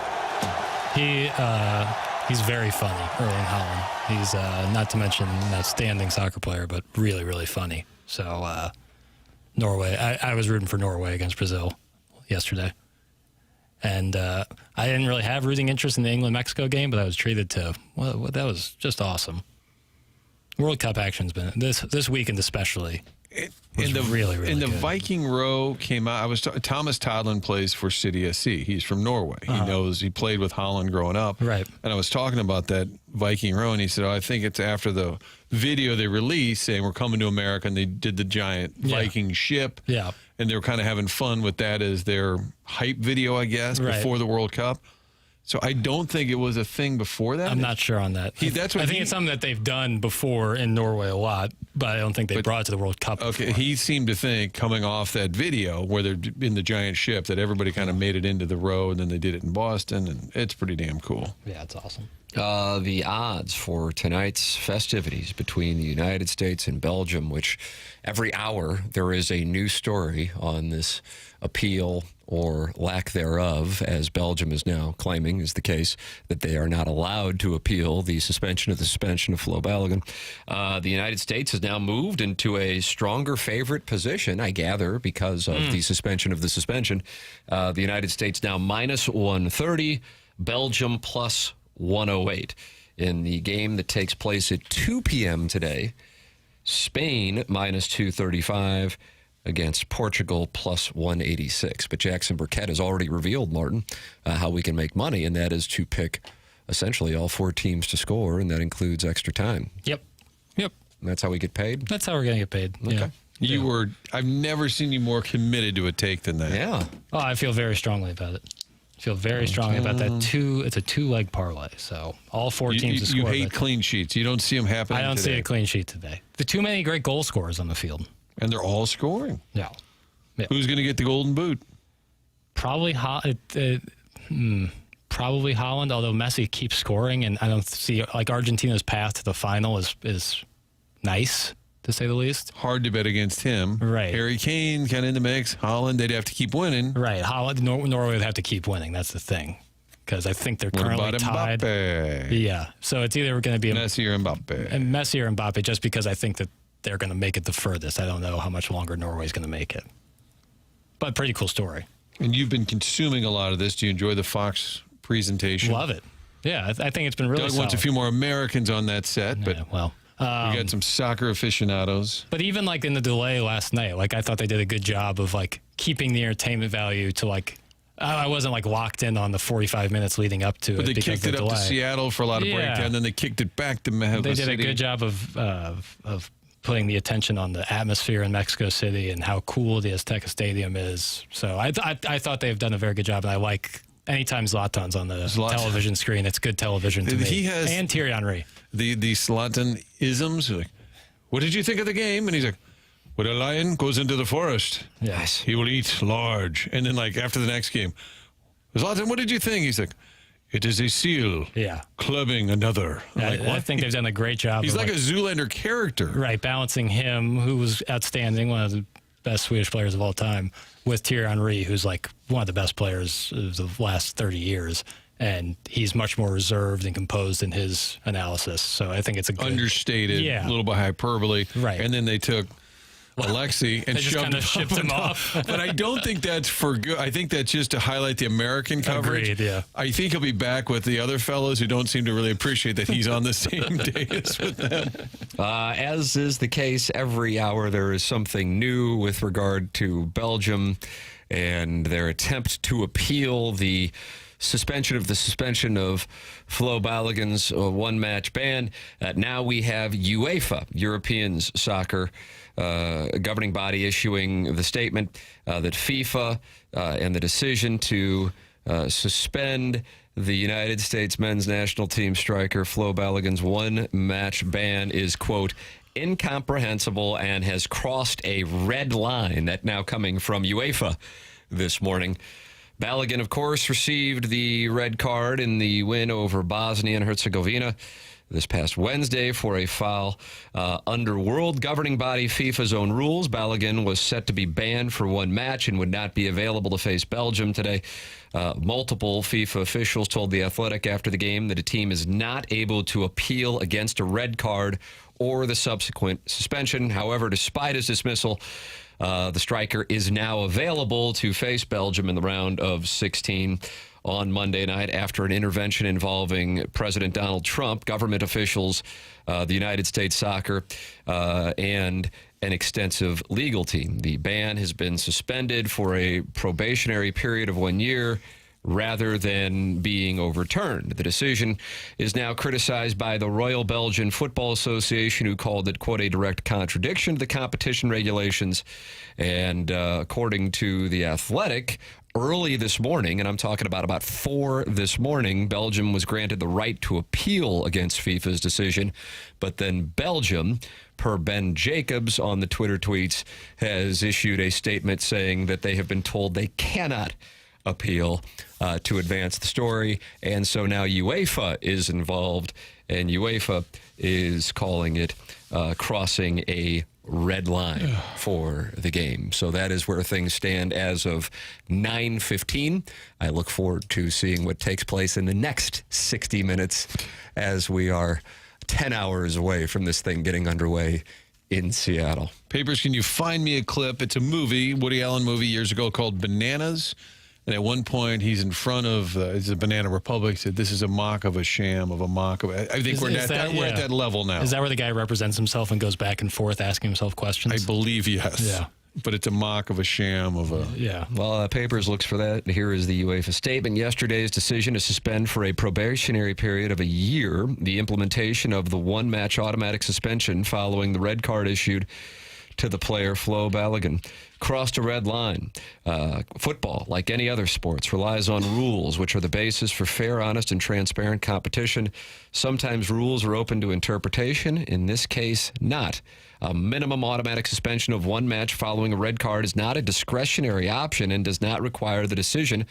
He's very funny, Erling Haaland. He's not to mention an outstanding soccer player, but really, really funny. So Norway, I was rooting for Norway against Brazil yesterday. And I didn't really have rooting interest in the England-Mexico game, but I was treated to. Well, that was just awesome. World Cup action's been this weekend especially. Really the good. Viking row came out. Thomas Todland plays for City SC. He's from Norway. He played with Holland growing up. Right. And I was talking about that Viking row, and he said, I think it's after the video they released saying we're coming to America, and they did the giant Viking ship. Yeah. And they were kind of having fun with that as their hype video, I guess, before the World Cup. So I don't think it was a thing before that. I'm not sure on that. I think it's something that they've done before in Norway a lot, but I don't think they brought it to the World Cup. Okay, he seemed to think coming off that video where they're in the giant ship that everybody kind of made it into the row, and then they did it in Boston, and it's pretty damn cool. Yeah, it's awesome. The odds for tonight's festivities between the United States and Belgium, which every hour there is a new story on this appeal or lack thereof, as Belgium is now claiming is the case, that they are not allowed to appeal the suspension of Flo Balogun. The United States has now moved into a stronger favorite position, I gather, because of the suspension of the suspension. The United States now minus 130, Belgium plus 108. In the game that takes place at 2 p.m. today, Spain minus 235 against Portugal plus 186. But Jackson Burkett has already revealed, Martin, how we can make money, and that is to pick essentially all four teams to score, and that includes extra time. Yep. And that's how we get paid? That's how we're going to get paid. Okay. Yeah. I've never seen you more committed to a take than that. Yeah. Oh, I feel very strongly about it. I feel very strongly about that. It's a two-leg parlay, so all four teams to score. You hate clean sheets. You don't see them happening I don't today. see a clean sheet today. Too many great goal scorers on the field. And they're all scoring. Yeah. Who's going to get the golden boot? Probably probably Holland, although Messi keeps scoring, and I don't see Argentina's path to the final is nice, to say the least. Hard to bet against him. Right. Harry Kane kind of in the mix. Holland, they'd have to keep winning. Right. Holland, Norway would have to keep winning. That's the thing. Because I think they're currently tied. Mbappe? Yeah. So it's either going to be Messi or Mbappe. And Messi or Mbappe, just because I think that they're going to make it the furthest. I don't know how much longer Norway's going to make it. But pretty cool story. And you've been consuming a lot of this. Do you enjoy the Fox presentation? Love it. Yeah, I think it's been really Doug wants a few more Americans on that set, but we got some soccer aficionados. But even in the delay last night, I thought they did a good job of keeping the entertainment value to I wasn't locked in on the 45 minutes leading up to it. But they kicked it up to Seattle for a lot of breakdown, then they kicked it back to Mexico City. They did a good job of putting the attention on the atmosphere in Mexico City and how cool the Azteca Stadium is. So I thought they've done a very good job, and I like anytime Zlatan's on the television screen, it's good television to me. And Thierry Henry. The Zlatan-isms, what did you think of the game? And he's like, when a lion goes into the forest, yes, he will eat large. And then after the next game, Zlatan, what did you think? He's like, it is a seal clubbing another. I think they've done a great job. He's like a Zoolander character. Right, balancing him, who was outstanding, one of the best Swedish players of all time, with Thierry Henry, who's one of the best players of the last 30 years. And he's much more reserved and composed in his analysis. So I think it's a good... Understated, a little bit hyperbole. Right. And then they took Alexi and shipped him off. But I don't think that's for good. I think that's just to highlight the American coverage. Agreed, yeah. I think he'll be back with the other fellows who don't seem to really appreciate that he's on the same dais with them. As is the case, every hour there is something new with regard to Belgium and their attempt to appeal the suspension of Flo Balogun's one-match ban. Now we have UEFA, European Soccer governing body, issuing the statement that FIFA and the decision to suspend the United States men's national team striker Flo Balogun's one-match ban is, quote, incomprehensible and has crossed a red line. That now coming from UEFA this morning. Balogun, of course, received the red card in the win over Bosnia and Herzegovina. this past Wednesday for a foul under world governing body FIFA's own rules. Balogun was set to be banned for one match and would not be available to face Belgium today. Multiple FIFA officials told The Athletic after the game that a team is not able to appeal against a red card or the subsequent suspension. However, despite his dismissal, the striker is now available to face Belgium in the round of 16 on Monday night after an intervention involving President Donald Trump, government officials, the United States Soccer, and an extensive legal team. The ban has been suspended for a probationary period of 1 year rather than being overturned. The decision is now criticized by the Royal Belgian Football Association, who called it, quote, a direct contradiction to the competition regulations. And according to The Athletic, early this morning, and I'm talking about 4 this morning, Belgium was granted the right to appeal against FIFA's decision. But then Belgium, per Ben Jacobs on the Twitter tweets, has issued a statement saying that they have been told they cannot appeal to advance the story. And so now UEFA is involved, and UEFA is calling it crossing a red line for the game. So that is where things stand as of 9:15. I look forward to seeing what takes place in the next 60 minutes as we are 10 hours away from this thing getting underway in Seattle. Papers, can you find me a clip? It's a movie, Woody Allen movie years ago called Bananas. And at one point, he's in front of it's a Banana Republic. He said, "This is a mock of a sham of a mock of." I think we're at that level now. Is that where the guy represents himself and goes back and forth asking himself questions? I believe yes. Yeah. But it's a mock of a sham of a. Yeah. Well, Papers looks for that. Here is the UEFA statement. Yesterday's decision to suspend for a probationary period of a year the implementation of the one-match automatic suspension following the red card issued to the player Flo Balogun crossed a red line. Football, like any other sports, relies on rules, which are the basis for fair, honest, and transparent competition. Sometimes rules are open to interpretation. In this case, not. A minimum automatic suspension of one match following a red card is not a discretionary option and does not require the decision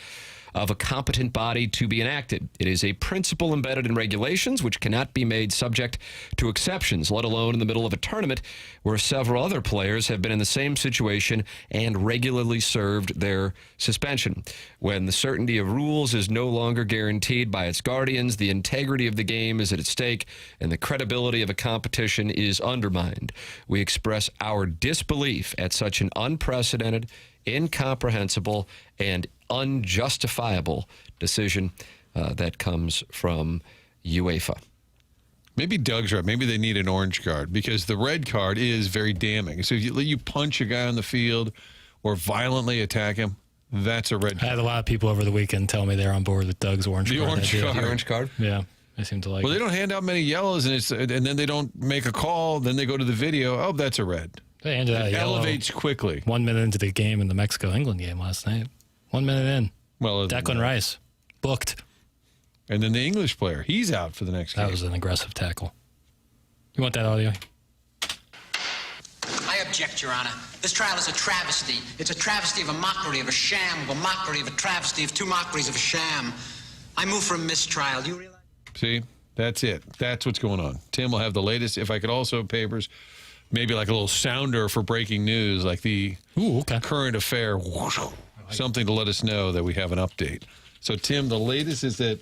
of a competent body to be enacted. It is a principle embedded in regulations which cannot be made subject to exceptions, let alone in the middle of a tournament where several other players have been in the same situation and regularly served their suspension. When the certainty of rules is no longer guaranteed by its guardians, the integrity of the game is at stake and the credibility of a competition is undermined. We express our disbelief at such an unprecedented, incomprehensible, and unjustifiable decision that comes from UEFA. Maybe Doug's right. Maybe they need an orange card because the red card is very damning. So if you punch a guy on the field or violently attack him, that's a red card. I had a lot of people over the weekend tell me they're on board with Doug's orange card. The orange card? Yeah. They seem to like Well, they don't hand out many yellows, and then they don't make a call. Then they go to the video. Oh, that's a red. They handed out a yellow elevates quickly. 1 minute into the game in the Mexico-England game last night. 1 minute in. Well, Declan Rice booked. And then the English player, he's out for the next game. That was an aggressive tackle. You want that audio? I object, Your Honor. This trial is a travesty. It's a travesty of a mockery, of a sham, of a mockery, of a travesty, of two mockeries, of a sham. I move for a mistrial. You realize? See, that's it. That's what's going on. Tim will have the latest. If I could also, Papers, maybe like a little sounder for breaking news, like the current affair, something to let us know that we have an update. So, Tim, the latest is that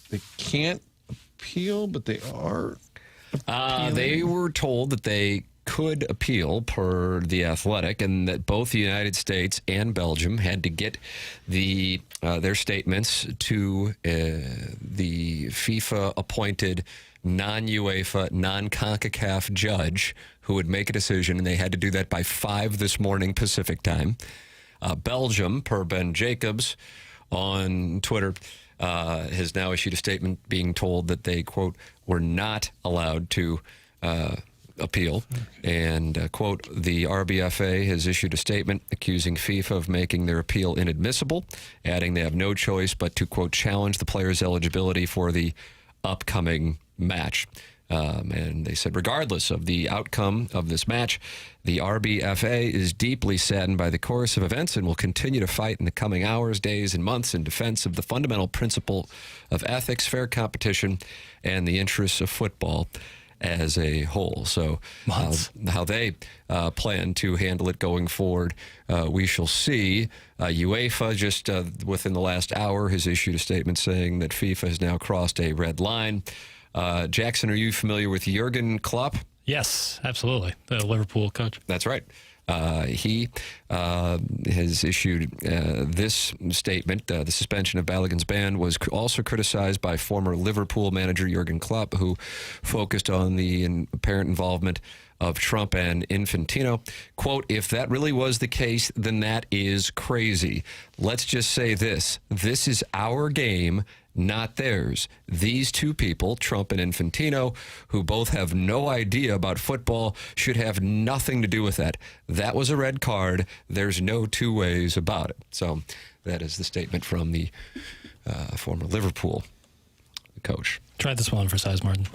they can't appeal, but they are appealing. They were told that they could appeal per The Athletic, and that both the United States and Belgium had to get their statements to the FIFA-appointed non-UEFA, non-CONCACAF judge who would make a decision, and they had to do that by 5 this morning Pacific time. Belgium, per Ben Jacobs on Twitter, has now issued a statement being told that they, quote, were not allowed to appeal. And, quote, the RBFA has issued a statement accusing FIFA of making their appeal inadmissible, adding they have no choice but to, quote, challenge the player's eligibility for the upcoming match. And they said, regardless of the outcome of this match, the RBFA is deeply saddened by the course of events and will continue to fight in the coming hours, days, and months in defense of the fundamental principle of ethics, fair competition, and the interests of football as a whole. So how they plan to handle it going forward, we shall see. UEFA, just within the last hour, has issued a statement saying that FIFA has now crossed a red line. Jackson, are you familiar with Jurgen Klopp? Yes, absolutely. The Liverpool coach. That's right. He has issued this statement. The suspension of Balogun's ban was also criticized by former Liverpool manager Jurgen Klopp, who focused on the apparent involvement of Trump and Infantino. Quote, if that really was the case, then that is crazy. Let's just say this. This is our game, not theirs. These two people, Trump and Infantino, who both have no idea about football, should have nothing to do with that. That was a red card. There's no two ways about it. So that is the statement from the former Liverpool coach. Try this one for size, Martin.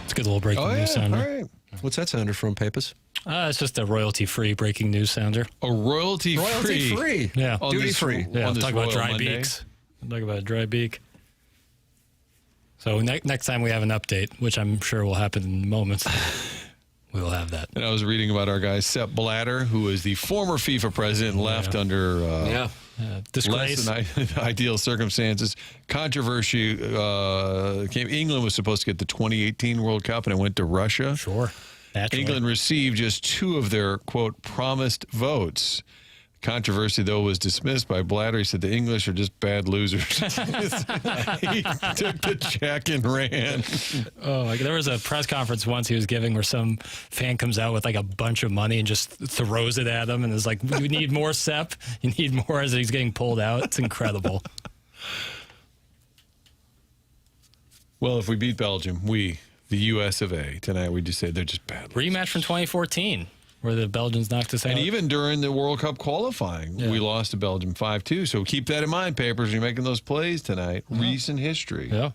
It's a good little breaking news sounder. All right. What's that sounder from, Pappas? It's just a royalty-free breaking news sounder. A royalty-free? Royalty-free? Yeah. Duty-free. Yeah, talk about dry beaks. Talk about a dry beak. So next time we have an update, which I'm sure will happen in moments, we will have that. And I was reading about our guy, Sepp Blatter, who is the former FIFA president, left under disgrace. less than ideal circumstances. Controversy came. England was supposed to get the 2018 World Cup, and it went to Russia. Sure. Naturally. England received just 2 of their, quote, promised votes. Controversy, though, was dismissed by Blatter. He said the English are just bad losers. He took the check and ran. Oh, there was a press conference once he was giving where some fan comes out with like a bunch of money and just throws it at him and is like, you need more, Sepp? You need more, as he's getting pulled out. It's incredible. Well, if we beat Belgium, the US of A, tonight, we just say they're just bad losers. Rematch from 2014. Where the Belgians knocked us out. And even during the World Cup qualifying, we lost to Belgium 5-2. So keep that in mind, Papers, when you're making those plays tonight. Recent history. Yeah.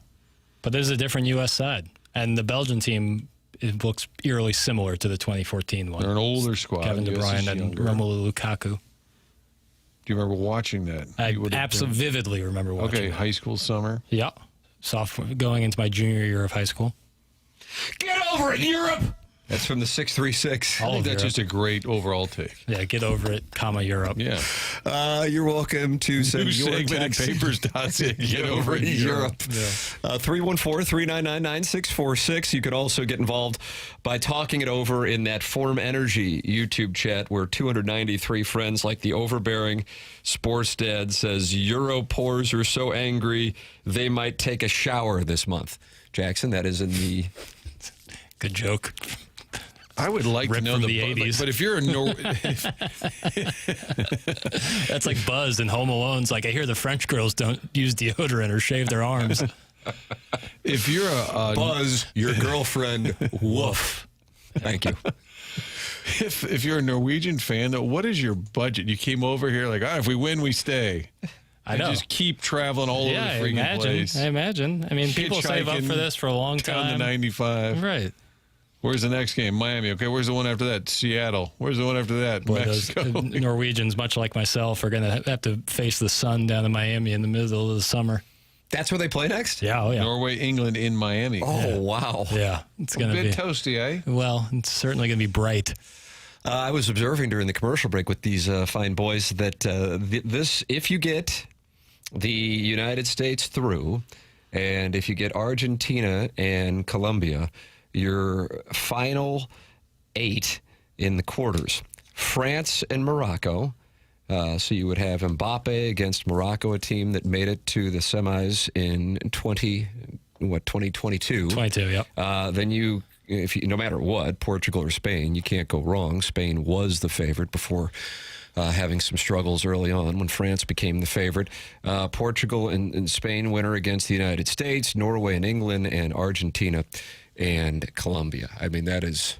But there's a different U.S. side. And the Belgian team, it looks eerily similar to the 2014 one. They're an older squad. Kevin De Bruyne and Romelu Lukaku. Do you remember watching that? I absolutely vividly remember watching that. High school summer? Yeah. Sophomore, going into my junior year of high school. Get over it, Europe! That's from the 636. I think that's just a great overall take. Yeah, get over it, Europe. Yeah. You're welcome to send New your segment text. at Papers.ca. Get over it, Europe. 314-399-9646. You can also get involved by talking it over in that Form Energy YouTube chat where 293 friends like the overbearing sports dad says Euro pores are so angry they might take a shower this month. Jackson, that is in the... Good joke. I would like to know the 80s. But if you're a that's like Buzz in Home Alone's like, I hear the French girls don't use deodorant or shave their arms. If you're a Buzz, your girlfriend, woof. Thank you. If you're a Norwegian fan, though, what is your budget? You came over here like, if we win, we stay. I know. Just keep traveling all over the freaking place. I imagine. I mean, people save up for this for a long time. Down to 95. Right. Where's the next game? Miami. Okay, where's the one after that? Seattle. Where's the one after that? Boy, Mexico. those Norwegians, much like myself, are going to have to face the sun down in Miami in the middle of the summer. That's where they play next? Yeah, oh yeah. Norway, England in Miami. Oh, wow. Yeah, it's going to be toasty, eh? Well, it's certainly going to be bright. I was observing during the commercial break with these fine boys that if you get the United States through, and if you get Argentina and Colombia, your final 8 in the quarters, France and Morocco. So you would have Mbappe against Morocco, a team that made it to the semis in 2022. 22, yep. Then no matter what, Portugal or Spain, you can't go wrong. Spain was the favorite before having some struggles early on when France became the favorite. Portugal and Spain winner against the United States, Norway and England, and Argentina and Colombia. I mean, that is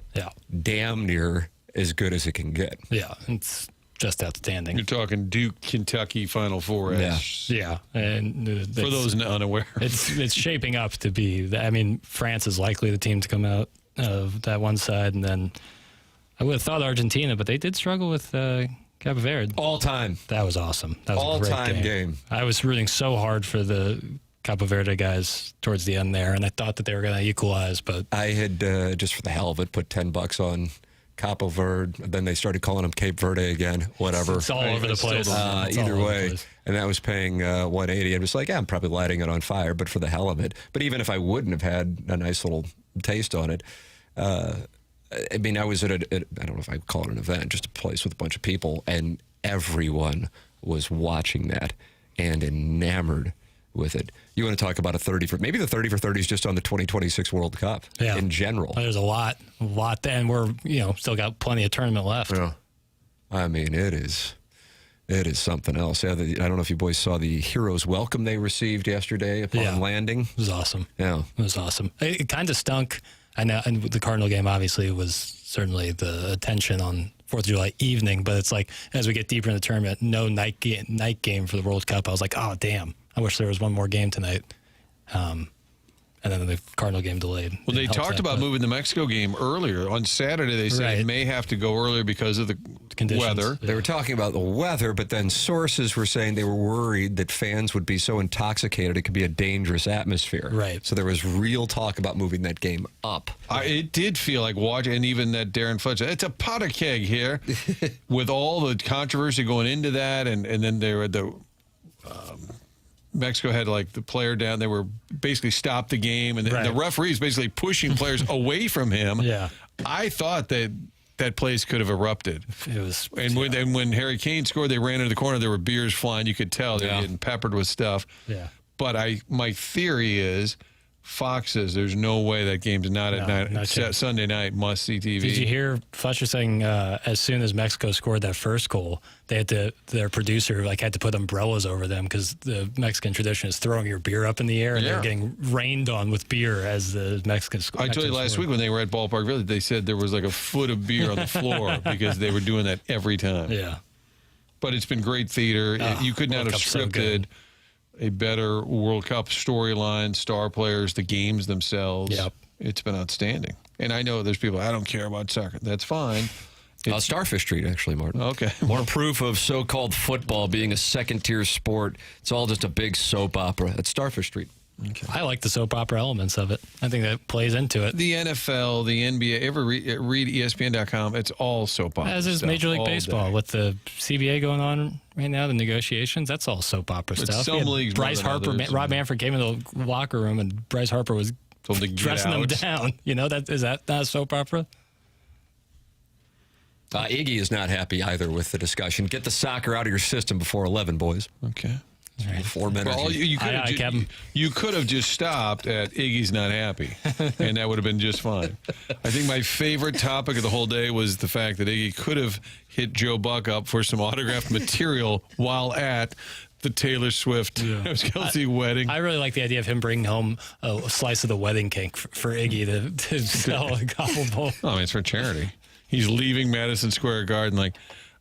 damn near as good as it can get. Yeah, it's just outstanding. You're talking Duke, Kentucky Final Four. Yeah. And for those unaware, it's shaping up to be. I mean, France is likely the team to come out of that one side, and then I would have thought Argentina, but they did struggle with Cape Verde. All time. That was awesome. That was a great all-time game. I was rooting so hard for the Cape Verde guys towards the end there, and I thought that they were going to equalize, but I had just for the hell of it put $10 on Cape Verde. Then they started calling them Cape Verde again. Whatever. It's all over the place. Either way, and that was paying $180. I was like, I'm probably lighting it on fire, but for the hell of it. But even if I wouldn't have had a nice little taste on it, I mean, I was at I don't know if I would call it an event, just a place with a bunch of people, and everyone was watching that and enamored with it. You want to talk about maybe the 30 for 30 is just on the 2026 World Cup in general. There's a lot, and we're still got plenty of tournament left. Yeah. I mean, it is something else. Yeah, I don't know if you boys saw the hero's welcome they received yesterday upon landing. It was awesome. Yeah, it was awesome. It kind of stunk. I know, and the Cardinal game obviously was certainly the attention on 4th of July evening, but it's like as we get deeper in the tournament, no night game for the World Cup. I was like, oh damn, I wish there was one more game tonight. And then the Cardinal game delayed. Well, they talked about moving the Mexico game earlier. On Saturday, they said it may have to go earlier because of the weather. They were talking about the weather, but then sources were saying they were worried that fans would be so intoxicated it could be a dangerous atmosphere. Right. So there was real talk about moving that game up. It did feel like watching, and even that Darren Fletcher, it's a pot of keg here with all the controversy going into that, and then there were the... Mexico had like the player down. They were basically stopped the game, and the referees basically pushing players away from him. Yeah, I thought that place could have erupted. It was, and when Harry Kane scored, they ran into the corner. There were beers flying. You could tell they were getting peppered with stuff. Yeah, but my theory is. Fox says there's no way that game's not at night. Sunday night, must see TV. Did you hear Fletcher saying as soon as Mexico scored that first goal, they had their producer had to put umbrellas over them because the Mexican tradition is throwing your beer up in the air and they're getting rained on with beer as the Mexicans score. I told you last week when they were at Ballpark Village, they said there was like a foot of beer on the floor because they were doing that every time. Yeah, but it's been great theater. You could not have scripted a better World Cup storyline, star players, the games themselves. Yep. It's been outstanding. And I know there's people, I don't care about soccer. That's fine. Starfish Street, actually, Martin. Okay. More proof of so-called football being a second-tier sport. It's all just a big soap opera. That's Starfish Street. Okay. I like the soap opera elements of it. I think that plays into it. The NFL, the NBA, ever read ESPN.com, it's all soap opera. As is Major League Baseball with the CBA going on right now, the negotiations, that's all soap opera stuff. Some leagues Bryce Harper, Rob Manfred came in the locker room and Bryce Harper was dressing them down. Is that not a soap opera? Iggy is not happy either with the discussion. Get the soccer out of your system before 11, boys. Okay. Right. 4 minutes. Well, you could have just stopped at Iggy's not happy, and that would have been just fine. I think my favorite topic of the whole day was the fact that Iggy could have hit Joe Buck up for some autographed material while at the Taylor Swift Kelsey wedding. I really like the idea of him bringing home a slice of the wedding cake for Iggy to sell a gobble bowl. Oh, I mean, it's for charity. He's leaving Madison Square Garden like,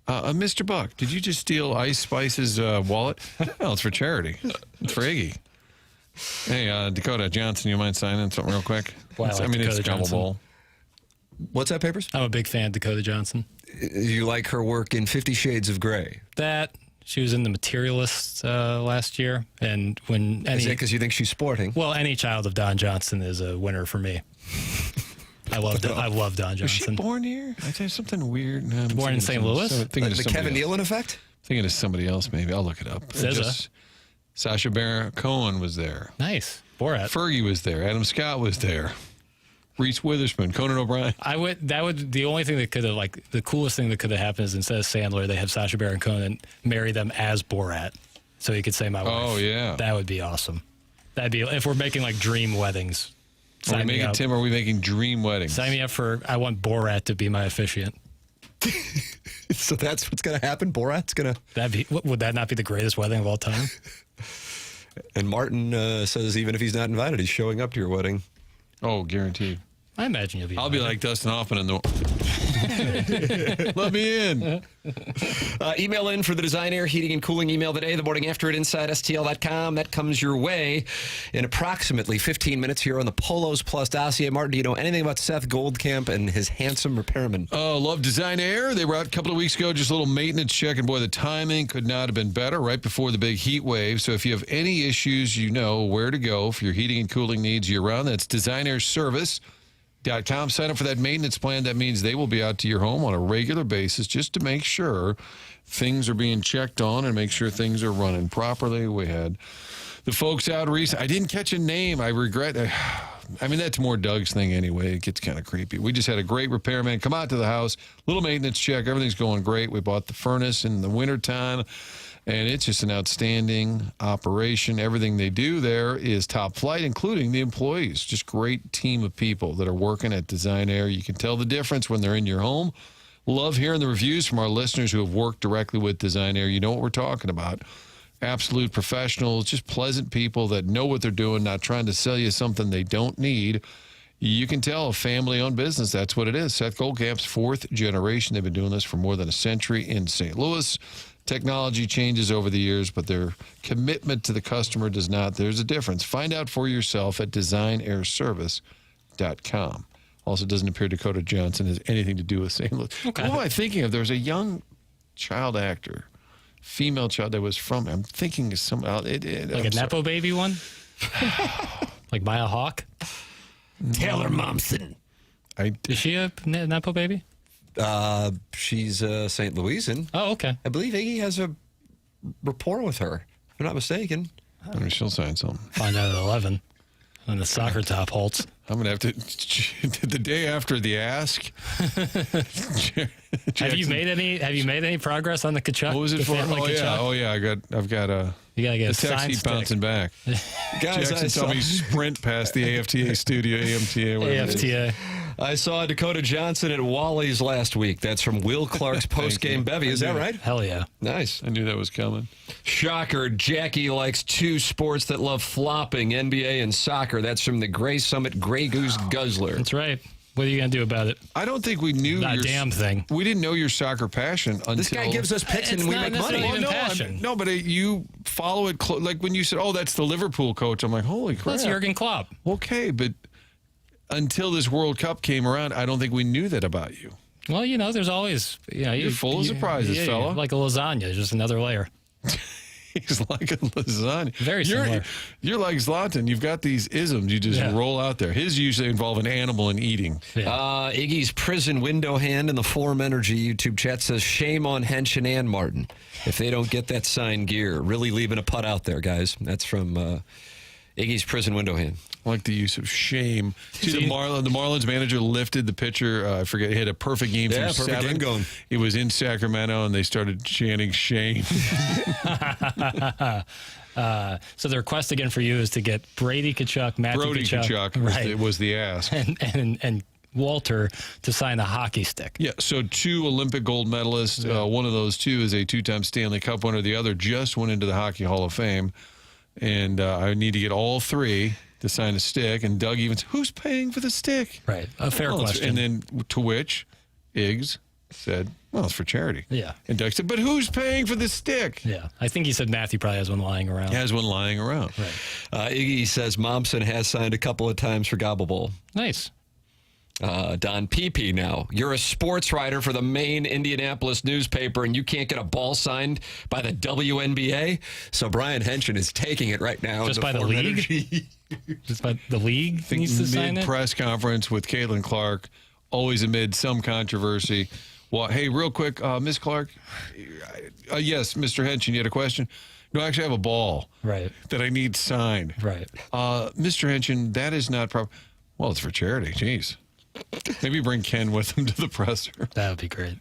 Mr. Buck, did you just steal Ice Spice's wallet? No, it's for charity. It's for Iggy. Hey, Dakota Johnson, you mind signing something real quick? Well, it's a gobble bowl. What's that, Papers? I'm a big fan of Dakota Johnson. You like her work in 50 Shades of Grey? She was in The Materialist last year. And when Is it because you think she's sporting? Well, any child of Don Johnson is a winner for me. I love Don Johnson. Was she born here? I tell you something weird. No, born in St. Louis? The Kevin Nealon effect? Thinking of somebody else, maybe. I'll look it up. Sacha Baron Cohen was there. Nice. Borat. Fergie was there. Adam Scott was there. Reese Witherspoon, Conan O'Brien. The only thing that could have, the coolest thing that could have happened is instead of Sandler, they have Sacha Baron Cohen marry them as Borat. So he could say my wife. Oh, yeah. That would be awesome. That'd be, if we're making dream weddings. Are we making dream weddings? Sign me up for, I want Borat to be my officiant. So that's what's going to happen? Borat's going to... Would that not be the greatest wedding of all time? And Martin says even if he's not invited, he's showing up to your wedding. Oh, guaranteed. I imagine you'll be. I'll be like Dustin Hoffman in the. Let me in. Email in for the Design Air Heating and Cooling email today, the morning after at InsideSTL.com. That comes your way in approximately 15 minutes here on the Polos Plus dossier. Martin, do you know anything about Seth Goldcamp and his handsome repairman? Oh, love Design Air. They were out a couple of weeks ago, just a little maintenance check, and boy, the timing could not have been better right before the big heat wave. So if you have any issues, you know where to go for your heating and cooling needs year-round. That's DesignAirService.com. Sign up for that maintenance plan. That means they will be out to your home on a regular basis just to make sure things are being checked on and make sure things are running properly. We had the folks out recently. I didn't catch a name. I regret. I mean, that's more Doug's thing anyway. It gets kind of creepy. We just had a great repairman come out to the house, little maintenance check. Everything's going great. We bought the furnace in the wintertime, and it's just an outstanding operation. Everything they do there is top flight, including the employees. Just great team of people that are working at Design Air. You can tell the difference when they're in your home. Love hearing the reviews from our listeners who have worked directly with Design Air. You know what we're talking about. Absolute professionals, just pleasant people that know what they're doing, not trying to sell you something they don't need. You can tell a family-owned business, that's what it is. Seth Goldcamp's fourth generation. They've been doing this for more than a century in St. Louis. Technology changes over the years, but their commitment to the customer does not. There's a difference. Find out for yourself at DesignAirService.com. Also, doesn't appear Dakota Johnson has anything to do with St. Louis. Okay. What am I thinking of? There was a young child actor, female child that was from, I'm thinking of some. Like a Nepo baby one? Like Maya Hawke? Taylor Momsen. Is she a Nepo baby? She's St. Louisan. Oh, okay. I believe Iggy has a rapport with her, if I'm not mistaken. I mean, she'll sign something. Find out at 11 when the soccer top halts. I'm going to have to, the day after the ask. Have you made any progress on the Kachuk? What was it for? Oh yeah. I've got a. You gotta get the a taxi sign bouncing back. Guys, Jackson told me sprint past the AFTA studio, AMTA, whatever it is. I saw Dakota Johnson at Wally's last week. That's from Will Clark's post-game bevy. Is that right? Hell yeah. Nice. I knew that was coming. Shocker. Jackie likes two sports that love flopping, NBA and soccer. That's from the Gray Summit Grey Goose Guzzler. That's right. What are you going to do about it? I don't think we knew Not a damn thing. We didn't know your soccer passion until... This guy gives us picks and we make money. Even passion. No, but you follow it like when you said, "Oh, that's the Liverpool coach." I'm like, "Holy crap!" That's Jurgen Klopp. Okay, but until this World Cup came around, I don't think we knew that about you. Well, there's always you're full of surprises, fella. Like a lasagna, just another layer. He's like a lasagna. Very similar. You're like Zlatan. You've got these isms you just roll out there. His usually involve an animal and eating. Yeah. Iggy's prison window hand in the Forum Energy YouTube chat says, shame on Henshin and Martin if they don't get that signed gear. Really leaving a putt out there, guys. That's from Iggy's prison window hand. I like the use of shame. See, the Marlins manager lifted the pitcher. I forget. He had a perfect game through perfect 7. game going. It was in Sacramento, and they started chanting shame. So the request again for you is to get Brady Kachuk, Matthew Kachuk was the ask. And Walter to sign a hockey stick. Yeah, so 2 Olympic gold medalists. One of those 2 is a 2-time Stanley Cup winner. The other just went into the Hockey Hall of Fame. And I need to get all 3 to sign a stick. And Doug even said, who's paying for the stick? Right, a fair question. And then to which Iggs said, well, it's for charity. Yeah. And Doug said, but who's paying for the stick? Yeah, I think he said Matthew probably has one lying around. He has one lying around. Right. Iggy says Momsen has signed a couple of times for Gobble Bowl. Nice. Don Pepe now. You're a sports writer for the main Indianapolis newspaper, and you can't get a ball signed by the WNBA? So Brian Henshin is taking it right now. Just by the league? Just by the league needs to sign it? Mid-press conference with Caitlin Clark, always amid some controversy. Well, hey, real quick, Miss Clark. Yes, Mr. Henshin, you had a question? No, actually, I have a ball that I need signed. Right. Mr. Henshin, that is not proper. Well, it's for charity. Jeez. Maybe bring Ken with him to the presser. That would be great.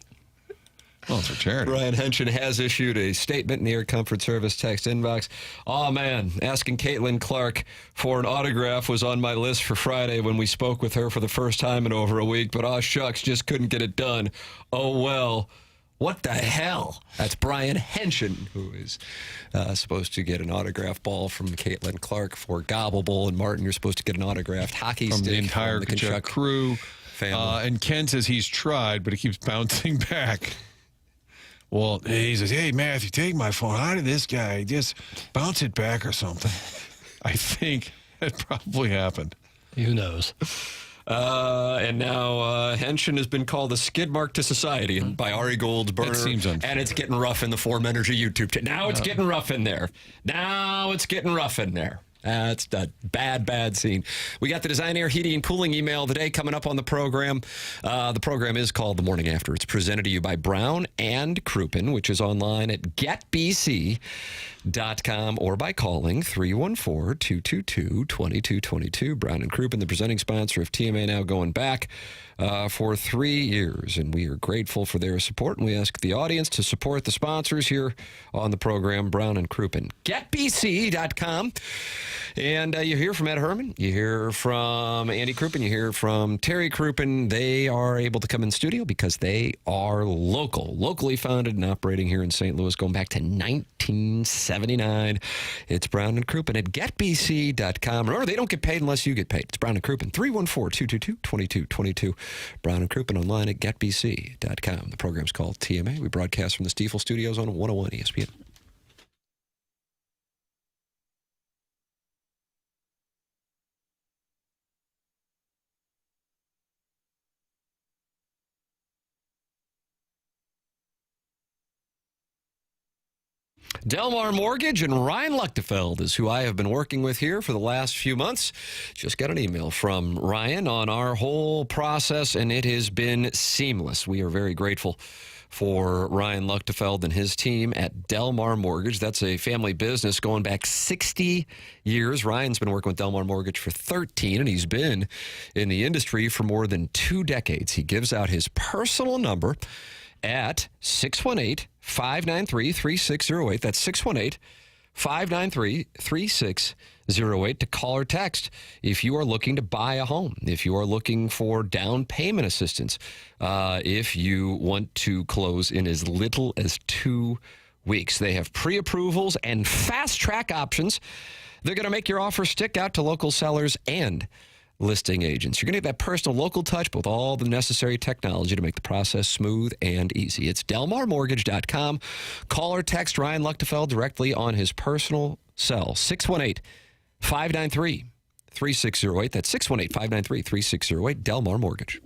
Well, it's for charity. Brian Henshin has issued a statement in the Air Comfort Service text inbox. Oh, man, asking Caitlin Clark for an autograph was on my list for Friday when we spoke with her for the first time in over a week, but shucks, just couldn't get it done. Oh, well. What the hell? That's Brian Henshin, who is supposed to get an autographed ball from Caitlin Clark for Gobble Bowl. And Martin, you're supposed to get an autographed hockey from stick the entire from the Kachuk crew. Family. And Ken says he's tried, but it keeps bouncing back. Well, he says, hey, Matthew, take my phone. How did this guy just bounce it back or something? I think that probably happened. Who knows? And now Henshin has been called a skid mark to society by Ari Goldberg. That seems unfair. And it's getting rough in the Form Energy YouTube channel. Now it's getting rough in there. That's a bad scene. We got the Design Air Heating and Cooling email today coming up on the program. The program is called The Morning After. It's presented to you by Brown and Crouppen, which is online at getbc.com or by calling 314-222-2222. Brown and Crouppen, the presenting sponsor of TMA, now going back for 3 years. And we are grateful for their support. And we ask the audience to support the sponsors here on the program, Brown and Crouppen. Getbc.com. And you hear from Ed Herman, you hear from Andy Crouppen, you hear from Terry Crouppen. They are able to come in studio because they are locally founded and operating here in St. Louis, going back to 1979. It's Brown and Crouppen at getbc.com. Remember, they don't get paid unless you get paid. It's Brown and Crouppen, 314-222-2222. Brown and Crouppen online at getbc.com. The program's called TMA. We broadcast from the Stiefel Studios on 101 ESPN. Delmar Mortgage and Ryan Luchtefeld is who I have been working with here for the last few months. Just got an email from Ryan on our whole process, and it has been seamless. We are very grateful for Ryan Luchtefeld and his team at Delmar Mortgage. That's a family business going back 60 years. Ryan's been working with Delmar Mortgage for 13, and he's been in the industry for more than 2 decades. He gives out his personal number at 618-593-3608. That's 618-593-3608 to call or text if you are looking to buy a home, if you are looking for down payment assistance, if you want to close in as little as 2 weeks. They have pre-approvals and fast-track options. They're going to make your offer stick out to local sellers and listing agents. You're going to get that personal local touch, but with all the necessary technology to make the process smooth and easy. It's DelmarMortgage.com. Call or text Ryan Luchtefeld directly on his personal cell, 618-593-3608. That's 618-593-3608, Delmar Mortgage.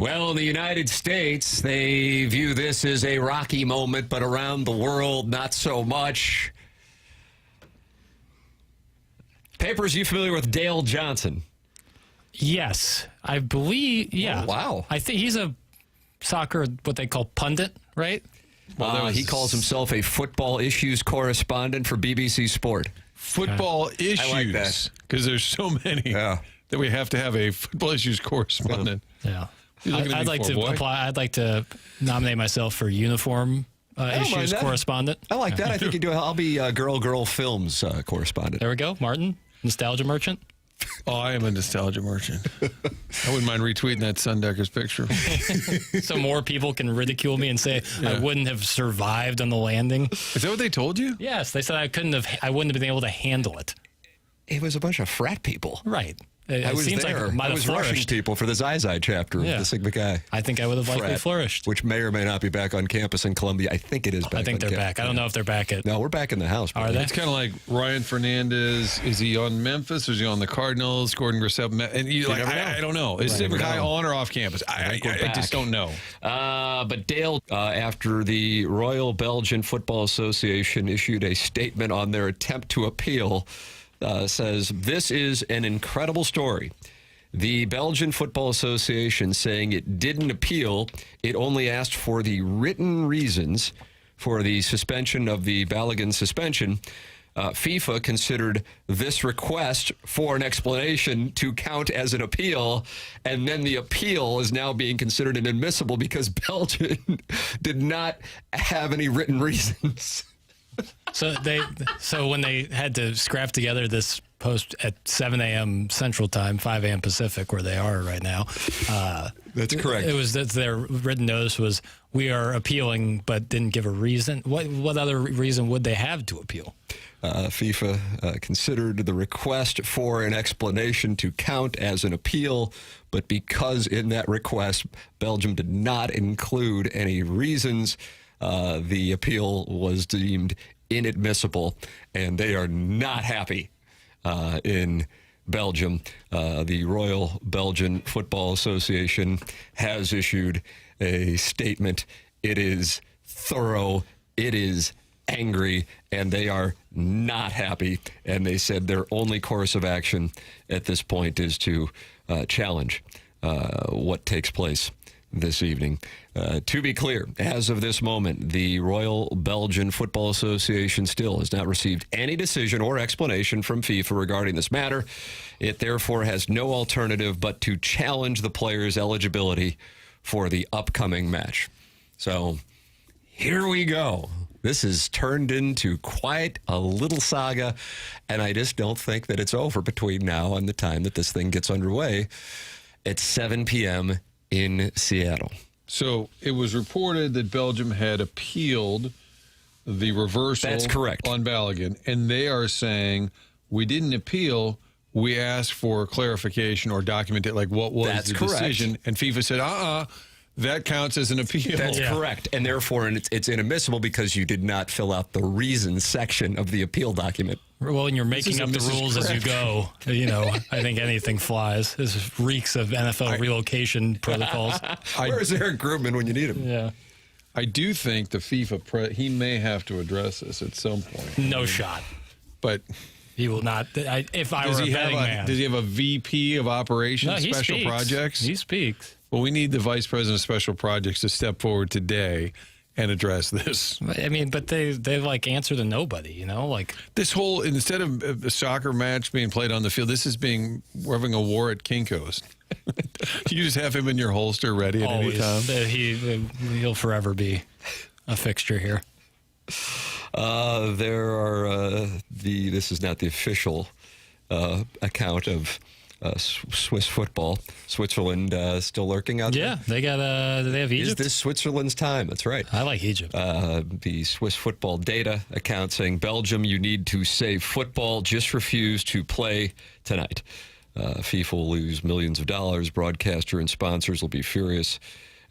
Well, in the United States, they view this as a rocky moment, but around the world, not so much. Papers, you familiar with Dale Johnson? Yes, I believe. Yeah. Oh, wow. I think he's a soccer, what they call pundit, right? Well, he calls himself a football issues correspondent for BBC Sport. Football issues. I like that. Because there's so many that we have to have a football issues correspondent. Yeah. You looking at I'd me like for, to boy? apply. I'd like to nominate myself for uniform issues correspondent. I like that. I think you do. I'll be Girl Films correspondent. There we go. Martin, nostalgia merchant. Oh, I am a nostalgia merchant. I wouldn't mind retweeting that Sundecker's picture. So more people can ridicule me and say I wouldn't have survived on the landing. Is that what they told you? Yes, they said I wouldn't have been able to handle it. It was a bunch of frat people. Right. I was seems there. like it might I have was flourished. rushing people for the Zai chapter of the Sigma Chi. I think I would have likely Frat, flourished. which may or may not be back on campus in Columbia. I think it is back. I think on they're campus. back. I don't know if they're back at. No, we're back in the house. Are they? It's kind of like Ryan Fernandez. Is he on Memphis or is he on the Cardinals? Gordon Grissel. And I don't know. Is Sigma Chi on or off campus? I just don't know. But Dale, after the Royal Belgian Football Association issued a statement on their attempt to appeal, says, this is an incredible story. The Belgian Football Association saying it didn't appeal. It only asked for the written reasons for the suspension of the Balogun suspension. FIFA considered this request for an explanation to count as an appeal, and then the appeal is now being considered inadmissible because Belgium did not have any written reasons. So when they had to scrap together this post at 7 a.m. Central Time, 5 a.m. Pacific, where they are right now. That's correct. It was that their written notice was, we are appealing, but didn't give a reason. What other reason would they have to appeal? FIFA considered the request for an explanation to count as an appeal, but because in that request, Belgium did not include any reasons, the appeal was deemed inadmissible, and they are not happy in Belgium. The Royal Belgian Football Association has issued a statement. It is thorough. It is angry, and they are not happy. And they said their only course of action at this point is to challenge what takes place this evening. To be clear, as of this moment, the Royal Belgian Football Association still has not received any decision or explanation from FIFA regarding this matter. It therefore has no alternative but to challenge the players' eligibility for the upcoming match. So here we go. This has turned into quite a little saga, and I just don't think that it's over between now and the time that this thing gets underway at 7 p.m. in Seattle. So it was reported that Belgium had appealed the reversal. That's correct. On Balogun, and they are saying we didn't appeal. We asked for clarification or documented, like what was That's the correct. decision, and FIFA said, that counts as an appeal. That's correct. And therefore, it's inadmissible because you did not fill out the reasons section of the appeal document. Well, when you're making up the rules as you go, I think anything flies. This reeks of NFL relocation protocols. Where's Eric Grubman when you need him? Yeah. I do think the FIFA, he may have to address this at some point. No shot. But he will not. If I does were a he betting man. Does he have a VP of operations, No, he special speaks. projects? He speaks. Well, we need the vice president of special projects to step forward today and address this. I mean, but they like answer to nobody, like this whole, instead of a soccer match being played on the field, we're having a war at Kinko's. You just have him in your holster ready at any time. He'll forever be a fixture here. There are this is not the official account of Swiss football. Switzerland still lurking out there? Yeah, they have Egypt. Is this Switzerland's time? That's right. I like Egypt. The Swiss football data account saying, Belgium, you need to save football. Just refuse to play tonight. FIFA will lose millions of dollars. Broadcaster and sponsors will be furious.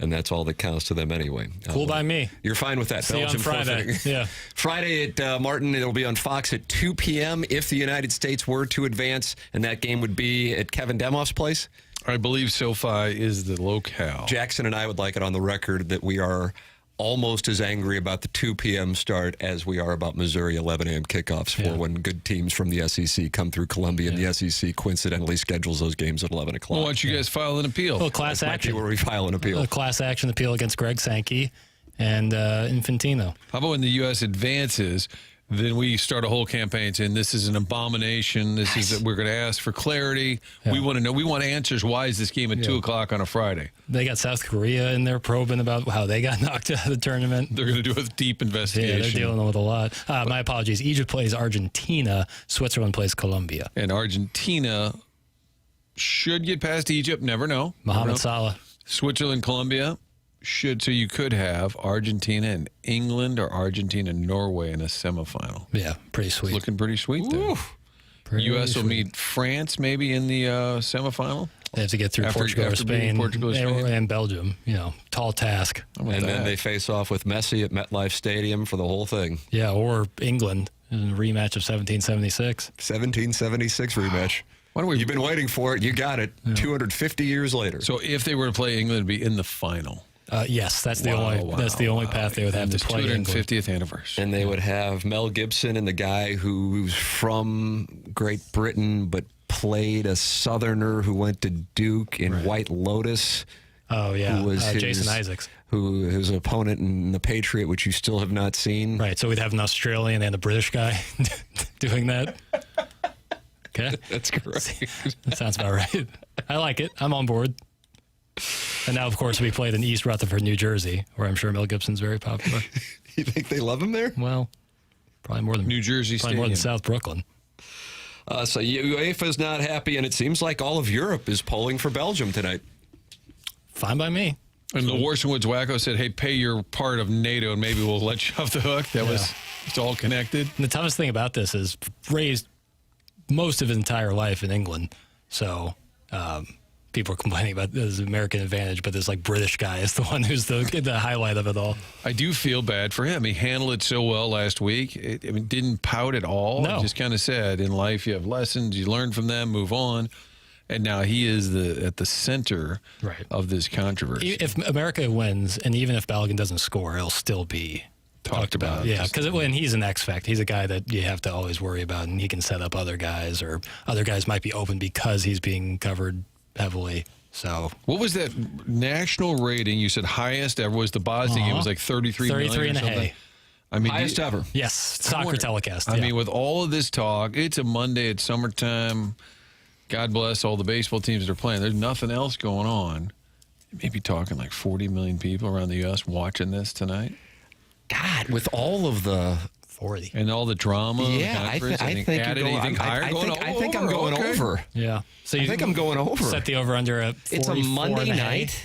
and that's all that counts to them anyway. Cool by me. You're fine with that. See you on Friday. forfeiting. Yeah. Friday at Martin, it'll be on Fox at 2 p.m. if the United States were to advance, and that game would be at Kevin Demoff's place. I believe SoFi is the locale. Jackson and I would like it on the record that we are almost as angry about the 2 p.m. start as we are about Missouri 11 a.m. kickoffs for when good teams from the SEC come through Columbia and the SEC coincidentally schedules those games at 11 o'clock. Well, why don't you guys file an appeal? Well, class action. Where we file an appeal. A class action appeal against Greg Sankey and Infantino. How about when the U.S. advances, then we start a whole campaign saying this is an abomination. This is we're going to ask for clarity. Yeah. We want to know. We want answers. Why is this game at 2 o'clock on a Friday? They got South Korea in there probing about how they got knocked out of the tournament. They're going to do a deep investigation. Yeah, they're dealing with a lot. My apologies. Egypt plays Argentina. Switzerland plays Colombia. And Argentina should get past Egypt. Never know. Mohamed Salah. Switzerland, Colombia. So you could have Argentina and England or Argentina and Norway in a semifinal. Yeah, pretty sweet. It's looking pretty sweet there. U.S. will meet France maybe in the semifinal. They have to get through Portugal or Spain and Belgium. You know, tall task. And then they face off with Messi at MetLife Stadium for the whole thing. Yeah, or England in a rematch of 1776. 1776 rematch. You've been waiting for it. You got it. Yeah. 250 years later. So if they were to play England, it'd be in the final. Yes, that's the only path they would have to play. 250th anniversary, and they would have Mel Gibson and the guy who's from Great Britain but played a Southerner who went to Duke in White Lotus. Oh yeah, who was Jason Isaacs, who his opponent in the Patriot, which you still have not seen. Right, so we'd have an Australian and a British guy doing that. Okay, that's correct. That sounds about right. I like it. I'm on board. And now, of course, we played in East Rutherford, New Jersey, where I'm sure Mel Gibson's very popular. You think they love him there? Well, probably more than New Jersey, probably more than South Brooklyn. So UEFA's not happy, and it seems like all of Europe is polling for Belgium tonight. Fine by me. And the Warson Woods Wacko said, "Hey, pay your part of NATO, and maybe we'll let you off the hook." It's all connected. And the toughest thing about this is raised most of his entire life in England, so. People are complaining about this American advantage, but this British guy is the one who's the highlight of it all. I do feel bad for him. He handled it so well last week. Didn't pout at all. No. He just kind of said, in life you have lessons, you learn from them, move on. And now he is at the center of this controversy. If America wins, and even if Balogun doesn't score, it'll still be talked about. Yeah, because when he's an X factor, he's a guy that you have to always worry about, and he can set up other guys, or other guys might be open because he's being covered heavily. So what was that national rating? You said highest ever was the Bosnia game. It was like 33 million or something. I mean, highest ever. Yes, soccer telecast. I mean, with all of this talk, it's a Monday, it's summertime. God bless all the baseball teams that are playing. There's nothing else going on. Maybe talking like 40 million people around the U.S. watching this tonight. God, with all of the 40 and all the drama. Yeah, I think I'm going over. Yeah, so I think I'm going over. Set the over under at 44. It's a Monday night.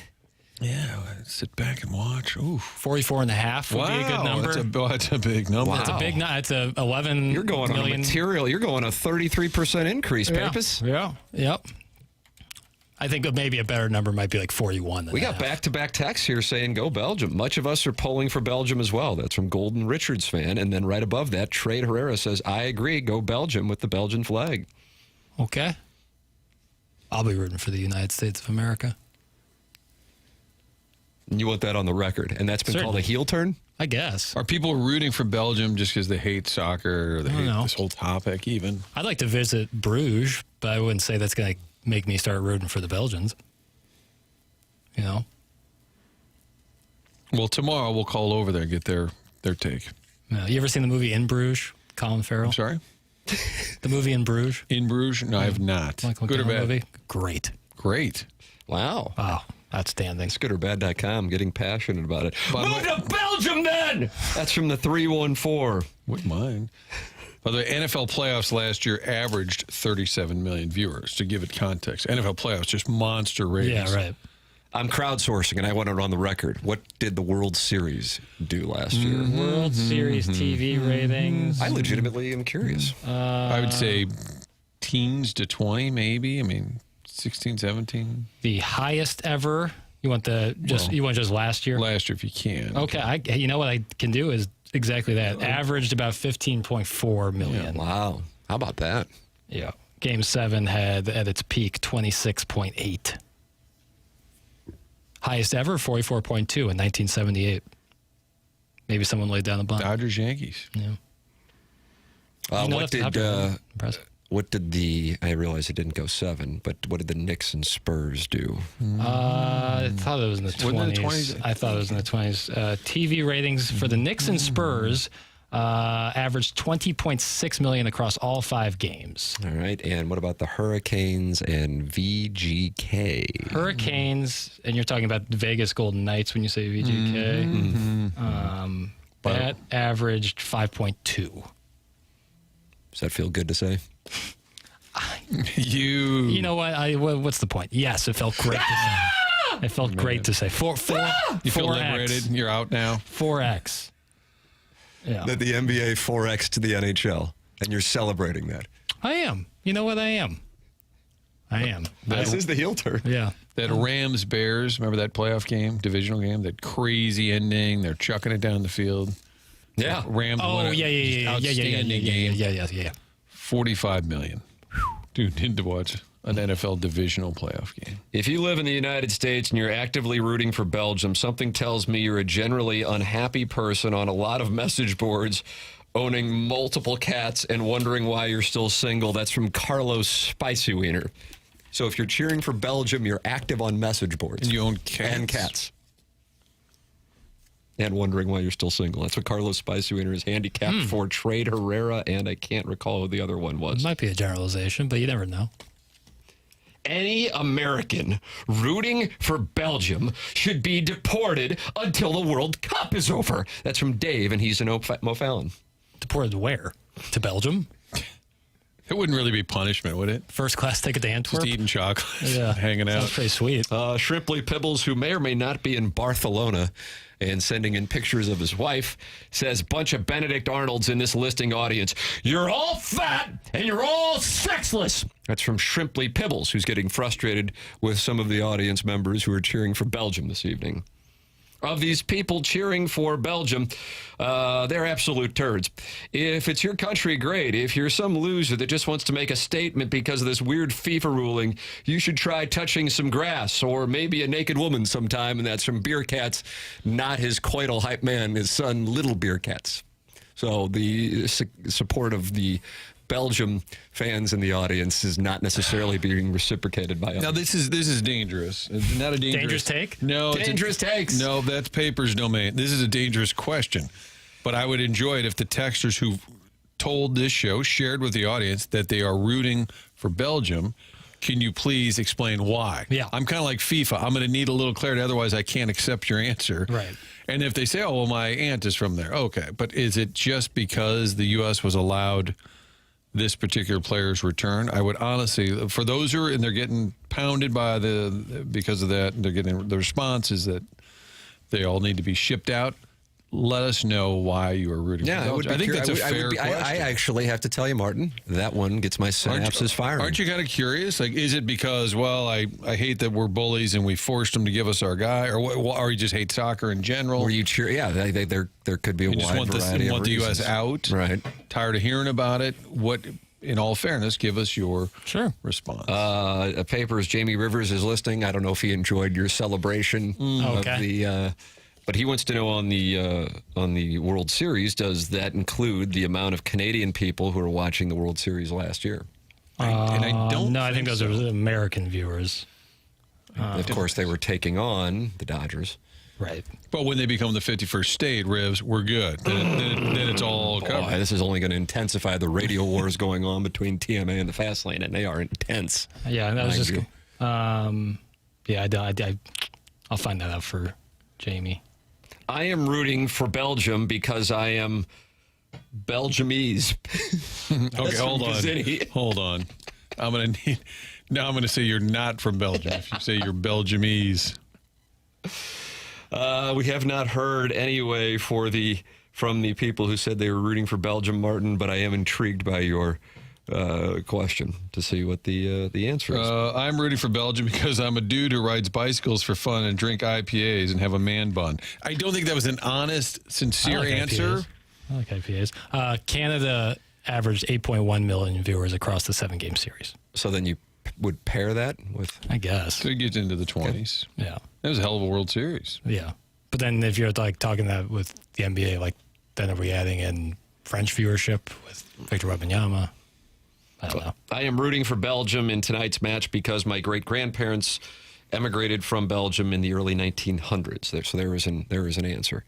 Yeah, sit back and watch. Ooh, 44.5 would be a good number. That's a big number. Wow. That's a big number. It's a 11 You're going million. on a material. You're going a 33% increase, Pappas. Yeah. Yep. I think maybe a better number might be like 41. We got back-to-back texts here saying go Belgium. Much of us are polling for Belgium as well. That's from Golden Richards fan. And then right above that, Trade Herrera says, I agree, go Belgium with the Belgian flag. Okay. I'll be rooting for the United States of America. And you want that on the record. And that's been called a heel turn? I guess. Are people rooting for Belgium just because they hate soccer or they hate this whole topic even? I'd like to visit Bruges, but I wouldn't say that's going to make me start rooting for the Belgians. You know? Well, tomorrow we'll call over there and get their take. You ever seen the movie In Bruges? Colin Farrell? I'm sorry? The movie In Bruges? In Bruges? No, I have not. Good or bad? Movie? Great. Wow. Outstanding. It's goodorbad.com, getting passionate about it. Move to Belgium, then! That's from the 314. Wouldn't mind. By the way, NFL playoffs last year averaged 37 million viewers, to give it context. NFL playoffs, just monster ratings. Yeah, right. I'm crowdsourcing, and I want it on the record. What did the World Series do last year? World Series TV ratings. I legitimately am curious. I would say teens to 20, maybe. I mean, 16, 17. The highest ever You want just last year? Last year, if you can. Okay, you know what I can do is exactly that. Averaged about 15.4 million. Yeah, wow. How about that? Yeah. Game 7 had at its peak 26.8. Highest ever, 44.2 in 1978. Maybe someone laid down the bunt. Dodgers, Yankees. Yeah. What did I realize it didn't go 7, but what did the Knicks and Spurs do? I thought it was in the 20s. I thought it was in the 20s. TV ratings for the Knicks and Spurs averaged 20.6 million across all 5 games. All right. And what about the Hurricanes and VGK? Hurricanes, and you're talking about Vegas Golden Knights when you say VGK. That averaged 5.2. Does that feel good to say? You know what? What's the point? Yes, it felt great to say. It felt great to say. You feel liberated? You're out now? 4X. Yeah. That the NBA 4X to the NHL, and you're celebrating that. I am. You know what? I am. This is the heel turn. Yeah. That Rams-Bears, remember that playoff game, divisional game, that crazy ending? They're chucking it down the field. Yeah. Rams won outstanding game. Yeah. 45 million. Dude, need to watch an NFL divisional playoff game. If you live in the United States and you're actively rooting for Belgium, something tells me you're a generally unhappy person on a lot of message boards, owning multiple cats and wondering why you're still single. That's from Carlos Spicy Wiener. So if you're cheering for Belgium, you're active on message boards. And you own cats. And cats. And wondering why you're still single. That's what Carlos Spicy Wiener is handicapped for. Trade Herrera, and I can't recall who the other one was. It might be a generalization, but you never know. Any American rooting for Belgium should be deported until the World Cup is over. That's from Dave, and he's in O'Fallon. Deported where? To Belgium? It wouldn't really be punishment, would it? First class ticket to Antwerp? Just eating chocolate, yeah, hanging out. Sounds pretty sweet. Shrimply Pibbles, who may or may not be in Barcelona and sending in pictures of his wife, says, bunch of Benedict Arnolds in this listing audience. You're all fat and you're all sexless. That's from Shrimply Pibbles, who's getting frustrated with some of the audience members who are cheering for Belgium this evening. Of these people cheering for Belgium, they're absolute turds. If it's your country, great. If you're some loser that just wants to make a statement because of this weird FIFA ruling, you should try touching some grass or maybe a naked woman sometime, and that's from Beer Cats, not his coital hype man, his son, Little Beer Cats. So the support of the Belgium fans in the audience is not necessarily being reciprocated by others. Now, this is dangerous. It's not a dangerous take? No. Dangerous takes. No, that's Paper's domain. This is a dangerous question. But I would enjoy it if the texters who told this show shared with the audience that they are rooting for Belgium. Can you please explain why? Yeah. I'm kind of like FIFA. I'm going to need a little clarity. Otherwise, I can't accept your answer. Right. And if they say, oh, well, my aunt is from there. Okay. But is it just because the U.S. was allowed this particular player's return? I would honestly, for those who are, and they're getting pounded by because of that, they're getting, the response is that they all need to be shipped out. Let us know why you are rooting for Belgium. I think that's a fair question. I actually have to tell you, Martin, that one gets my synapses firing. Aren't you kind of curious? Like, is it because, well, I hate that we're bullies and we forced them to give us our guy, or you just hate soccer in general? Or you cheer? Yeah, there could be a wide variety of want the reasons. U.S. out? Right. Tired of hearing about it? What? In all fairness, give us your response. A Paper's Jamie Rivers is listening. I don't know if he enjoyed your celebration of the. But he wants to know on the World Series, does that include the amount of Canadian people who are watching the World Series last year? I think those are American viewers. Of course, they were taking on the Dodgers. Right. But when they become the 51st state, Rivs, we're good. Then it's all covered. This is only going to intensify the radio wars going on between TMA and the Fast Lane, and they are intense. Yeah, that was just. I'll find that out for Jamie. I am rooting for Belgium because I am Belgiumese. Okay, hold on. I'm going to say you're not from Belgium. If you say you're Belgiumese. We have not heard anyway from the people who said they were rooting for Belgium, Martin, but I am intrigued by your question to see what the answer is. I'm rooting for Belgium because I'm a dude who rides bicycles for fun and drink IPAs and have a man bun. I don't think that was an honest, sincere answer. I like IPAs. Canada averaged 8.1 million viewers across the 7-game series. So then you would pair that with? I guess. Could get into the 20s. Okay. Yeah. That was a hell of a World Series. Yeah. But then if you're like talking that with the NBA, like then are we adding in French viewership with Victor Wembanyama? I don't know. I am rooting for Belgium in tonight's match because my great-grandparents emigrated from Belgium in the early 1900s. So there is an answer.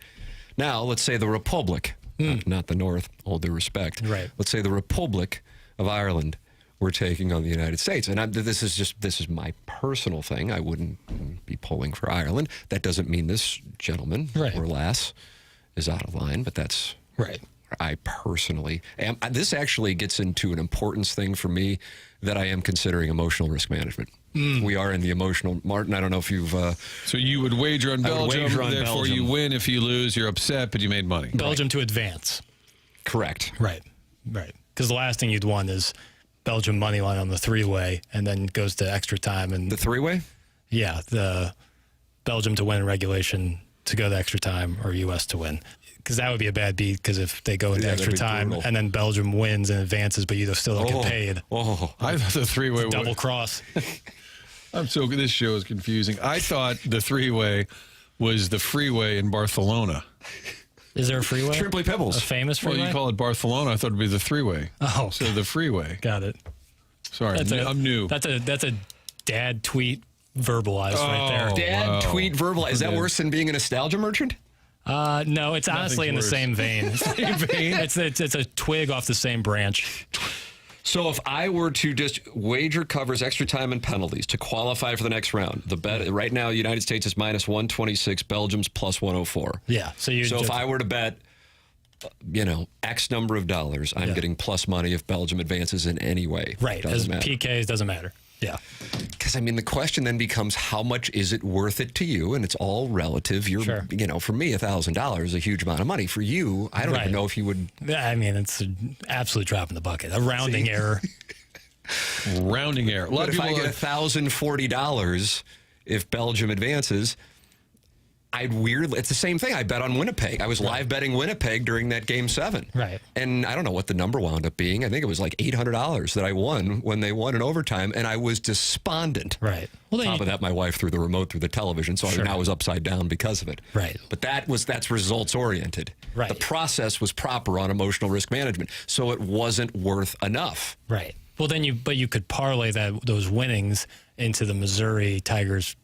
Now, let's say the Republic, not the North, all due respect. Right. Let's say the Republic of Ireland were taking on the United States. And this is my personal thing. I wouldn't be pulling for Ireland. That doesn't mean this gentleman or lass is out of line, but that's right. I personally am. This actually gets into an importance thing for me that I am considering emotional risk management. We are in the emotional. Martin, I don't know if you've. So you would wager on Belgium, therefore you win. If you lose, you're upset, but you made money. Belgium to advance. Correct. Right. Because the last thing you'd want is Belgium money line on the 3-way and then goes to extra time. And the 3-way? Yeah, the Belgium to win in regulation to go to extra time or U.S. to win. Because that would be a bad beat because if they go into extra time and then Belgium wins and advances, but you still don't get paid. I thought the 3-way double cross. This show is confusing. I thought the 3-way was the freeway in Barcelona. Is there a freeway? Tripoli Pebbles. A famous freeway? Well, you call it Barcelona. I thought it'd be the 3-way. Oh. So the freeway. Got it. Sorry, I'm new. That's a dad tweet verbalized right there. Dad tweet verbalized. Is that worse than being a nostalgia merchant? No, it's honestly in the same vein. It's a twig off the same branch. So if I were to just wager covers extra time and penalties to qualify for the next round, the bet right now, the United States is minus 126, Belgium's plus 104. Yeah. So if I were to bet, X number of dollars, I'm getting plus money if Belgium advances in any way. Right. As PKs doesn't matter. Yeah. Because, the question then becomes how much is it worth it to you? And it's all relative. You're, for me, $1,000 is a huge amount of money. For you, I don't even know if you would. It's an absolute drop in the bucket. A rounding error. Rounding error. But if I get $1,040 if Belgium advances, it's the same thing. I bet on Winnipeg. I was live betting Winnipeg during that Game 7. Right. And I don't know what the number wound up being. I think it was like $800 that I won when they won in overtime, and I was despondent. Right. Well, top of that, my wife threw the remote through the television, so I was upside down because of it. Right. But that's results oriented. Right. The process was proper on emotional risk management, so it wasn't worth enough. Right. Well, then you could parlay those winnings into the Missouri Tigers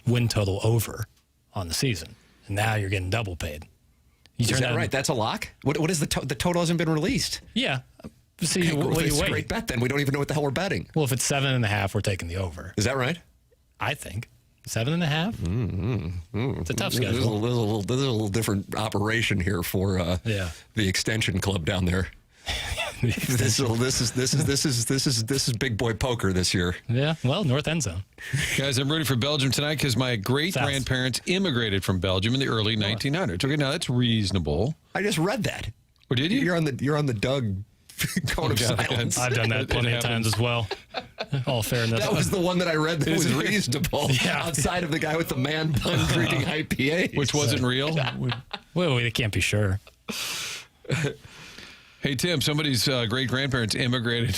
win total over on the season, and now you're getting double paid. Is that right? That's a lock? What is the total hasn't been released? Yeah. See, it's a great bet then. We don't even know what the hell we're betting. Well, if it's 7.5, we're taking the over. Is that right? I think 7.5. It's a tough schedule. There's a little different operation here for the extension club down there. This is big boy poker this year. Yeah, well, North End Zone. Guys, I'm rooting for Belgium tonight because my great-grandparents immigrated from Belgium in the early 1900s. Okay, now that's reasonable. I just read that. Or did you? You're on the Doug cone of silence. I've done that plenty of times as well. All fairness. That was the one that I read that was reasonable. Outside of the guy with the man bun drinking IPA. Which wasn't real? Well, we can't be sure. Hey, Tim, somebody's great-grandparents immigrated.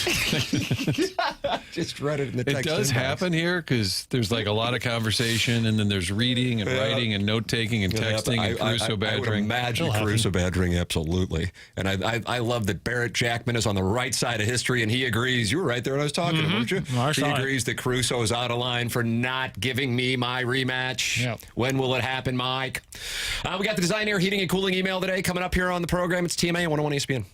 Just read it in the text. It does happen here because there's like a lot of conversation, and then there's reading and writing and note-taking and texting and Caruso badgering. I would imagine Caruso badgering, absolutely. And I love that Barrett Jackman is on the right side of history, and he agrees. You were right there when I was talking, weren't you? He agrees that Caruso is out of line for not giving me my rematch. Yep. When will it happen, Mike? We got the Design Air Heating and Cooling email today coming up here on the program. It's TMA 101 ESPN.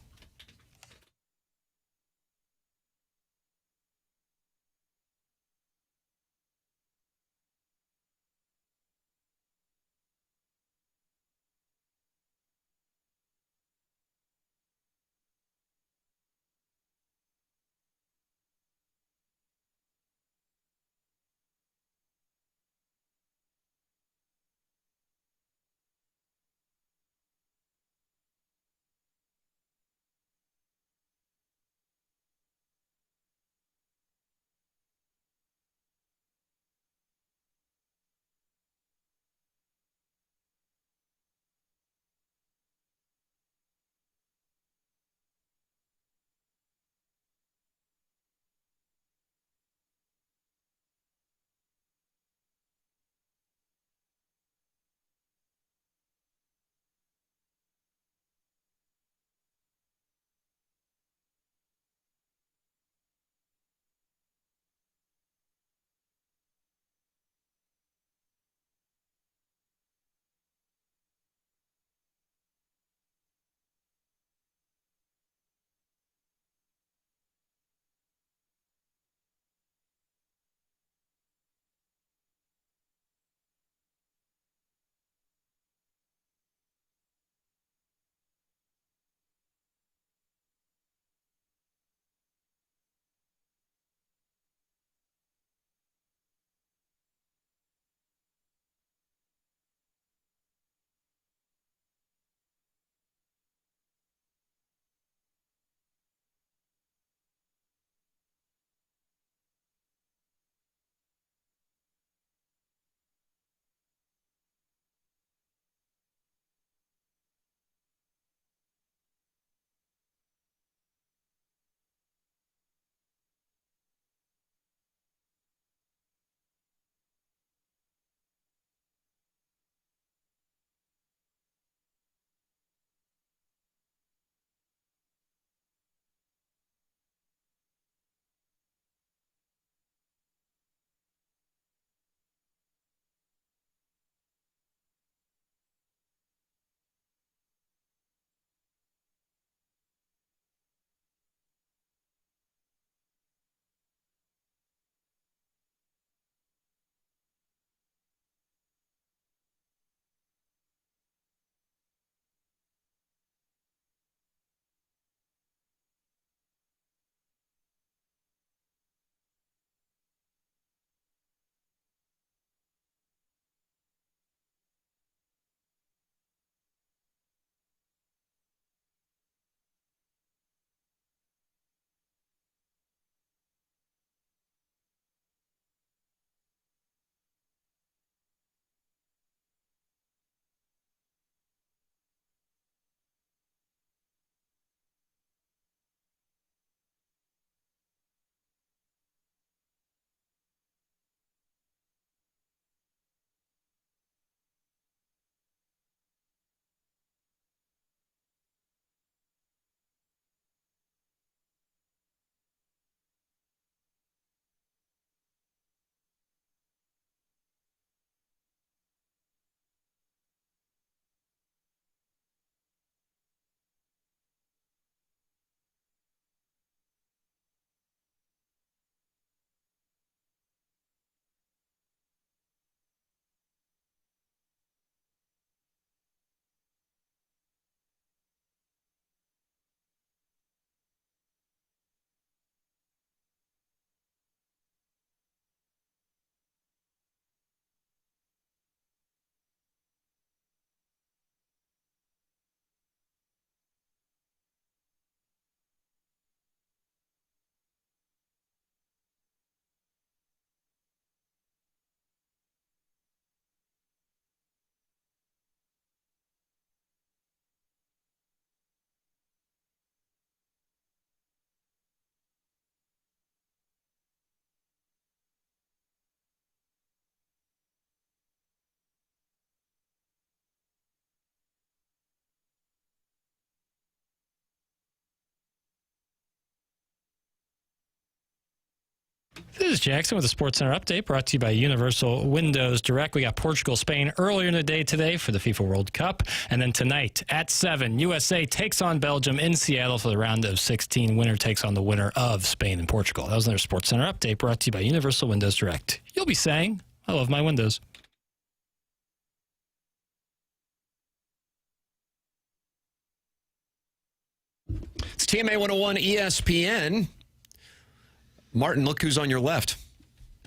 This is Jackson with the Sports Center update brought to you by Universal Windows Direct. We got Portugal, Spain earlier in the day today for the FIFA World Cup. And then tonight at 7, USA takes on Belgium in Seattle for the round of 16. Winner takes on the winner of Spain and Portugal. That was another Sports Center update brought to you by Universal Windows Direct. You'll be saying, I love my windows. It's TMA 101 ESPN. Martin, look who's on your left.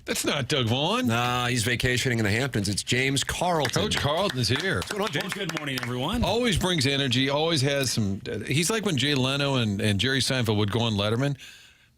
That's not Doug Vaughn. Nah, he's vacationing in the Hamptons. It's James Carlton. Coach Carlton is here. What's going on, James? Good morning, everyone. Always brings energy, always has some. He's like when Jay Leno and Jerry Seinfeld would go on Letterman.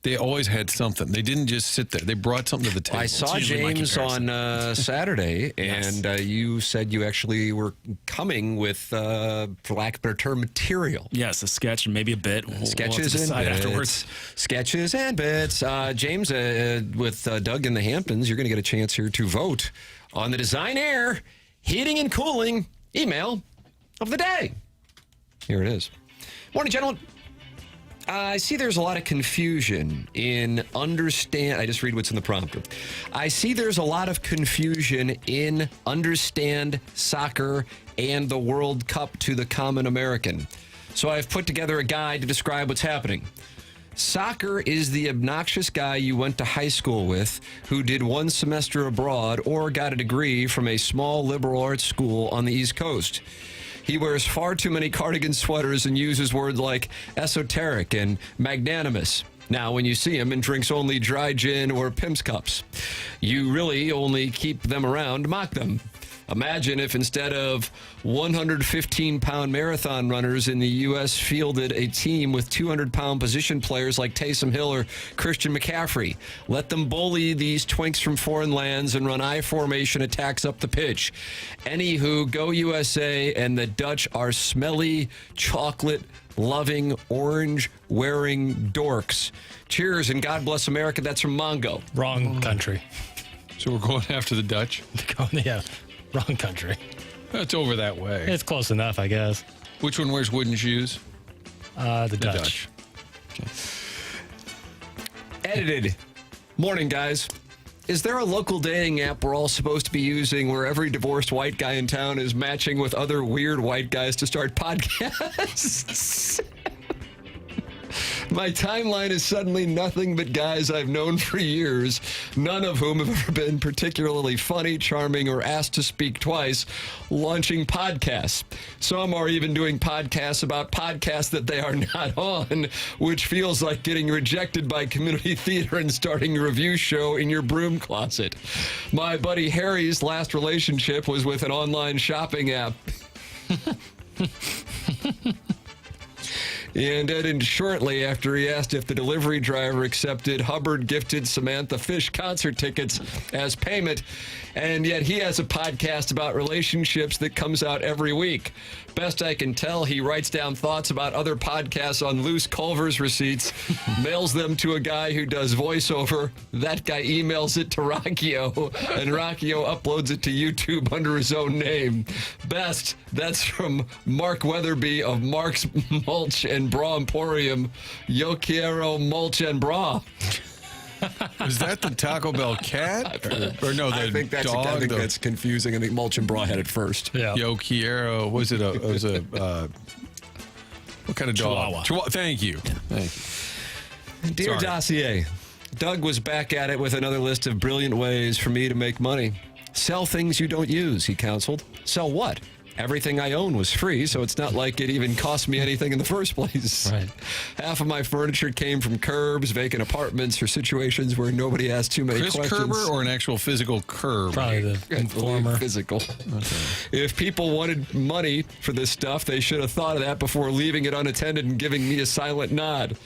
They always had something. They didn't just sit there. They brought something to the table. I saw James on Saturday, and you said you actually were coming with, for lack of a better term, material. Yes, a sketch and maybe a bit. Sketches and bits. Afterwards. Sketches and bits. James, with Doug in the Hamptons, you're going to get a chance here to vote on the Design Air Heating and Cooling email of the day. Here it is. Morning, gentlemen. I see there's a lot of confusion in understand. I just read what's in the prompter. I see there's a lot of confusion in understand soccer and the World Cup to the common American. So I've put together a guide to describe what's happening. Soccer is the obnoxious guy you went to high school with who did one semester abroad or got a degree from a small liberal arts school on the East Coast. He wears far too many cardigan sweaters and uses words like esoteric and magnanimous. Now, when you see him and drinks only dry gin or Pimm's cups, you really only keep them around to mock them. Imagine if instead of 115-pound marathon runners in the U.S. fielded a team with 200-pound position players like Taysom Hill or Christian McCaffrey. Let them bully these twinks from foreign lands and run I-formation attacks up the pitch. Anywho, go USA, and the Dutch are smelly, chocolate-loving, orange-wearing dorks. Cheers, and God bless America. That's from Mongo. Wrong country. So we're going after the Dutch? Yeah. Wrong country. That's over that way. It's close enough, I guess. Which one wears wooden shoes? The Dutch. Okay. Edited. Morning, guys. Is there a local dating app we're all supposed to be using where every divorced white guy in town is matching with other weird white guys to start podcasts? My timeline is suddenly nothing but guys I've known for years, none of whom have ever been particularly funny, charming, or asked to speak twice, launching podcasts. Some are even doing podcasts about podcasts that they are not on, which feels like getting rejected by community theater and starting a review show in your broom closet. My buddy Harry's last relationship was with an online shopping app. And ended shortly after he asked if the delivery driver accepted Hubbard gifted Samantha Fish concert tickets as payment. And yet he has a podcast about relationships that comes out every week. Best I can tell, he writes down thoughts about other podcasts on loose Culver's receipts, mails them to a guy who does voiceover. That guy emails it to Rocchio, and Rocchio uploads it to YouTube under his own name. Best, that's from Mark Weatherby of Mark's Mulch and Bra Emporium. Yo quiero mulch and bra. Was that the Taco Bell cat? Or no, the I think that's dog? I think that's confusing. I think Mulch and Bra had it first. Yeah. Yo quiero. What kind of dog? Chihuahua. Thank you. Thank you. Dear Sorry. Dossier, Doug was back at it with another list of brilliant ways for me to make money. Sell things you don't use, he counseled. Sell what? Everything I own was free, so it's not like it even cost me anything in the first place. Right. Half of my furniture came from curbs, vacant apartments, or situations where nobody asked too many Chris questions. Kerber or an actual physical curb? Probably the former. Physical. If people wanted money for this stuff, they should have thought of that before leaving it unattended and giving me a silent nod.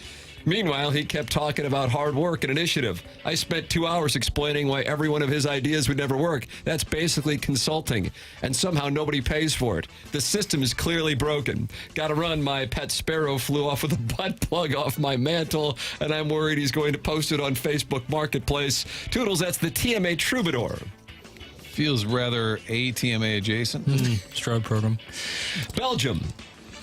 Meanwhile, he kept talking about hard work and initiative. I spent 2 hours explaining why every one of his ideas would never work. That's basically consulting, and somehow nobody pays for it. The system is clearly broken. Gotta run. My pet sparrow flew off with a butt plug off my mantle, and I'm worried he's going to post it on Facebook Marketplace. Toodles, that's the TMA Troubadour. Feels rather ATMA adjacent. Strobe program. Belgium.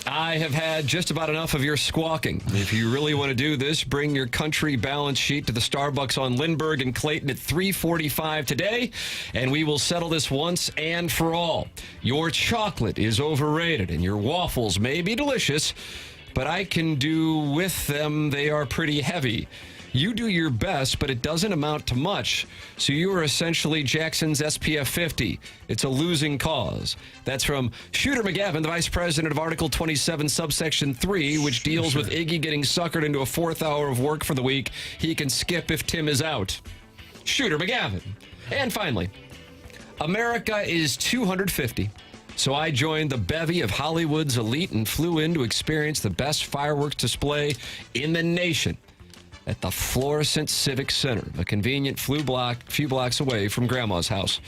I have had just about enough of your squawking. If you really want to do this, bring your country balance sheet to the Starbucks on Lindbergh and Clayton at 3:45 today, and we will settle this once and for all. Your chocolate is overrated, and your waffles may be delicious, but I can do with them. They are pretty heavy. You do your best, but it doesn't amount to much. So you are essentially Jackson's SPF 50. It's a losing cause. That's from Shooter McGavin, the vice president of Article 27, subsection 3, which deals with Iggy getting suckered into a fourth hour of work for the week he can skip if Tim is out. Shooter McGavin. And finally, America is 250. So I joined the bevy of Hollywood's elite and flew in to experience the best fireworks display in the nation at the Florissant Civic Center, a convenient few blocks away from Grandma's house.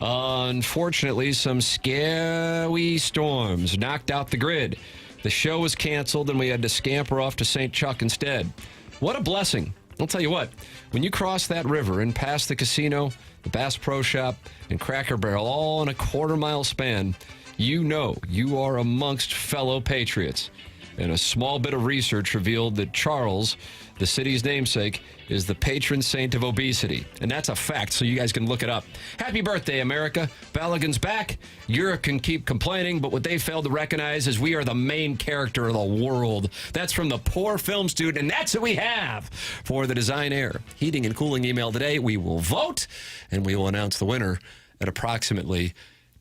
Unfortunately, some scary storms knocked out the grid. The show was canceled, and we had to scamper off to St. Chuck instead. What a blessing. I'll tell you what, when you cross that river and pass the casino, the Bass Pro Shop, and Cracker Barrel all in a quarter-mile span, you know you are amongst fellow patriots. And a small bit of research revealed that Charles, the city's namesake, is the patron saint of obesity. And that's a fact, so you guys can look it up. Happy birthday, America. Balogun's back. Europe can keep complaining, but what they failed to recognize is we are the main character of the world. That's from the poor film student, and that's what we have for the Design Air Heating and Cooling email today. We will vote, and we will announce the winner at approximately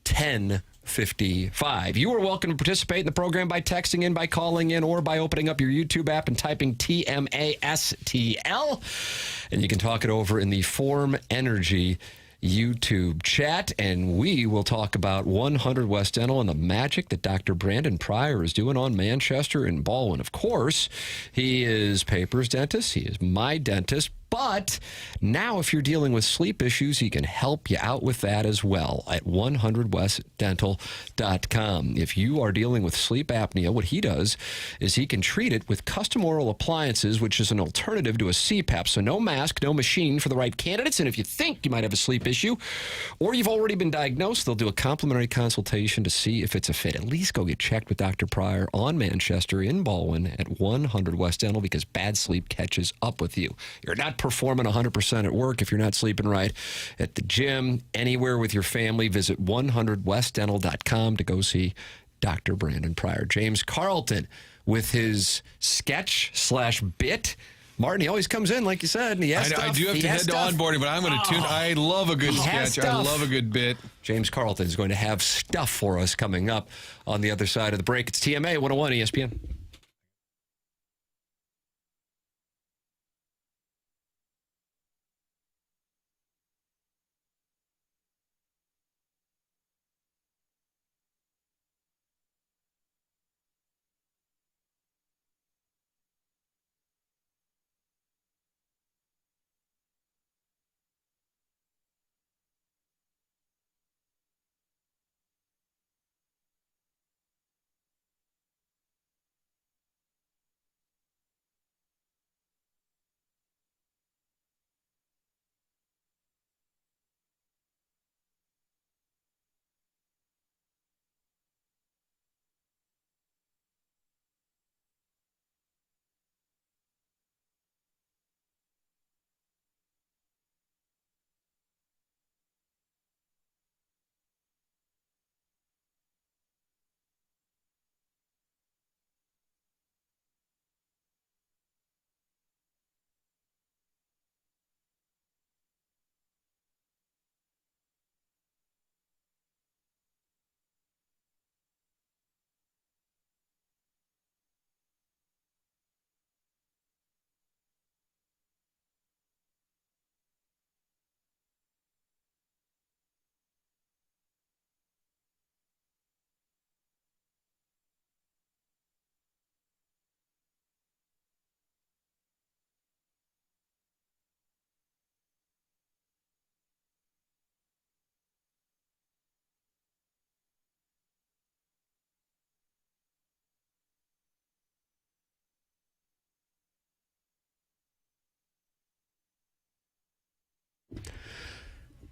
10:55. You are welcome to participate in the program by texting in, by calling in, or by opening up your YouTube app and typing TMASTL. And you can talk it over in the Form Energy YouTube chat. And we will talk about 100 West Dental and the magic that Dr. Brandon Pryor is doing on Manchester and Baldwin. Of course, he is Paper's dentist. He is my dentist. But now if you're dealing with sleep issues, he can help you out with that as well at 100westdental.com. If you are dealing with sleep apnea, what he does is he can treat it with custom oral appliances, which is an alternative to a CPAP. So no mask, no machine for the right candidates. And if you think you might have a sleep issue or you've already been diagnosed, they'll do a complimentary consultation to see if it's a fit. At least go get checked with Dr. Pryor on Manchester in Baldwin at 100 West Dental, because bad sleep catches up with you. You're not performing 100% at work if you're not sleeping right. At the gym, anywhere with your family, visit 100westdental.com to go see Dr. Brandon Pryor. James Carlton with his sketch/bit. Martin, he always comes in, like you said, and he has stuff. I do have to head to onboarding, but I'm going to tune. I love a good sketch. I love a good bit. James Carlton is going to have stuff for us coming up on the other side of the break. It's TMA 101 ESPN.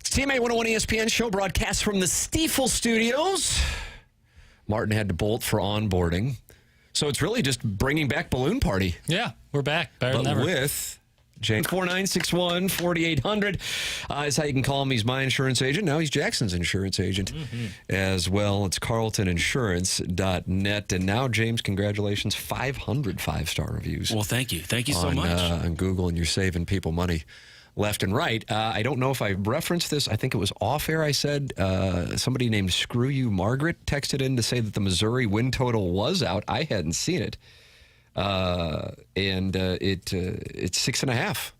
TMA 101 ESPN show broadcast from the Stiefel Studios. Martin had to bolt for onboarding. So it's really just bringing back Balloon Party. Yeah, we're back. Better than ever. With James 4961-4800 is how you can call him. He's my insurance agent. Now he's Jackson's insurance agent as well. It's carltoninsurance.net. And now, James, congratulations, 500 5-star reviews. Well, thank you. Thank you so much. On Google, and you're saving people money left and right. I don't know if I referenced this. I think it was off air. I said somebody named Screw You Margaret texted in to say that the Missouri win total was out. I hadn't seen it. It's 6.5.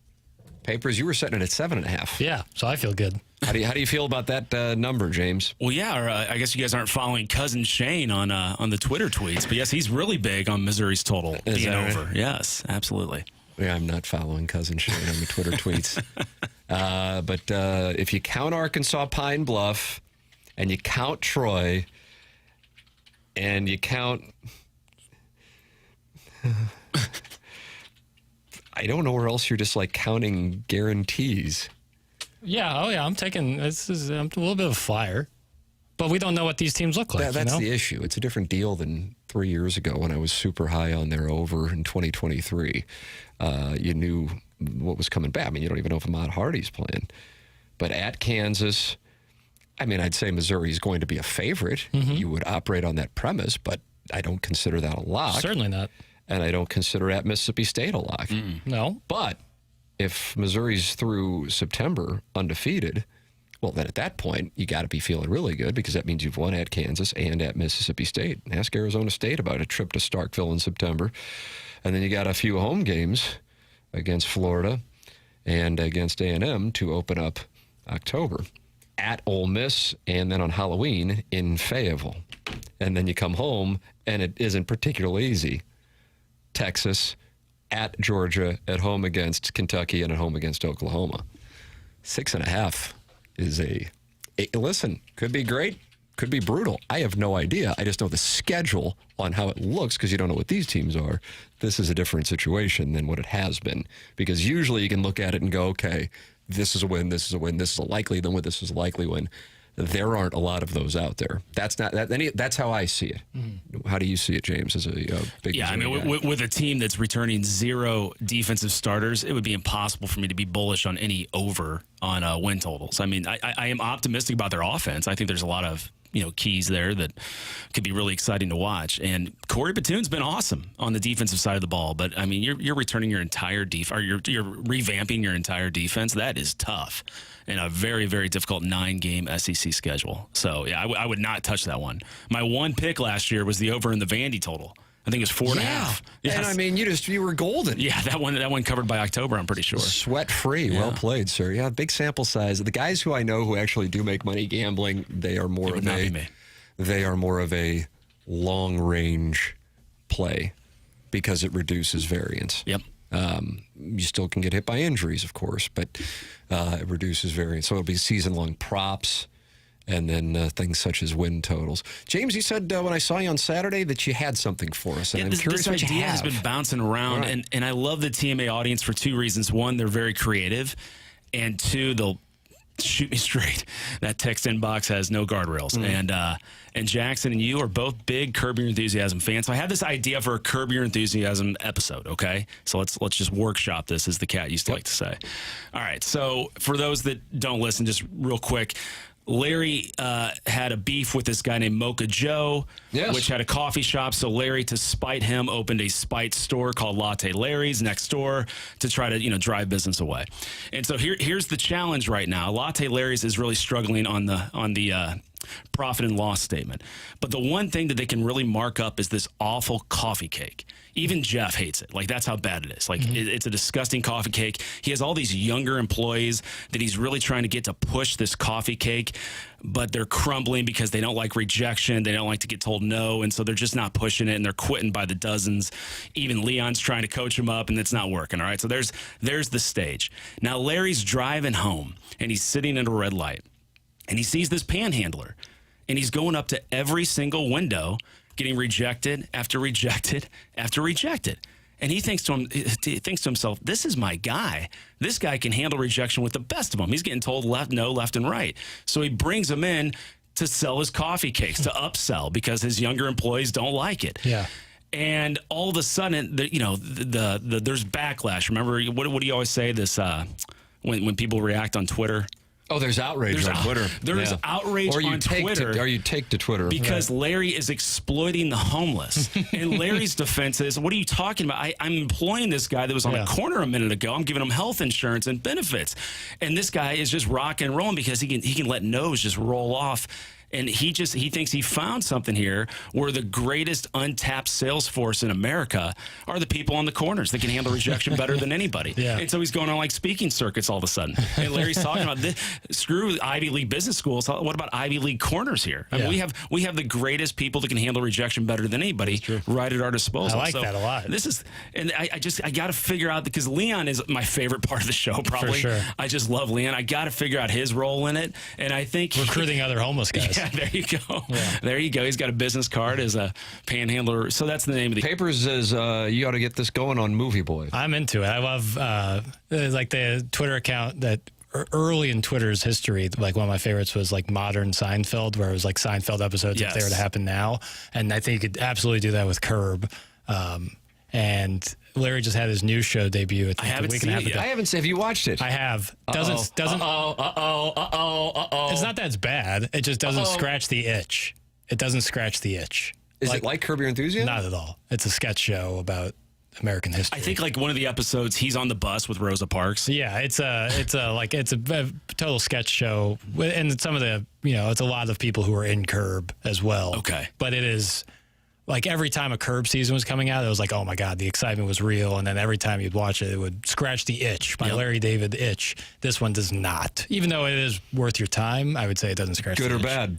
Papers, you were setting it at 7.5. Yeah, so I feel good. How do you feel about that number, James? Well, yeah, or I guess you guys aren't following Cousin Shane on the Twitter tweets, but yes, he's really big on Missouri's total being over. Right? Yes, absolutely. Yeah, I'm not following Cousin Shane on the Twitter tweets. But if you count Arkansas Pine Bluff, and you count Troy, and you count... I don't know where else you're just like counting guarantees. Yeah, I'm taking a little bit of a flyer, but we don't know what these teams look like. That's the issue. It's a different deal than 3 years ago when I was super high on their over in 2023. You knew what was coming back. I mean, you don't even know if Ahmad Hardy's playing. But at Kansas, I mean, I'd say Missouri is going to be a favorite. You would operate on that premise, but I don't consider that a lock. Certainly not. And I don't consider at Mississippi State a lock. No. But if Missouri's through September undefeated, well, then at that point, you got to be feeling really good because that means you've won at Kansas and at Mississippi State. Ask Arizona State about a trip to Starkville in September. And then you got a few home games against Florida and against A&M to open up October. At Ole Miss and then on Halloween in Fayetteville. And then you come home and it isn't particularly easy. Texas, at Georgia, at home against Kentucky, and at home against Oklahoma. 6.5 is listen, could be great, could be brutal. I have no idea. I just know the schedule on how it looks because you don't know what these teams are. This is a different situation than what it has been because usually you can look at it and go, okay, this is a win, this is a win, this is a likely win, this is a likely win. There aren't a lot of those out there. That's how I see it. How do you see it, James, as a big Yeah, I mean, with a team that's returning 0 defensive starters, it would be impossible for me to be bullish on any over on win totals. I mean, I am optimistic about their offense. I think there's a lot of keys there that could be really exciting to watch. And Corey Batoon's been awesome on the defensive side of the ball. But, I mean, you're returning your entire or you're revamping your entire defense. That is tough in a very, very difficult 9-game SEC schedule. So, yeah, I would not touch that one. My one pick last year was the over in the Vandy total. I think it was 4.5. Yes. And I mean, you were golden. Yeah, that one covered by October, I'm pretty sure. Sweat free. Yeah. Well played, sir. Yeah, big sample size. The guys who I know who actually do make money gambling, they are more of a long range play because it reduces variance. Yep. You still can get hit by injuries, of course, but it reduces variance. So it'll be season-long props and then things such as win totals. James, you said when I saw you on Saturday that you had something for us, and I'm curious what you have. This idea has been bouncing around, right. and I love the TMA audience for 2 reasons. One, they're very creative, and 2, they'll shoot me straight. That text inbox has no guardrails. And Jackson and you are both big Curb Your Enthusiasm fans. So I have this idea for a Curb Your Enthusiasm episode, okay? So let's just workshop this, as the cat used to like to say. All right, so for those that don't listen, just real quick, Larry had a beef with this guy named Mocha Joe, which had a coffee shop. So Larry, to spite him, opened a spite store called Latte Larry's next door to try to, drive business away. And so here's the challenge right now. Latte Larry's is really struggling on the profit and loss statement. But the one thing that they can really mark up is this awful coffee cake. Even Jeff hates it. Like, that's how bad it is. Like, it's a disgusting coffee cake. He has all these younger employees that he's really trying to get to push this coffee cake, but they're crumbling because they don't like rejection. They don't like to get told no, and so they're just not pushing it, and they're quitting by the dozens. Even Leon's trying to coach him up, and it's not working, all right? So there's the stage. Now, Larry's driving home, and he's sitting at a red light, and he sees this panhandler, and he's going up to every single window, getting rejected after rejected after rejected. And he thinks to himself, this is my guy. This guy can handle rejection with the best of them. He's getting told no, left, and right. So he brings him in to sell his coffee cakes, to upsell, because his younger employees don't like it. Yeah. And all of a sudden, there's backlash. Remember, what do you always say? This when people react on Twitter. Oh, there's outrage on Twitter. There's outrage on Twitter. Or you take to Twitter. Because Larry is exploiting the homeless. And Larry's defense is, what are you talking about? I'm employing this guy that was on a corner a minute ago. I'm giving him health insurance and benefits. And this guy is just rocking and rolling because he can let no's just roll off. And he thinks he found something here where the greatest untapped sales force in America are the people on the corners that can handle rejection better than anybody. Yeah. And so he's going on like speaking circuits all of a sudden. And Larry's talking about this. Screw Ivy League business schools. What about Ivy League corners here? I mean, we have the greatest people that can handle rejection better than anybody right at our disposal. I like that a lot. I got to figure out, because Leon is my favorite part of the show, probably. For sure. I just love Leon. I got to figure out his role in it. And I think recruiting other homeless guys. Yeah, there you go. Yeah. There you go. He's got a business card as a panhandler. So that's the name of the Papers says you ought to get this going on Movie Boy. I'm into it. I love like the Twitter account that early in Twitter's history, like one of my favorites was like Modern Seinfeld, where it was like Seinfeld episodes if they were to happen now. And I think you could absolutely do that with Curb. And Larry just had his new show debut. I haven't seen it yet. I haven't seen. Have you watched it? I have. Doesn't. It's not that it's bad. It just doesn't scratch the itch. It doesn't scratch the itch. Is it like Curb Your Enthusiasm? Not at all. It's a sketch show about American history. I think like one of the episodes, he's on the bus with Rosa Parks. Yeah, it's a total sketch show, and some of the it's a lot of people who are in Curb as well. Okay, but it is. Like every time a Curb season was coming out, it was like, oh my God, the excitement was real. And then every time you'd watch it, it would scratch the itch. My Larry David itch. This one does not. Even though it is worth your time, I would say it doesn't scratch the itch. Good or bad?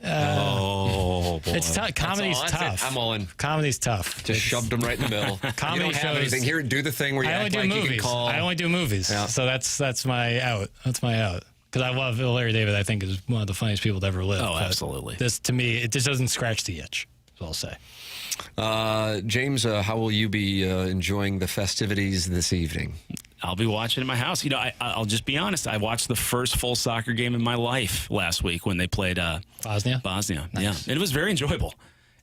Oh, boy. It's tough. Comedy's tough. I'm all in. Comedy's tough. Just shoved them right in the middle. Comedy you don't have anything here. Do the thing where you act like you can call. I only do movies. Yeah. So that's my out. That's my out. Because I love Larry David. I think is one of the funniest people to ever live. Oh, absolutely. This, to me, it just doesn't scratch the itch. I'll say. James, how will you be enjoying the festivities this evening? I'll be watching at my house. I'll just be honest. I watched the first full soccer game in my life last week when they played Bosnia. Nice. Yeah, and it was very enjoyable.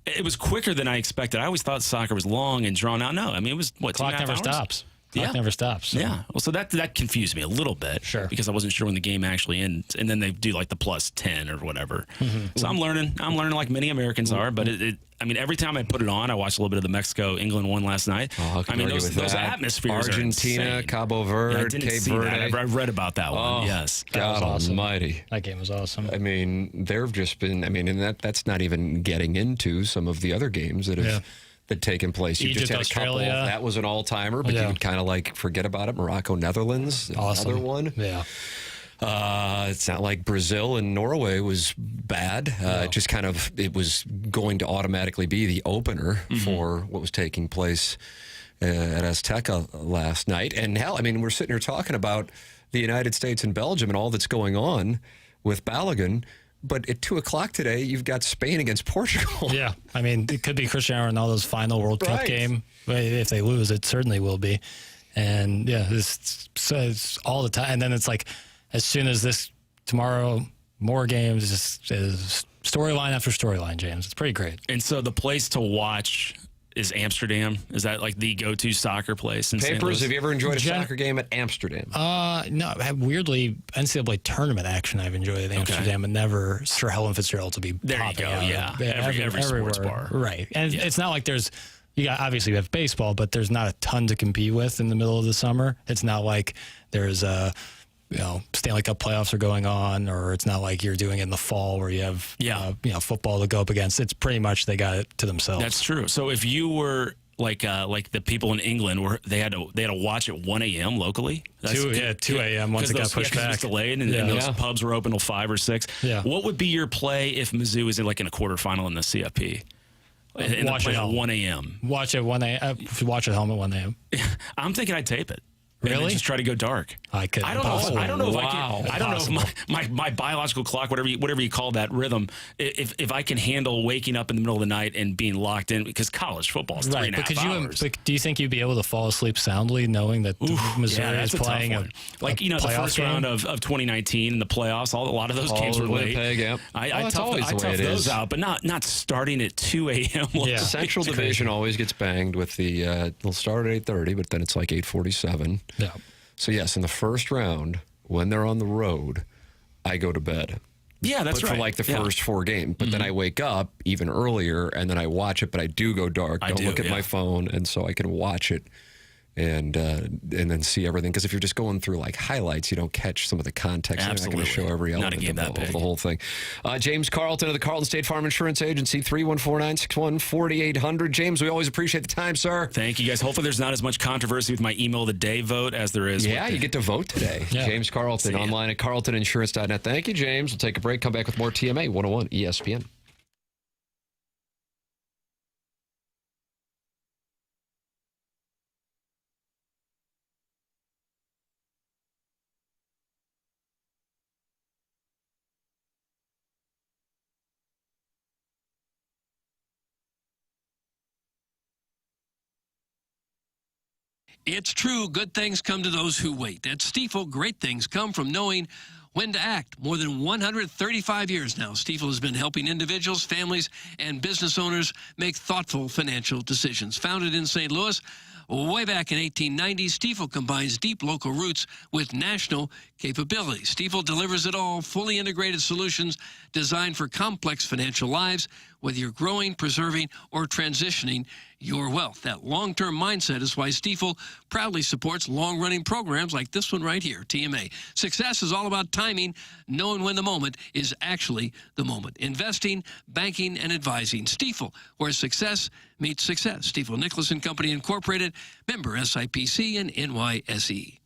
It was quicker than I expected. I always thought soccer was long and drawn out. No, I mean it was what? Clock never stops. Clock never stops. So. Yeah. Well, so that confused me a little bit. Sure. Because I wasn't sure when the game actually ends, and then they do like the +10 or whatever. Mm-hmm. So I'm learning like many Americans are. But I mean, every time I put it on, I watched a little bit of the Mexico-England one last night. Oh, I mean, those atmospheres Argentina, are insane. Cabo Verde, Cape Verde. I read about that one. Yes. God almighty. That game was awesome. I mean, there have just been. I mean, and that's not even getting into some of the other games that have. That taken place. You Egypt, just had Australia. a couple. That was an all-timer, but you would kind of like forget about it. Morocco, Netherlands, awesome. Another one. Yeah. It's not like Brazil and Norway was bad. It just kind of it was going to automatically be the opener for what was taking place at Azteca last night. And hell, I mean, we're sitting here talking about the United States and Belgium and all that's going on with Balogun. But at 2:00 today, you've got Spain against Portugal. Yeah, I mean, it could be Cristiano Ronaldo's final World Cup game. If they lose, it certainly will be. And yeah, it's all the time. And then it's like, as soon as this tomorrow, more games, just is storyline after storyline, James. It's pretty great. And so the place to watch is Amsterdam. Is that like the go-to soccer place in St. Louis? Have you ever enjoyed a soccer game at Amsterdam? No. Weirdly, NCAA tournament action I've enjoyed at Amsterdam, and never Sir Helen Fitzgerald to be popping out. Yeah. Every sports bar. Right. And it's not like there's, obviously you have baseball, but there's not a ton to compete with in the middle of the summer. It's not like there's Stanley Cup playoffs are going on, or it's not like you're doing it in the fall where you have, football to go up against. It's pretty much they got it to themselves. That's true. So if you were like the people in England, where they had to watch at 1 a.m. locally. 2 a.m. once it got pushed back. It was delayed, and those pubs were open till 5 or 6. Yeah. What would be your play if Mizzou is in a quarterfinal in the CFP? Watch it at 1 a.m. Watch at 1 a.m. Watch at home at 1 a.m. I'm thinking I'd tape it. And then Really? just try to go dark. I could. I don't know. I don't know if I can. I don't know Impossible. if my biological clock, whatever you call that rhythm, if I can handle waking up in the middle of the night and being locked in, because college football is 3.5 hours. But do you think you'd be able to fall asleep soundly knowing that Missouri is playing the first round of 2019 in the playoffs? A lot of those games were late. I toughed those out, but not starting at 2 a.m. Central Division always gets banged with the. They'll start at 8:30, but then it's like 8:47. Yeah. So yes, in the first round, when they're on the road, I go to bed. Yeah, that's right. For like the first 4 games. But then I wake up even earlier and then I watch it, but I do go dark. Don't look at my phone, and so I can watch it and then see everything. Because if you're just going through like highlights, you don't catch some of the context. Absolutely. You're not going to show every element of the whole thing. James Carlton of the Carlton State Farm Insurance Agency, 314-961-4800. James, we always appreciate the time, sir. Thank you, guys. Hopefully there's not as much controversy with my email of the day vote as there is. Yeah, you get to vote today. James Carlton, online at carltoninsurance.net. Thank you, James. We'll take a break, come back with more TMA 101 ESPN. It's true, good things come to those who wait. At Stifel, great things come from knowing when to act. More than 135 years now, Stifel has been helping individuals, families, and business owners make thoughtful financial decisions. Founded in St. Louis way back in 1890, Stifel combines deep local roots with national capabilities. Stifel delivers it all, fully integrated solutions designed for complex financial lives, whether you're growing, preserving, or transitioning your wealth. That long-term mindset is why Stifel proudly supports long-running programs like this one right here, TMA. Success is all about timing, knowing when the moment is actually the moment. Investing, banking, and advising. Stifel, where success meets success. Stifel Nicholas and Company Incorporated, member SIPC and NYSE.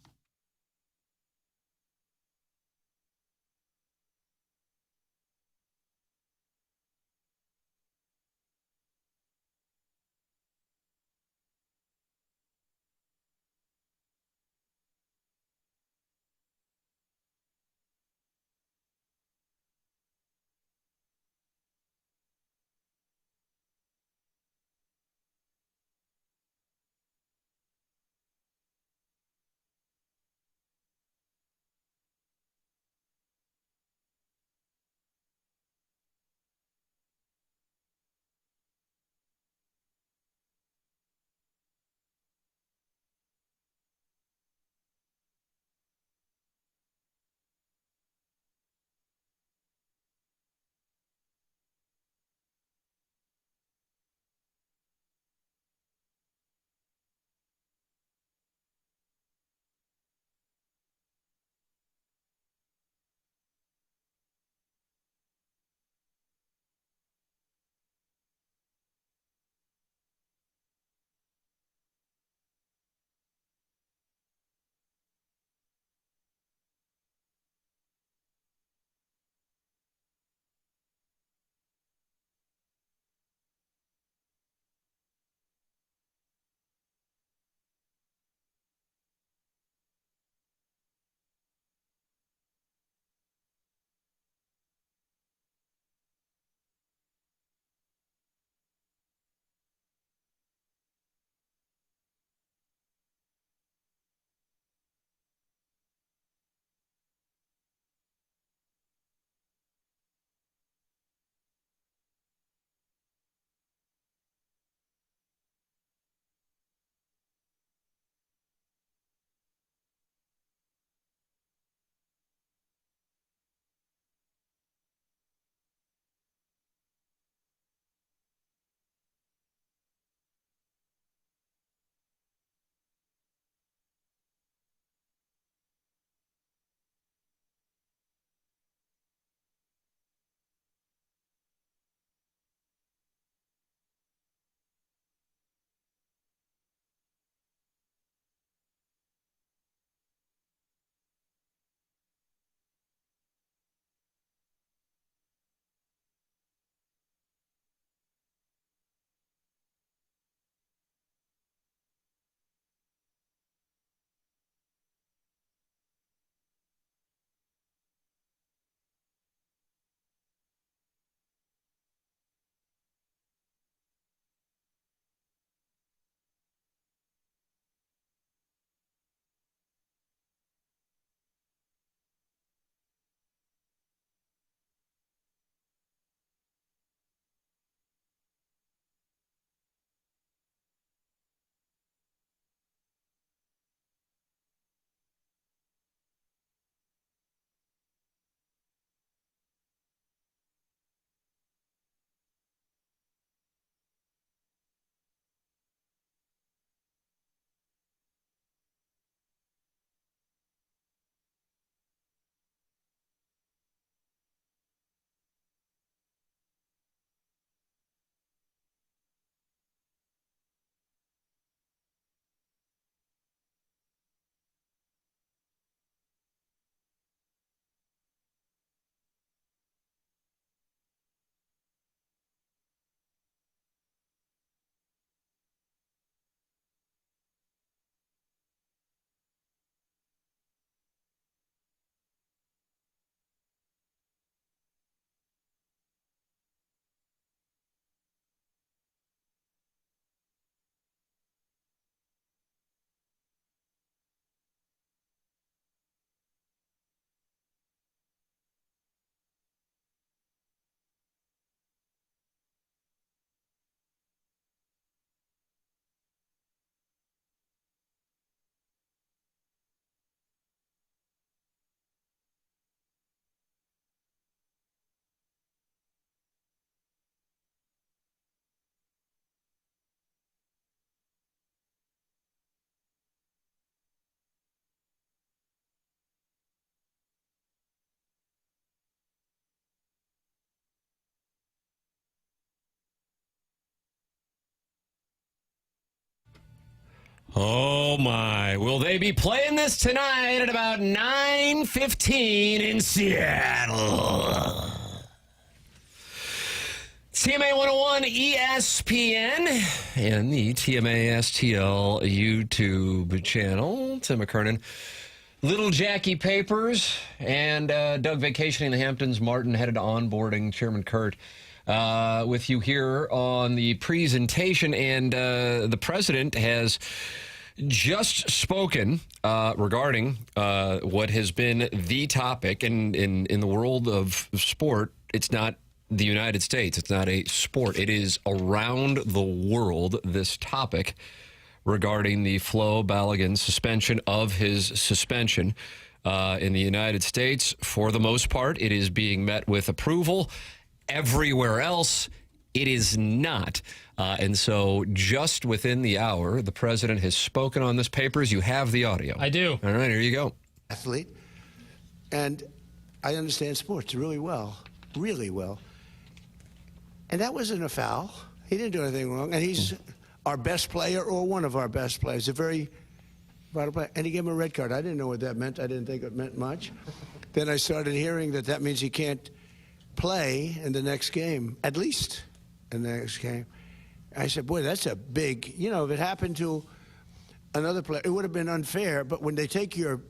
Oh, my. Will they be playing this tonight at about 9:15 in Seattle? TMA 101 ESPN and the TMA STL YouTube channel. Tim McKernan, Little Jackie Papers, and Doug vacationing in the Hamptons. Martin headed to onboarding. Chairman Kurt with you here on the presentation. And the president has just spoken regarding what has been the topic. And in the world of sport, it's not the United States. It's not a sport. It is around the world, this topic regarding the Flo Balogun suspension of his suspension. In the United States, for the most part, it is being met with approval. Everywhere else, it is not. And so just within the hour, the president has spoken on this. Papers, you have the audio. I do. All right, here you go. Athlete. And I understand sports really well. Really well. And that wasn't a foul. He didn't do anything wrong. And he's our best player or one of our best players. A very vital player. And he gave him a red card. I didn't know what that meant. I didn't think it meant much. Then I started hearing that means he can't play in the next game, at least in the next game. I said, boy, that's a big, if it happened to another player, it would have been unfair. But when they take your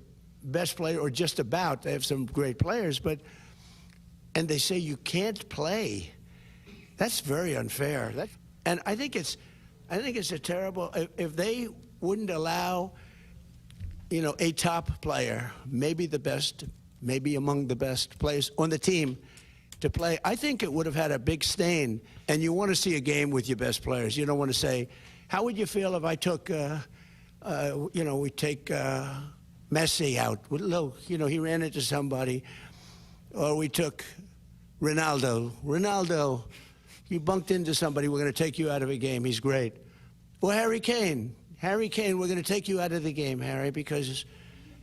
best player, or just about, they have some great players, and they say you can't play, that's very unfair. And I think it's a terrible, if they wouldn't allow, a top player, maybe the best, maybe among the best players on the team, to play, I think it would have had a big stain. And you want to see a game with your best players. You don't want to say, how would you feel if I took, we take Messi out? Look, he ran into somebody. Or we took Ronaldo. Ronaldo, you bunked into somebody, we're going to take you out of a game. He's great. Or Harry Kane. Harry Kane, we're going to take you out of the game, Harry, because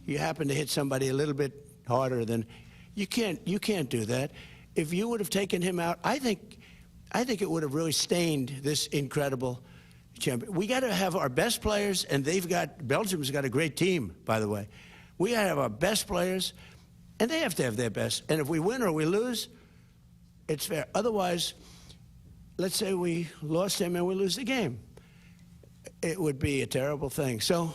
you happen to hit somebody a little bit harder than... You can't do that. If you would have taken him out, I think it would have really stained this incredible champion. We got to have our best players, and Belgium's got a great team, by the way. We got to have our best players, and they have to have their best. And if we win or we lose, it's fair. Otherwise, let's say we lost him and we lose the game. It would be a terrible thing. So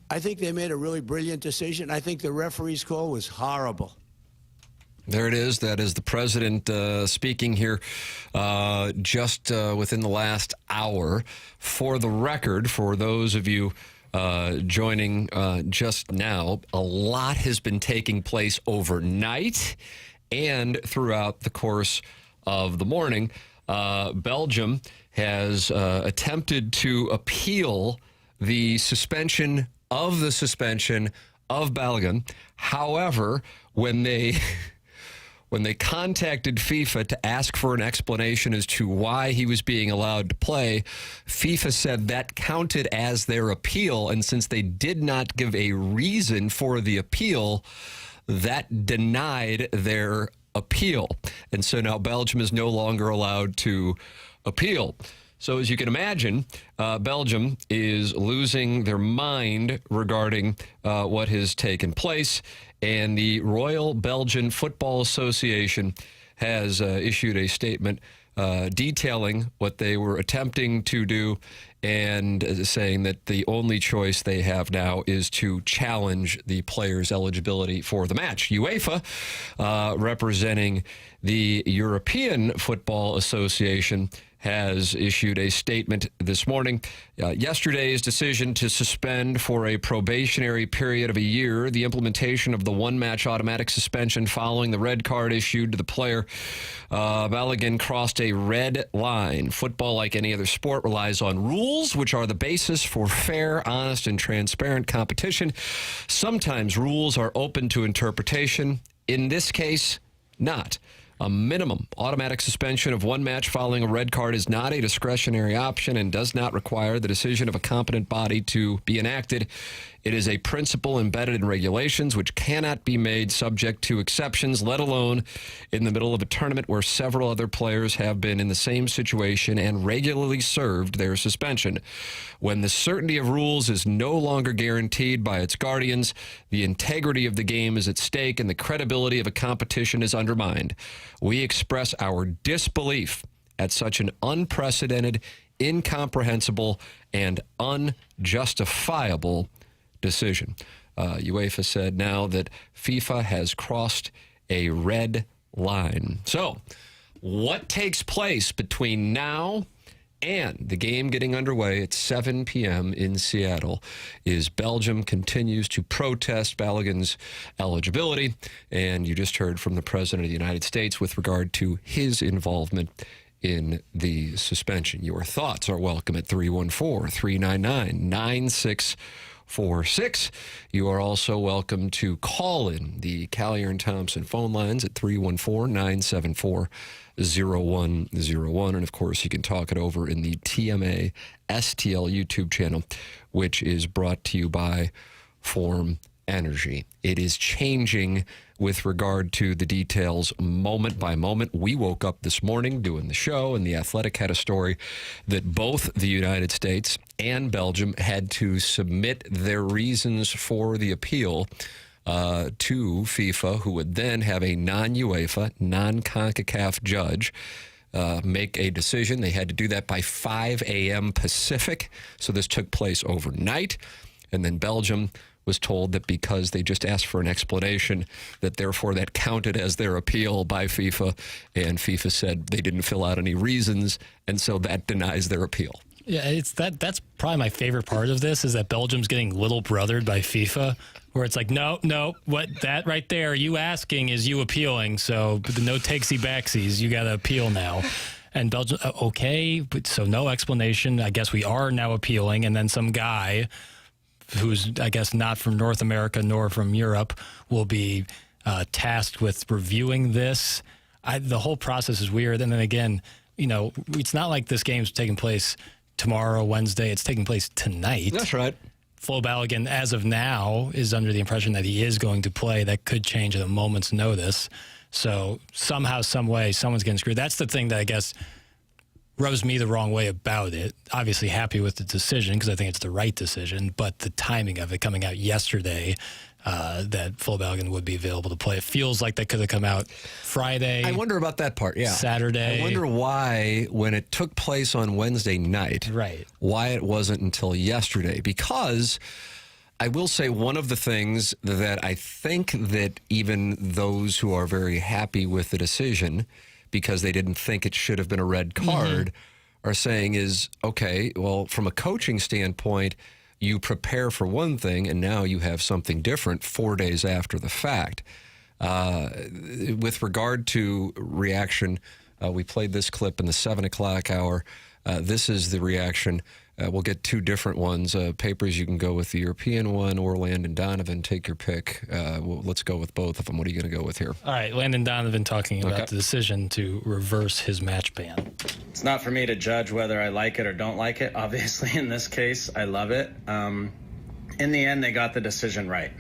I think they made a really brilliant decision. I think the referee's call was horrible. There it is. That is the president speaking here just within the last hour. For the record, for those of you joining just now, a lot has been taking place overnight and throughout the course of the morning. Belgium has attempted to appeal the suspension of Balogun. However, when they contacted FIFA to ask for an explanation as to why he was being allowed to play, FIFA said that counted as their appeal, and since they did not give a reason for the appeal, that denied their appeal. And so now Belgium is no longer allowed to appeal. So as you can imagine, Belgium is losing their mind regarding what has taken place. And the Royal Belgian Football Association has issued a statement detailing what they were attempting to do and saying that the only choice they have now is to challenge the players' eligibility for the match. UEFA, representing the European Football Association, has issued a statement this morning. Yesterday's decision to suspend for a probationary period of a year the implementation of the one-match automatic suspension following the red card issued to the player. Balogun crossed a red line. Football, like any other sport, relies on rules, which are the basis for fair, honest, and transparent competition. Sometimes rules are open to interpretation. In this case, not. A minimum automatic suspension of one match following a red card is not a discretionary option and does not require the decision of a competent body to be enacted. It is a principle embedded in regulations which cannot be made subject to exceptions, let alone in the middle of a tournament where several other players have been in the same situation and regularly served their suspension. When the certainty of rules is no longer guaranteed by its guardians, the integrity of the game is at stake and the credibility of a competition is undermined. We express our disbelief at such an unprecedented, incomprehensible, and unjustifiable decision. UEFA said now that FIFA has crossed a red line. So, what takes place between now and the game getting underway at 7 p.m. in Seattle is Belgium continues to protest Balogun's eligibility, and you just heard from the President of the United States with regard to his involvement in the suspension. Your thoughts are welcome at 314-399-9646. You are also welcome to call in the Callier and Thompson phone lines at 314-974-0101. And, of course, you can talk it over in the TMA STL YouTube channel, which is brought to you by Form Energy. It is changing with regard to the details moment by moment. We woke up this morning doing the show, and The Athletic had a story that both the United States and Belgium had to submit their reasons for the appeal to FIFA, who would then have a non-UEFA, non-CONCACAF judge make a decision. They had to do that by 5 a.m. Pacific, so this took place overnight. And then Belgium was told that because they just asked for an explanation, that therefore that counted as their appeal by FIFA, and FIFA said they didn't fill out any reasons, and so that denies their appeal. Yeah, it's that's probably my favorite part of this, is that Belgium's getting little brothered by FIFA, where it's like, no, what that right there, you asking is you appealing, so no takesy backsies, you got to appeal now. And Belgium, okay, so no explanation. I guess we are now appealing, and then some guy who's, I guess, not from North America nor from Europe will be tasked with reviewing this. The whole process is weird. And then again, it's not like this game's taking place tomorrow, Wednesday. It's taking place tonight. That's right. Flo Balogun, as of now, is under the impression that he is going to play. That could change at a moment's notice. So somehow, some way, someone's getting screwed. That's the thing that I guess rubs me the wrong way about it. Obviously happy with the decision because I think it's the right decision, but the timing of it coming out yesterday that Flo Balogun would be available to play, it feels like that could have come out Friday. I wonder about that part, yeah. Saturday. I wonder why, when it took place on Wednesday night, right, why it wasn't until yesterday. Because I will say one of the things that I think that even those who are very happy with the decision, because they didn't think it should have been a red card, are saying is, okay, well, from a coaching standpoint, you prepare for one thing, and now you have something different 4 days after the fact. With regard to reaction, we played this clip in the 7 o'clock hour. This is the reaction. We'll get two different ones. Papers, you can go with the European one or Landon Donovan. Take your pick. Let's go with both of them. What are you going to go with here? All right, Landon Donovan talking about the decision to reverse his match ban. It's not for me to judge whether I like it or don't like it. Obviously, in this case, I love it. In the end, they got the decision right.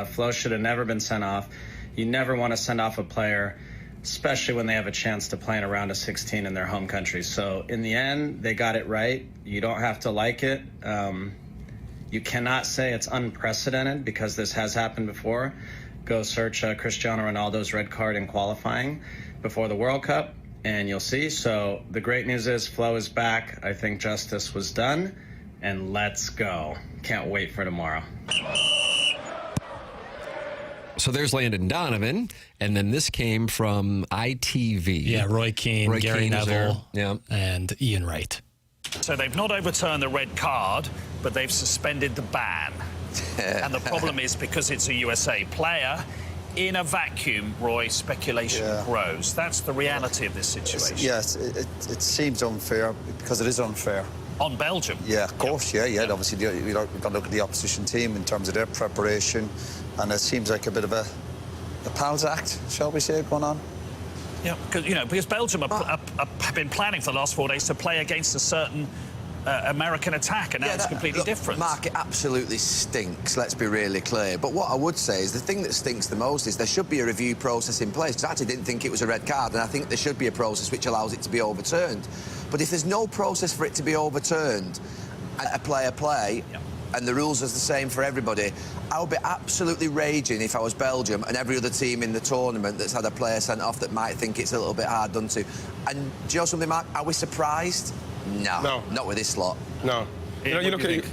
Flo should have never been sent off. You never want to send off a player, especially when they have a chance to play in a round of 16 in their home country. So in the end, they got it right. You don't have to like it. You cannot say it's unprecedented because this has happened before. Go search Cristiano Ronaldo's red card in qualifying before the World Cup, and you'll see. So the great news is Flo is back. I think justice was done, and let's go. Can't wait for tomorrow. So there's Landon Donovan, and then this came from ITV. Yeah, Roy Keane, Gary Neville, and Ian Wright. So they've not overturned the red card, but they've suspended the ban. And the problem is because it's a USA player, in a vacuum, Roy, speculation grows. That's the reality of this situation. Yes, it seems unfair because it is unfair. On Belgium? Yeah, of course, yeah. Obviously, we've got to look at the opposition team in terms of their preparation, and it seems like a bit of a pals act, shall we say, going on. Yeah, because Belgium have been planning for the last 4 days to play against a certain American attack, and now it's completely different. Mark, it absolutely stinks, let's be really clear. But what I would say is the thing that stinks the most is there should be a review process in place, because I actually didn't think it was a red card, and I think there should be a process which allows it to be overturned. But if there's no process for it to be overturned, and a player play, and the rules are the same for everybody, I would be absolutely raging if I was Belgium and every other team in the tournament that's had a player sent off that might think it's a little bit hard done to. And do you know something, Mark? Are we surprised? No, not with this lot. No. You look at it.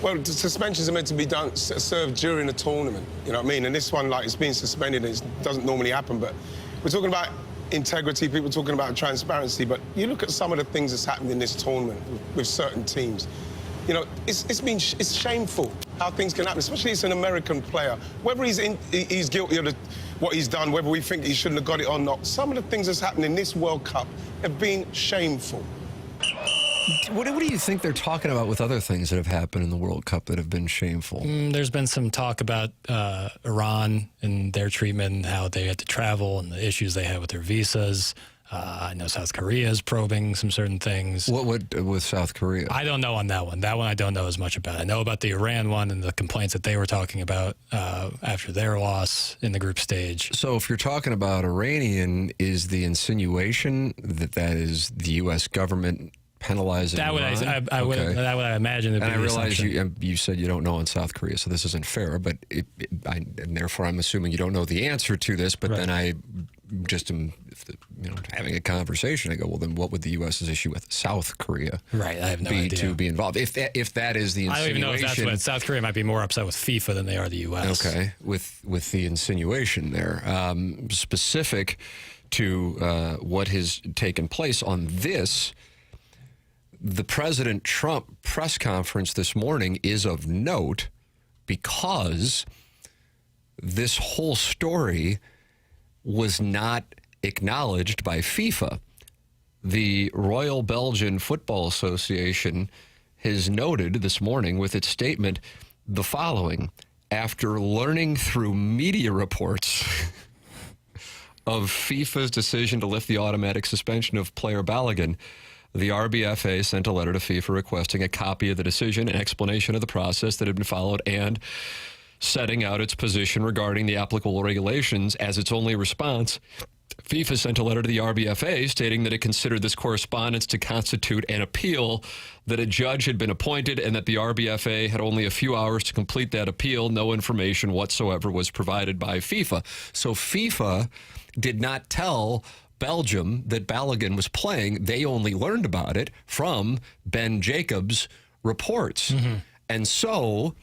Well, the suspensions are meant to be served during the tournament. You know what I mean? And this one, like, it's been suspended. It doesn't normally happen. But we're talking about integrity. People talking about transparency. But you look at some of the things that's happened in this tournament with certain teams. You know, it's shameful how things can happen, especially it's an American player. Whether he's guilty of what he's done, whether we think he shouldn't have got it or not, some of the things that's happened in this World Cup have been shameful. What do you think they're talking about with other things that have happened in the World Cup that have been shameful? There's been some talk about Iran and their treatment and how they had to travel and the issues they had with their visas. I know South Korea is probing some certain things. What with South Korea? I don't know on that one. That one I don't know as much about. I know about the Iran one and the complaints that they were talking about after their loss in the group stage. So if you're talking about Iranian, is the insinuation that is the U.S. government penalizing that would Iran? I would I imagine. And I realize you said you don't know on South Korea, so this isn't fair. But and therefore I'm assuming you don't know the answer to this. But then I just am, having a conversation. I go, well, then what would the U.S.'s issue with South Korea? Right, I have no idea. To be involved. If that is the insinuation, I don't even know if that's what South Korea might be more upset with FIFA than they are the U.S. Okay, with the insinuation there, specific to what has taken place on this. The President Trump press conference this morning is of note because this whole story was not acknowledged by FIFA. The Royal Belgian Football Association has noted this morning with its statement the following: after learning through media reports of FIFA's decision to lift the automatic suspension of player Balogun, the RBFA sent a letter to FIFA requesting a copy of the decision, an explanation of the process that had been followed, and setting out its position regarding the applicable regulations. As its only response, FIFA sent a letter to the RBFA stating that it considered this correspondence to constitute an appeal, that a judge had been appointed, and that the RBFA had only a few hours to complete that appeal. No information whatsoever was provided by FIFA. So FIFA did not tell Belgium that Balogun was playing. They only learned about it from Ben Jacobs' reports. Mm-hmm. And so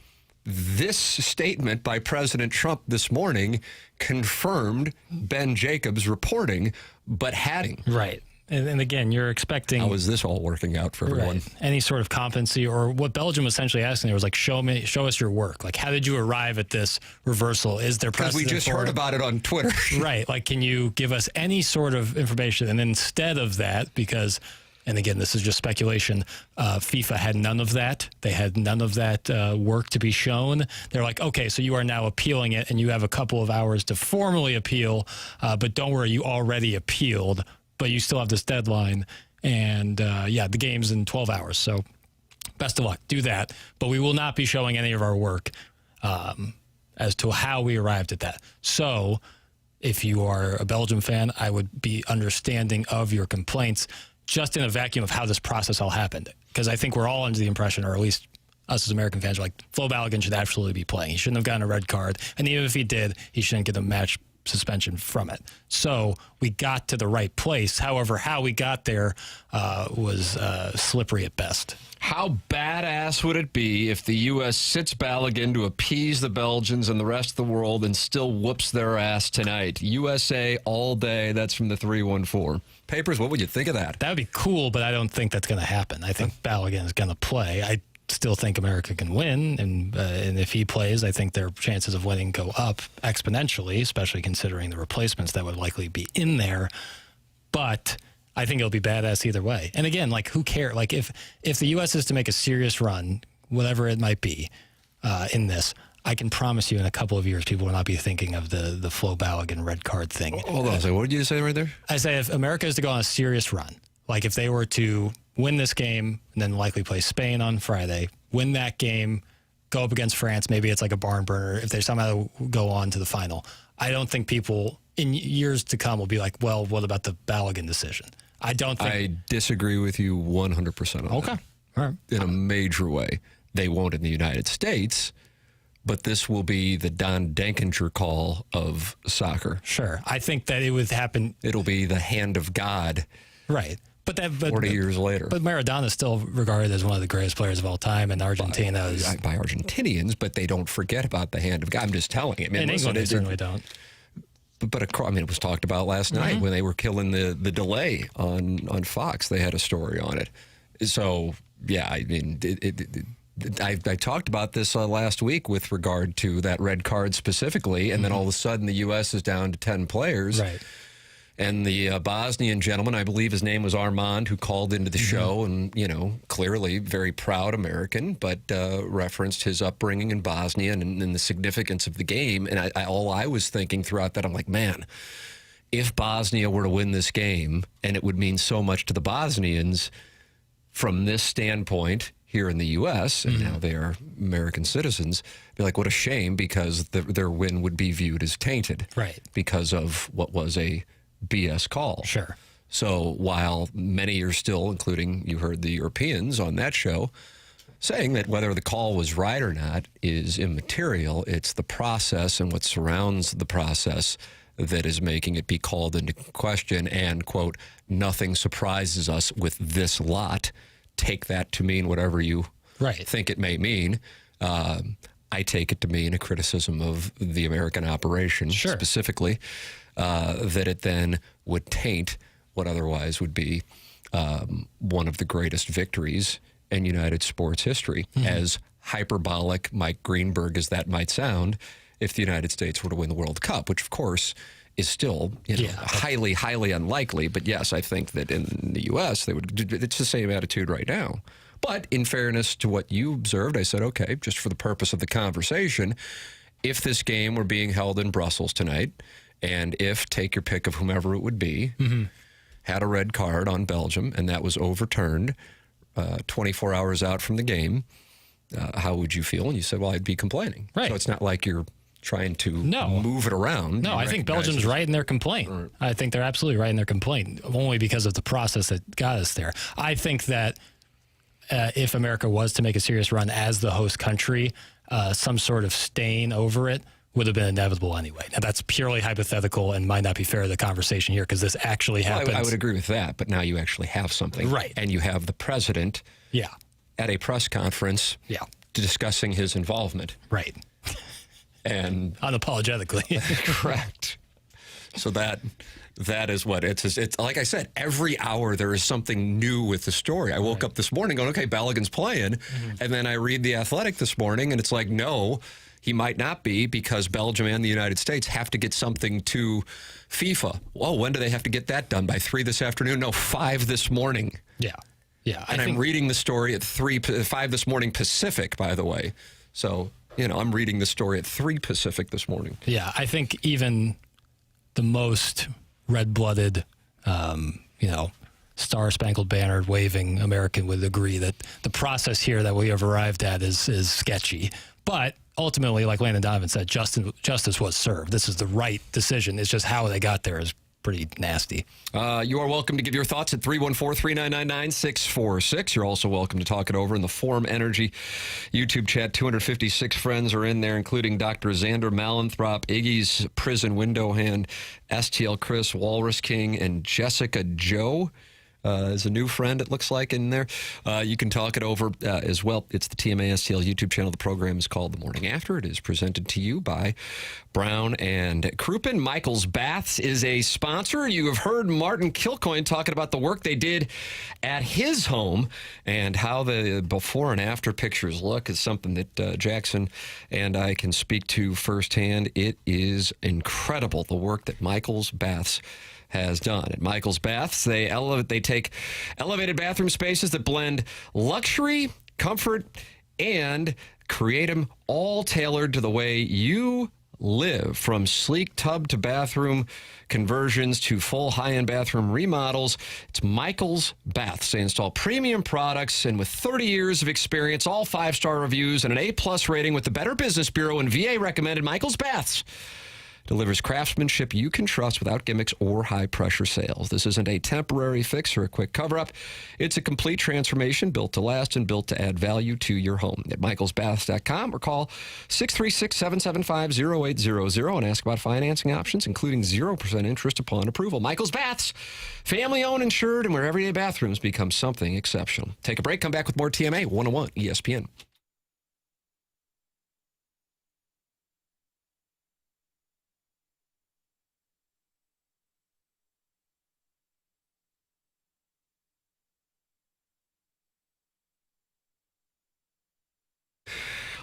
this statement by President Trump this morning confirmed Ben Jacobs' reporting, but hadn't. Right. And again, you're expecting... How is this all working out for everyone? Right. Any sort of competency, or what Belgium was essentially asking there was like, show us your work. Like, how did you arrive at this reversal? Is there precedent? Because we just heard about it on Twitter. Right. Like, can you give us any sort of information? And instead of that, because... And again, this is just speculation. FIFA had none of that. They had none of that work to be shown. They're like, okay, so you are now appealing it, and you have a couple of hours to formally appeal. But don't worry, you already appealed, but you still have this deadline. And the game's in 12 hours. So best of luck. Do that. But we will not be showing any of our work as to how we arrived at that. So if you are a Belgium fan, I would be understanding of your complaints, just in a vacuum of how this process all happened. Because I think we're all under the impression, or at least us as American fans, are like, Flo Balogun should absolutely be playing. He shouldn't have gotten a red card. And even if he did, he shouldn't get a match suspension from it. So we got to the right place. However, how we got there was slippery at best. How badass would it be if the U.S. sits Balogun to appease the Belgians and the rest of the world and still whoops their ass tonight? USA all day. That's from the 314. Papers, what would you think of that? That would be cool, but I don't think that's going to happen. I think Balogun is going to play. I still think America can win, and if he plays, I think their chances of winning go up exponentially, especially considering the replacements that would likely be in there. But I think it'll be badass either way. And again, like, who cares? Like, if the U.S. is to make a serious run, whatever it might be, in this, I can promise you in a couple of years, people will not be thinking of the Flo Balogun red card thing. Hold on a second. What did you say right there? I say if America is to go on a serious run, like if they were to win this game, and then likely play Spain on Friday, win that game, go up against France, maybe it's like a barn burner if they somehow go on to the final. I don't think people in years to come will be like, well, what about the Balogun decision? I don't think. I disagree with you 100% on Okay. that. All right. In a major way. They won't in the United States, but this will be the Don Denkinger call of soccer. Sure. I think that it would happen. It'll be the hand of God. Right. But 40 years later. But Maradona is still regarded as one of the greatest players of all time, and Argentina is by Argentinians, but they don't forget about the hand of God. I'm just telling you. I mean, in England, they certainly don't. But I mean, it was talked about last night when they were killing the delay on Fox. They had a story on it. So yeah, I mean, I talked about this last week with regard to that red card specifically, and then all of a sudden the U.S. is down to 10 players. Right. And the Bosnian gentleman, I believe his name was Armand, who called into the show and, clearly very proud American, but referenced his upbringing in Bosnia and the significance of the game. And all I was thinking throughout that, I'm like, man, if Bosnia were to win this game, and it would mean so much to the Bosnians from this standpoint here in the U.S., and now they are American citizens, be like, what a shame, because their win would be viewed as tainted. Right. Because of what was a BS call. Sure. So while many are still, including you heard the Europeans on that show, saying that whether the call was right or not is immaterial, it's the process and what surrounds the process that is making it be called into question, and, quote, nothing surprises us with this lot. Take that to mean whatever you think it may mean. I take it to mean a criticism of the American operation specifically, that it then would taint what otherwise would be one of the greatest victories in United sports history. As hyperbolic, Mike Greenberg, as that might sound, if the United States were to win the World Cup, which of course is still highly, highly unlikely. But yes, I think that in the U.S. they would. It's the same attitude right now. But in fairness to what you observed, I said, okay, just for the purpose of the conversation, if this game were being held in Brussels tonight, and if, take your pick of whomever it would be, had a red card on Belgium, and that was overturned 24 hours out from the game, how would you feel? And you said, well, I'd be complaining. Right. So it's not like you're trying to move it around. No, I think Belgium's right in their complaint. Right. I think they're absolutely right in their complaint, only because of the process that got us there. I think that if America was to make a serious run as the host country, some sort of stain over it would have been inevitable anyway. Now, that's purely hypothetical and might not be fair to the conversation here, because this actually happens. I would agree with that, but now you actually have something. Right. And you have the president at a press conference discussing his involvement. Right. And unapologetically. Correct. So that is what it's like I said, every hour there is something new with the story. I woke up this morning going, okay, Balogun's playing. And then I read The Athletic this morning and it's like, no, he might not be, because Belgium and the United States have to get something to FIFA. Well, when do they have to get that done? By 3 this afternoon? No, 5 this morning. Yeah. And I'm reading the story at 5 this morning Pacific, by the way. So, I'm reading the story at 3 Pacific this morning. Yeah, I think even the most red-blooded, Star-Spangled Banner waving American would agree that the process here that we have arrived at is sketchy. But ultimately, like Landon Donovan said, justice was served. This is the right decision. It's just how they got there is pretty nasty. You are welcome to give your thoughts at 314-399-9646. You're also welcome to talk it over in the Forum Energy YouTube chat. 256 friends are in there, including Dr. Xander Malanthrop, Iggy's Prison Window Hand, STL Chris, Walrus King, and Jessica Joe. Is a new friend, it looks like, in there. You can talk it over as well. It's the TMA STL YouTube channel. The program is called The Morning After. It is presented to you by Brown and Crouppen. Michael's Baths is a sponsor. You have heard Martin Kilcoyne talking about the work they did at his home, and how the before and after pictures look is something that Jackson and I can speak to firsthand. It is incredible, the work that Michael's Baths has done. At Michael's Baths, they take elevated bathroom spaces that blend luxury, comfort, and create them all tailored to the way you live. From sleek tub to bathroom conversions to full high-end bathroom remodels, it's Michael's Baths. They install premium products, and with 30 years of experience, all 5-star reviews, and an A-plus rating with the Better Business Bureau and VA recommended, Michael's Baths delivers craftsmanship you can trust without gimmicks or high-pressure sales. This isn't a temporary fix or a quick cover-up. It's a complete transformation built to last and built to add value to your home. At michaelsbaths.com or call 636-775-0800 and ask about financing options, including 0% interest upon approval. Michael's Baths, family-owned, insured, and where everyday bathrooms become something exceptional. Take a break. Come back with more TMA 101 ESPN.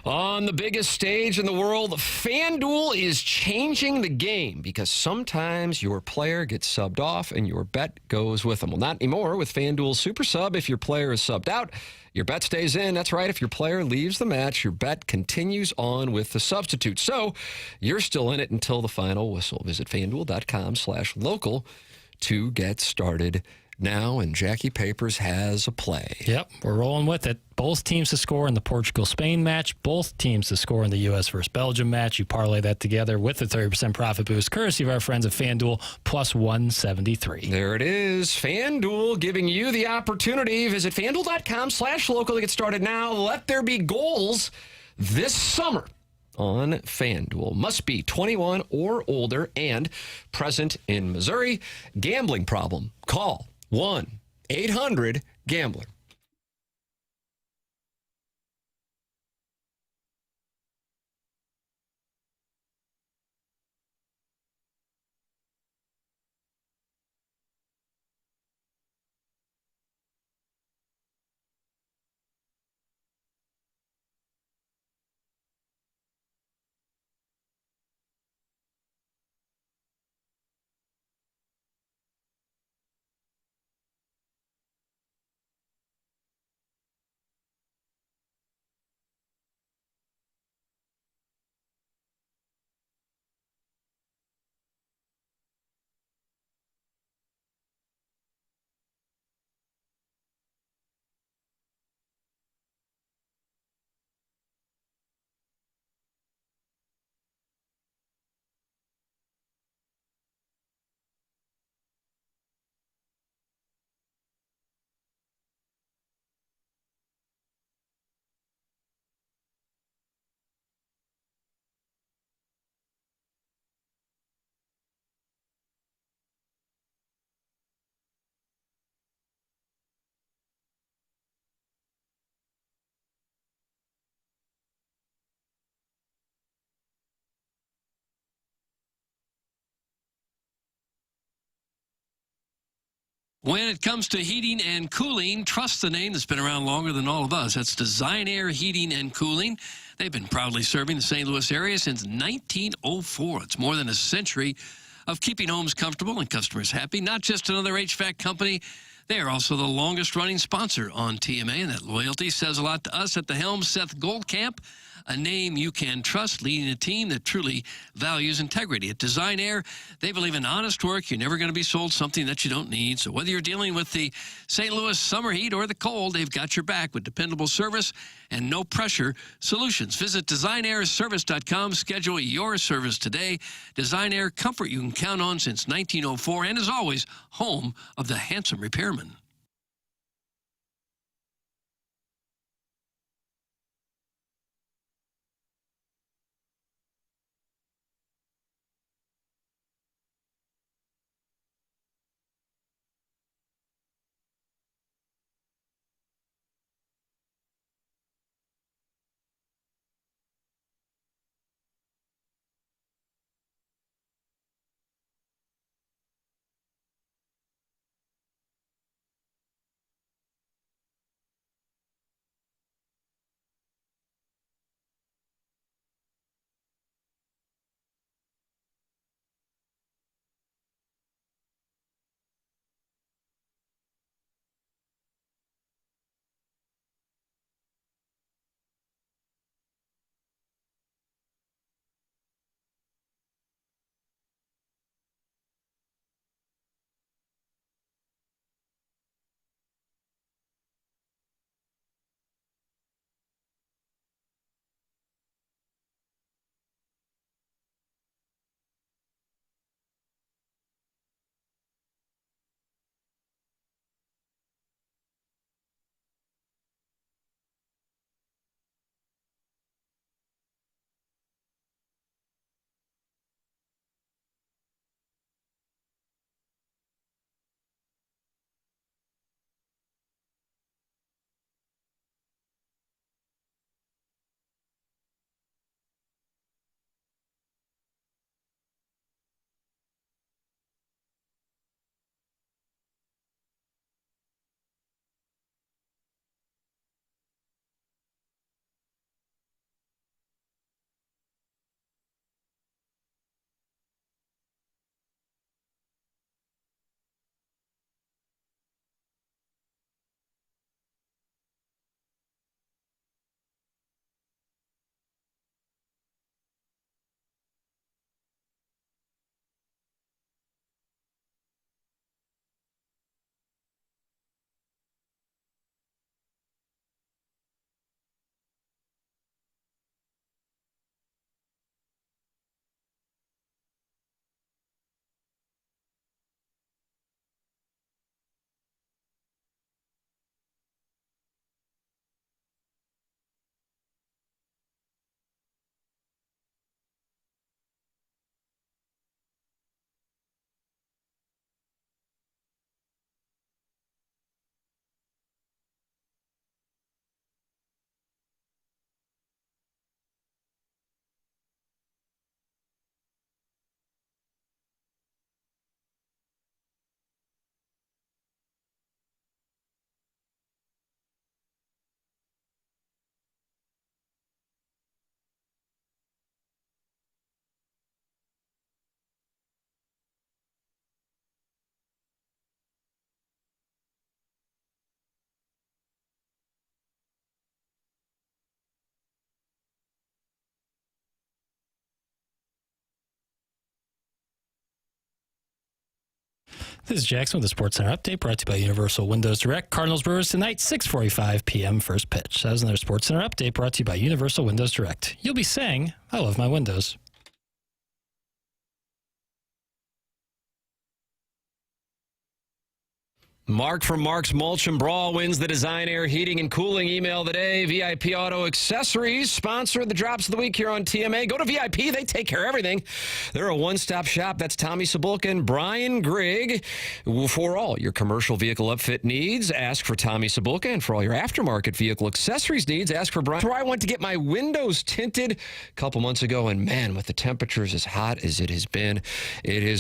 On the biggest stage in the world, FanDuel is changing the game because sometimes your player gets subbed off and your bet goes with them. Well, not anymore with FanDuel Super Sub. If your player is subbed out, your bet stays in. That's right. If your player leaves the match, your bet continues on with the substitute. So you're still in it until the final whistle. Visit FanDuel.com/local to get started now, and Jackie Papers has a play. Yep, we're rolling with it. Both teams to score in the Portugal-Spain match, both teams to score in the U.S. versus Belgium match. You parlay that together with the 30% profit boost, courtesy of our friends at FanDuel, plus 173. There it is. FanDuel giving you the opportunity. Visit FanDuel.com/local to get started now. Let there be goals this summer on FanDuel. Must be 21 or older and present in Missouri. Gambling problem? Call 1-800-GAMBLER. When it comes to heating and cooling, trust the name that's been around longer than all of us. That's Design Air Heating and Cooling. They've been proudly serving the St. Louis area since 1904. It's more than a century of keeping homes comfortable and customers happy. Not just another HVAC company. They are also the longest-running sponsor on TMA, and that loyalty says a lot to us. At the helm, Seth Goldcamp, a name you can trust, leading a team that truly values integrity. At Design Air, they believe in honest work. You're never going to be sold something that you don't need. So whether you're dealing with the St. Louis summer heat or the cold, they've got your back with dependable service and no-pressure solutions. Visit DesignAirService.com. Schedule your service today. Design Air, comfort you can count on since 1904, and as always, home of the handsome repairman. This is Jackson with the Sports Center update brought to you by Universal Windows Direct. Cardinals Brewers tonight, 6:45 p.m. first pitch. That was another Sports Center update brought to you by Universal Windows Direct. You'll be saying, I love my windows. Mark from Mark's Mulch and Brawl wins the Design Air Heating and Cooling email of the day. VIP Auto Accessories sponsor the drops of the week here on TMA. Go to VIP. They take care of everything. They're a one-stop shop. That's Tommy Cibulka and Brian Grigg. For all your commercial vehicle upfit needs, ask for Tommy Cibulka. And for all your aftermarket vehicle accessories needs, ask for Brian. That's where I went to get my windows tinted a couple months ago. And man, with the temperatures as hot as it has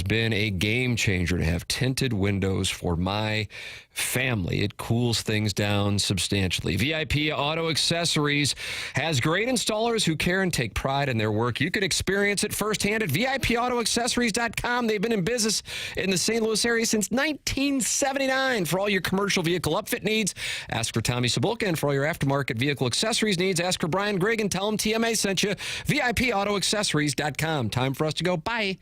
been a game changer to have tinted windows for my family. It cools things down substantially. VIP Auto Accessories has great installers who care and take pride in their work. You can experience it firsthand at VIPAutoAccessories.com. They've been in business in the St. Louis area since 1979. For all your commercial vehicle upfit needs, ask for Tommy Cibulka. And for all your aftermarket vehicle accessories needs, ask for Brian Grigg and tell him TMA sent you. VIPAutoAccessories.com. Time for us to go. Bye.